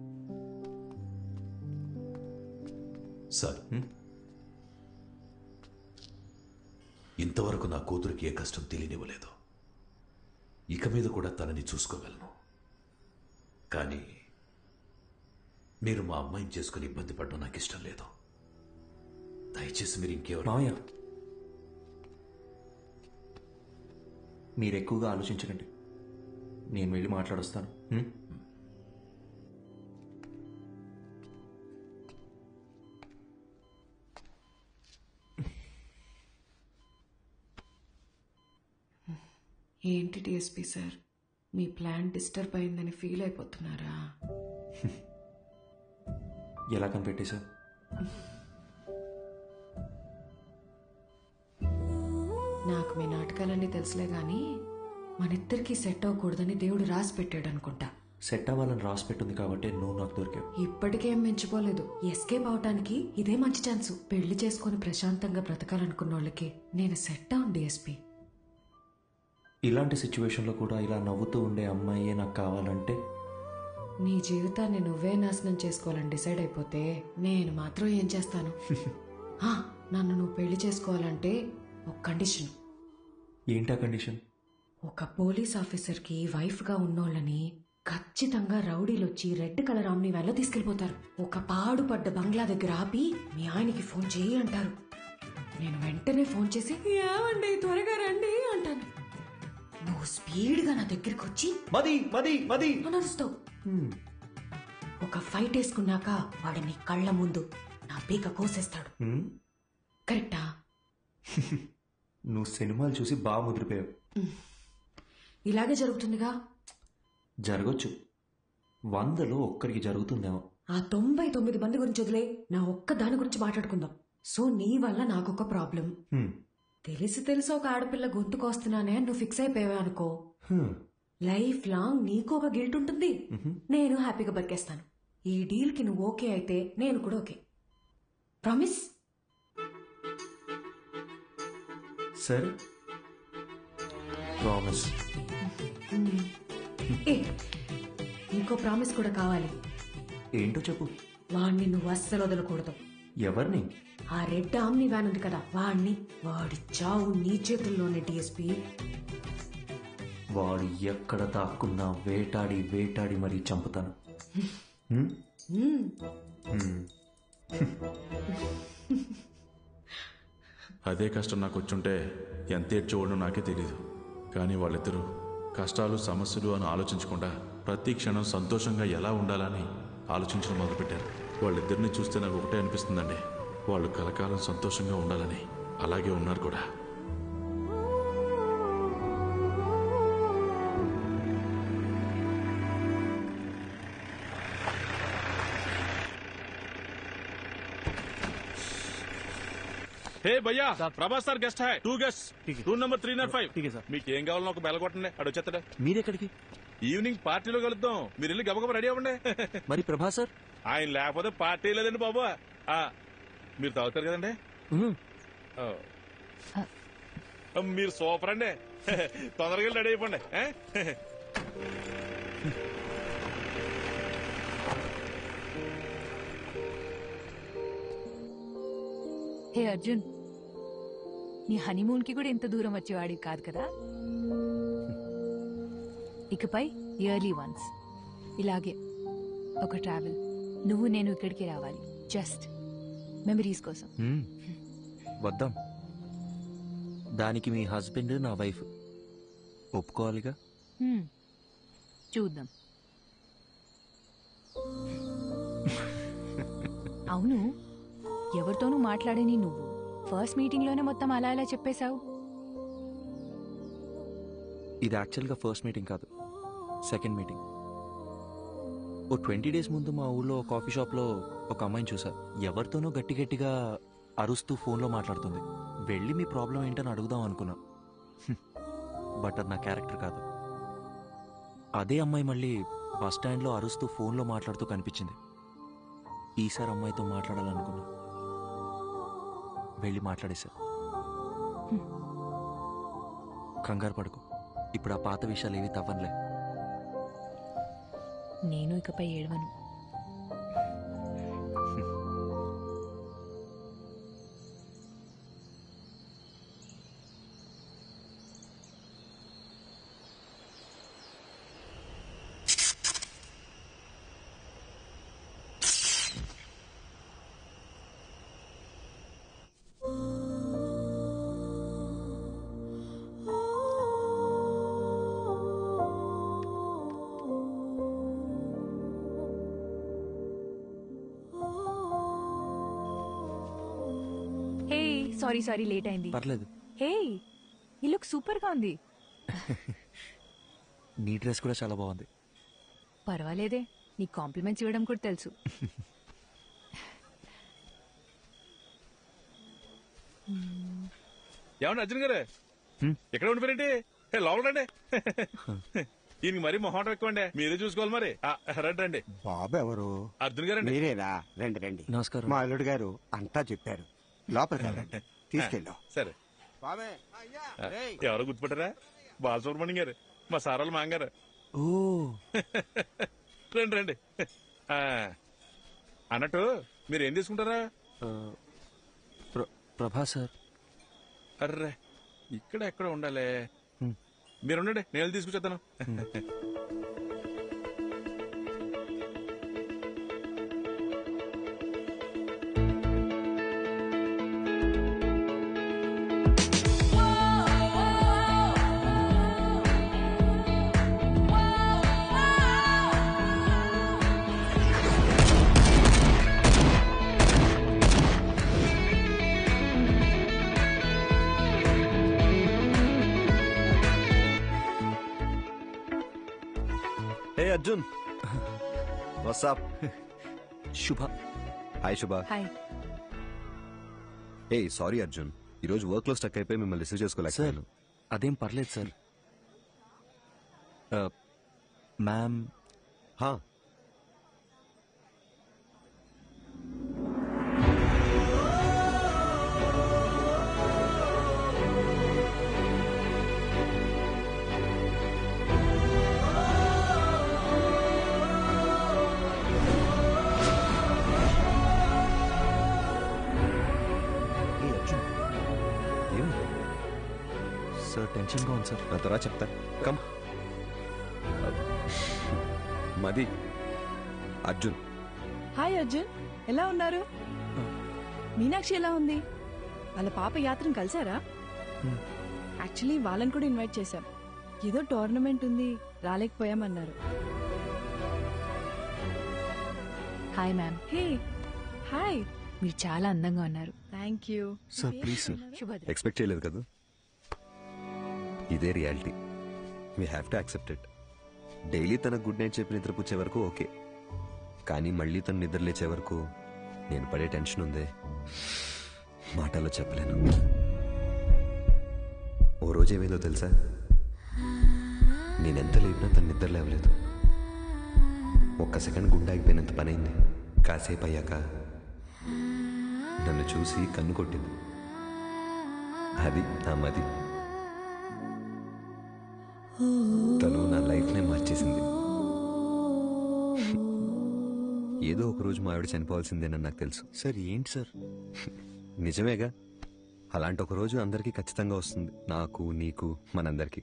సార్, ఇంతవరకు నా కూతురికి ఏ కష్టం తెలియనివ్వలేదు. ఇక మీద కూడా తనని చూసుకోగలను. కానీ మీరు మా అమ్మాయిని చేసుకుని ఇబ్బంది పడడం నాకు ఇష్టం లేదు. దయచేసి మీరు ఇంకెవరు. మావయ్య, మీరు ఎక్కువగా ఆలోచించకండి. నేను వెళ్ళి మాట్లాడొస్తాను. ఏంటి డిఎస్పీ సార్, మీ ప్లాన్ డిస్టర్బ్ అయిందని ఫీల్ అయిపోతున్నారా? ఎలా కనిపెట్టేశావు? నాకు మీ నాటకాలన్నీ తెలుసులే గాని మనిద్దరికి సెట్ అవ్వకూడదని దేవుడు రాసి పెట్టాడు అనుకుంటా. సెట్ అవ్వాలని రాసి పెట్టింది కాబట్టి నువ్వు నాకు దొరికావు. ఇప్పటికేం మించిపోలేదు. ఎస్కేప్ అవటానికి ఇదే మంచి ఛాన్స్. పెళ్లి చేసుకుని ప్రశాంతంగా బ్రతకాలనుకున్న వాళ్ళకి నేను సెట్ అవును డిఎస్పీ. ఇలాంటి సిచ్యువేషన్లో కూడా ఇలా నవ్వుతూ ఉండే అమ్మాయే నాకు కావాలంటే? నీ జీవితాన్ని నువ్వే నాశనం చేసుకోవాలని డిసైడ్ అయిపోతే నేను మాత్రం ఏం చేస్తాను? నన్ను నువ్వు పెళ్లి చేసుకోవాలంటే ఒక కండిషన్. ఏంటా కండిషన్? ఒక పోలీస్ ఆఫీసర్కి వైఫ్గా ఉన్నోళ్ళని ఖచ్చితంగా రౌడీలొచ్చి రెడ్ కలర్ ఆమ్ని వ్యాన్లో తీసుకెళ్లిపోతారు. ఒక పాడుపడ్డ బంగ్లా దగ్గర ఆపి మీ ఆయనకి ఫోన్ చేయి అంటారు. నేను వెంటనే ఫోన్ చేసి ఏమండి త్వరగా రండి అంటాను. నువ్వు స్పీడ్గా నా దగ్గరికి వచ్చి మది మది మది నడుస్తావు. ఒక ఫైట్ వేసుకున్నాక వాడు నీ కళ్ళ ముందు నా పీక కోసేస్తాడు. కరెక్టా? నువ్వు సినిమాలు చూసి బాగా ముదిరిపోయావు. ఇలాగే జరుగుతుందిగా. జరగచ్చు, 100లో ఒక్కరికి జరుగుతుందేమో. ఆ 99 మంది గురించి వదిలే, నా ఒక్క దాని గురించి మాట్లాడుకుందాం. సో నీ వల్ల నాకొక ప్రాబ్లం. తెలిసి ఒక ఆడపిల్ల గొంతుకొస్తున్నానే నువ్వు ఫిక్స్ అయిపోయావే అనుకో, లైఫ్ లాంగ్ నీకు ఒక గిల్ట్ ఉంటుంది. నేను హ్యాపీగా బతికేస్తాను. ఈ డీల్ కి నువ్వు ఓకే అయితే నేను కూడా ఓకే. ప్రామిస్? సరే, ప్రామిస్. ఇంకో ప్రామిస్ కూడా కావాలి. ఏంటో చెప్పు. వాణ్ణి నువ్వు అస్సలు వదలకూడదు. ఎవరిని? ఆ రెడ్ ఆమ్ని వ్యాన్ ఉంది కదా, వాణ్ణి. వాడి చావు నీ చేతుల్లోనే డిఎస్పీ. వాడు ఎక్కడ దాక్కున్నా వేటాడి వేటాడి మరీ చంపుతాను. అదే కష్టం నాకు వచ్చుంటే ఎంత ఏడ్చేవాడో నాకే తెలీదు. కానీ వాళ్ళిద్దరూ కష్టాలు సమస్యలు అని ఆలోచించకుండా ప్రతి క్షణం సంతోషంగా ఎలా ఉండాలని ఆలోచించడం మొదలుపెట్టారు. వాళ్ళిద్దరిని చూస్తే నాకు ఒకటే అనిపిస్తుందండి, వాళ్ళు కలకాలం సంతోషంగా ఉండాలని. అలాగే ఉన్నారు కూడా. హే భయ్యా, Prabhas sir guest high. 2 guest, room number 305. మీకు ఏం కావాలో ఒక బెల్ కొట్టండి, అడు వచ్చేస్తాడు. మీరెక్కడికి? ఈవినింగ్ పార్టీలో కలుద్దాం. మీరు వెళ్ళి గబగబా రెడీ అవ్వండి. మరి ప్రభాస్ సార్? ఆయన లేకపోతే పార్టీ లేదండి బాబు. మీరు తాగుతారు కదండి. మీరు సూపర్ అండి. తొందరగా రెడీ అయిపోండి. హే అర్జున్, నీ హనీమూన్ కి కూడా ఇంత దూరం వచ్చేవాడివి కాదు కదా. ఇకపై ఇయర్లీ వన్స్ ఇలాగే ఒక ట్రావెల్, నువ్వు నేను ఇక్కడికి రావాలి, జస్ట్ మెమరీస్ కోసం. వద్దాం. దానికి మీ హస్బెండ్ నా వైఫ్ ఒప్పుకోవాలిగా. చూద్దాం. అవును, ఎవరితోనూ మాట్లాడని నువ్వు ఫస్ట్ మీటింగ్ లోనే మొత్తం అలా ఇలా చెప్పేశావు. ఇది యాక్చువల్గా ఫస్ట్ మీటింగ్ కాదు, సెకండ్ మీటింగ్. ఓ 20 days ముందు మా ఊళ్ళో కాఫీ షాప్లో ఒక అమ్మాయిని చూసా. ఎవరితోనో గట్టి గట్టిగా అరుస్తూ ఫోన్లో మాట్లాడుతుంది. వెళ్ళి మీ ప్రాబ్లం ఏంటని అడుగుదాం అనుకున్నా, బట్ అది నా క్యారెక్టర్ కాదు. అదే అమ్మాయి మళ్ళీ బస్ స్టాండ్లో అరుస్తూ ఫోన్లో మాట్లాడుతూ కనిపించింది. ఈసారి అమ్మాయితో మాట్లాడాలనుకున్నా, వెళ్ళి మాట్లాడేశా. కంగారు పడుకో, ఇప్పుడు ఆ పాత విషయాలు ఏవి తవ్వనులే. నేను ఇకపై ఏడవను. సారీ లేట్ అయింది. పర్లేదు. హే, ఈ లుక్ సూపర్ గా ఉంది. నీ డ్రెస్ కూడా చాలా బాగుంది. పర్వాలేదే, నీకు కాంప్లిమెంట్స్ ఇవ్వడం కూడా తెలుసు. ఏమన్నా అర్జున్ గారు ఎక్కడ ఉండిపోయారండి? లోపల రండి. ఈయనకి మరీ మొహం ఎక్కువండి, మీరే చూసుకోవాలి మరి. రండి రండి. బాబు ఎవరు? అర్జున్ గారండి. మీరేనా? రండి రండి. నమస్కారం. మా అల్లుడు గారు అంతా చెప్పారు. లోపలికి రండి, తీసుకెళ్ళాం. సరే. ఎవరో గుర్తుపట్టారా? బాలసుబ్రహ్మణ్యం గారు, మా సారాలు మాంగారు. ఓ రండి రండి. అన్నట్టు మీరు ఏం తీసుకుంటారా? ప్రభా సార్. అర్రే, ఇక్కడ ఎక్కడ ఉండాలి. మీరుండండి, నేను తీసుకొచ్చేస్తాను. అర్జున్, వాట్సాప్? శుభ. హాయ్ శుభ. హాయ్. ఏ సారీ అర్జున్, ఈరోజు వర్క్ లో స్టక్ అయిపోయి మిమ్మల్ని రిసీవ్ చేసుకోలేకపోయాను. అదేం పర్లేదు సార్. మ్యామ్. సార్ టెన్షన్గా ఉంది సార్. నా త్వరగా చెప్తా. కమ్. మది. అర్జున్. హాయ్ అర్జున్, ఎలా ఉన్నారు? మీనాక్షి ఎలా ఉంది? వాళ్ళ పాప యాత్రను కలిసారా? యాక్చువల్లీ వాళ్ళని కూడా ఇన్వైట్ చేశాం. ఏదో టోర్నమెంట్ ఉంది, రాలేకపోయామన్నారు. Hi ma'am. Hey hi. మీరు చాలా అందంగా ఉన్నారు. Thank you sir please sir. శుభోదయం. ఎక్స్పెక్ట్ చేయలేదు కదా. ఇదే reality, we have to accept it. Daily తన గుడ్ నైట్ చెప్పి నిద్రపుచ్చే వరకు ఓకే, కానీ మళ్ళీ తను నిద్ర లేచే వరకు నేను పడే టెన్షన్ ఉందే, మాటల్లో చెప్పలేను. ఓ రోజు ఏమైందో తెలుసా? నేనెంత లేపినా తను నిద్ర లేవలేదు. ఒక్క సెకండ్ గుండె ఆగిపోయినంత పనైంది. కాసేపు అయ్యాక నన్ను చూసి కన్ను కొట్టింది. అది నా మది. తను నా లైఫ్నే మార్చేసింది. ఏదో ఒక రోజు మా ఆవిడ చనిపోవాల్సిందేనని నాకు తెలుసు. సార్ ఏంటి సార్? నిజమేగా, అలాంటి ఒక రోజు అందరికీ ఖచ్చితంగా వస్తుంది, నాకు నీకు మనందరికీ.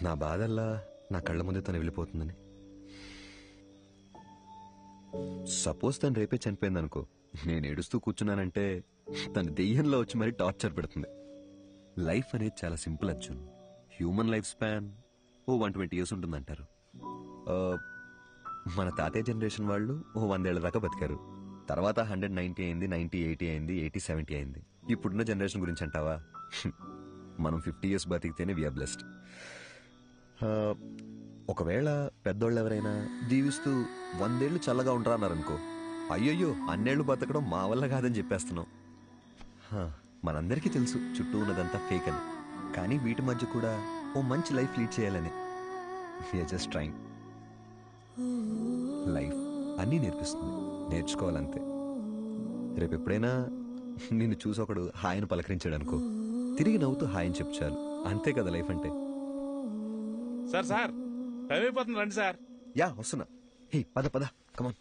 నా బాధల్లా నా కళ్ళ ముందే తను వెళ్ళిపోతుందని. సపోజ్ తను రేపే చనిపోయింది అనుకో, నేను ఏడుస్తూ కూర్చున్నానంటే తను దెయ్యంలో వచ్చి మరీ టార్చర్ పెడుతుంది. లైఫ్ అనేది చాలా simple Arjun. Human life span 120 years ఉంటుందంటారు. మన తాతయ్య జనరేషన్ వాళ్ళు 100 ఏళ్ల దాకా బతికారు. తర్వాత 190 అయింది, 90, 80 అయింది, 80, 70 అయింది. ఇప్పుడున్న జనరేషన్ గురించి అంటావా? మనం 50 years బతికితేనే వీఆర్ బ్లెస్డ్. ఒకవేళ పెద్దోళ్ళు ఎవరైనా జీవిస్తూ 100 ఏళ్ళు చల్లగా ఉంటారా అన్నారనుకో, అయ్యయ్యో అన్నేళ్లు బతకడం మా వల్ల కాదని చెప్పేస్తున్నాం. మనందరికీ తెలుసు చుట్టూ ఉన్నదంతా ఫేక్ అని, కానీ వీటి మధ్య కూడా ఓ మంచి లైఫ్ లీడ్ చేయాలని వీఆర్ జస్ట్ ట్రైంగ్. లైఫ్ అన్నీ నేర్పిస్తుంది, నేర్చుకోవాలంతే. రేపు ఎప్పుడైనా నిన్ను చూసి ఒకడు హాయిని పలకరించాడు అనుకో, తిరిగి నవ్వుతూ హాయిని చెప్పు చాలు. అంతే కదా లైఫ్ అంటే. సార్ సార్ టైం అయిపోతుంది, రండి సార్. యా వస్తున్నా. హే పద పద, కమాన్.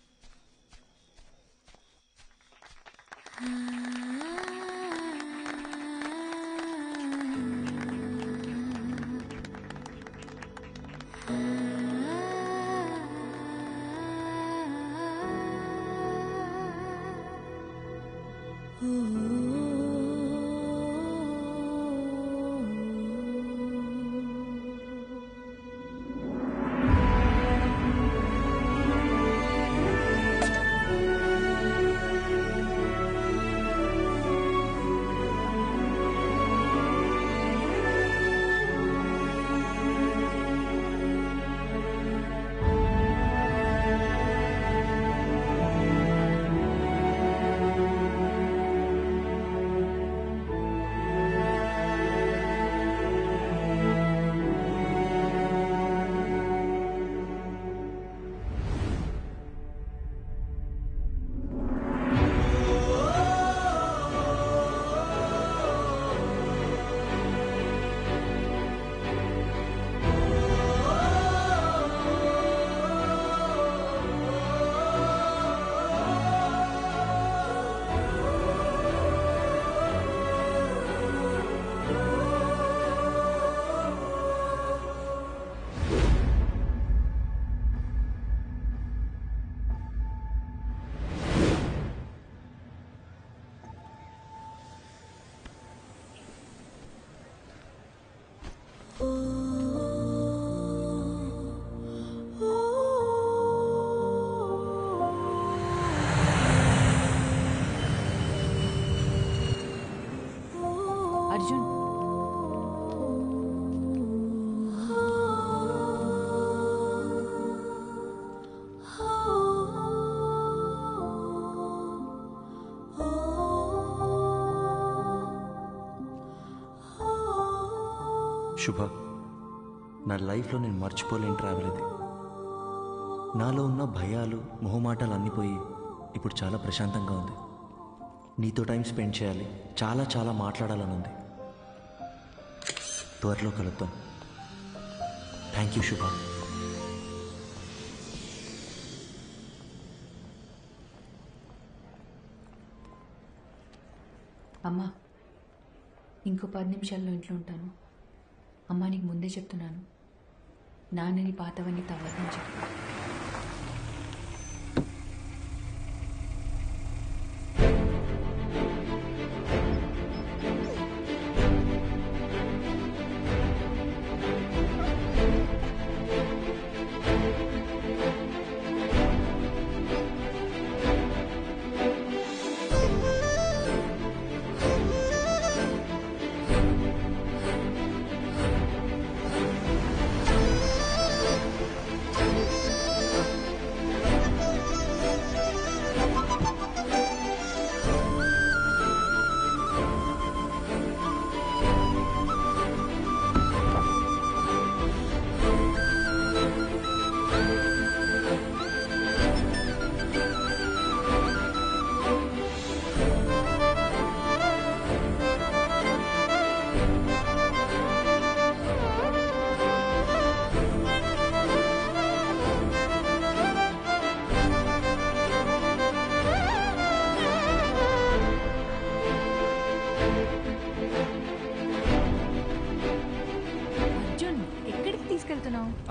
అర్జున్, శుభ, నా లైఫ్లో నేను మర్చిపోలేని ట్రావెల్ ఇది. నాలో ఉన్న భయాలు, మొహమాటాలు అన్నీ పోయి ఇప్పుడు చాలా ప్రశాంతంగా ఉంది. నీతో టైం స్పెండ్ చేయాలి, చాలా చాలా మాట్లాడాలని ఉంది. త్వరలో కలుద్దాం. థ్యాంక్ యూ శుభ. అమ్మా, ఇంకో 10 నిమిషాల్లో ఇంట్లో ఉంటాను. అమ్మా, నీకు ముందే చెప్తున్నాను, నాన్నని పాతవన్నీ తవ్వద్దని చెప్పు.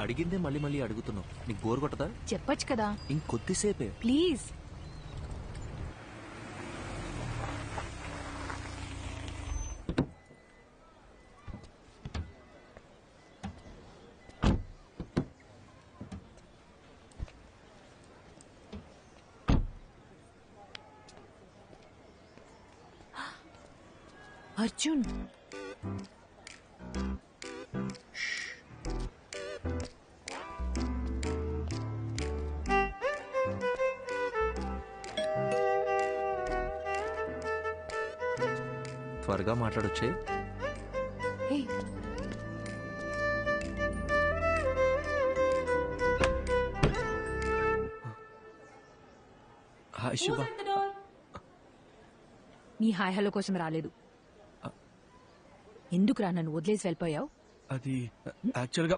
అడిగిందే మళ్ళీ మళ్ళీ అడుగుతున్నావు. నీకు బోర్ కొట్టదా? చెప్పొచ్చు కదా. ఇంకొద్దిసేపే ప్లీజ్. అర్జున్, త్వరగా మాట్లాడొచ్చే. హే హాయ్ శుభ. నీ హాయ్ హలో కోసం రాలేదు. ఎందుకురా నన్ను వదిలేసి వెళ్ళిపోయావు? అది యాక్చువల్గా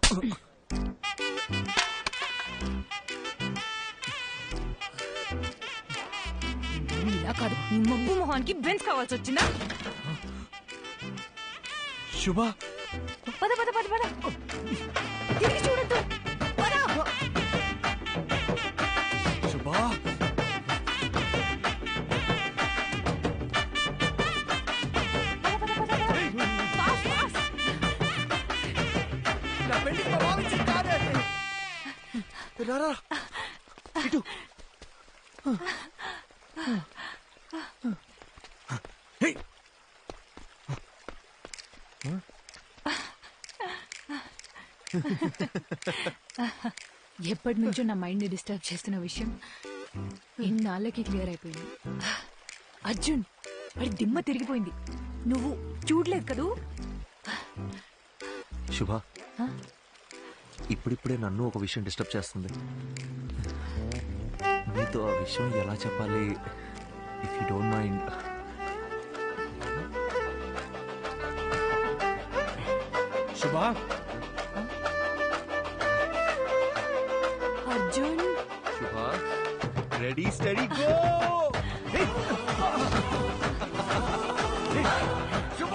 ఇలా కాదు, నీ మబ్బు మొహానికి బెంచ్ కావాల్సి వచ్చిందా? శుభ పద పద పద పద, తిరిగి చూడద్దు. శుభ రారా ఇటు. ఎప్పటి నుంచో నా మైండ్ ని డిస్టర్బ్ చేస్తున్న విషయం ఇన్నాళ్ళకి క్లియర్ అయిపోయింది. అర్జున్, వాడి దిమ్మ తిరిగిపోయింది. నువ్వు చూడలేదు కదూ? శుభ, ఇప్పుడిప్పుడే నన్ను ఒక విషయం డిస్టర్బ్ చేస్తుంది. నీతో ఆ విషయం ఎలా చెప్పాలి? If you don't mind. శుభ, అర్జున్. శుభ, రెడీ స్టడీ గో. శుభ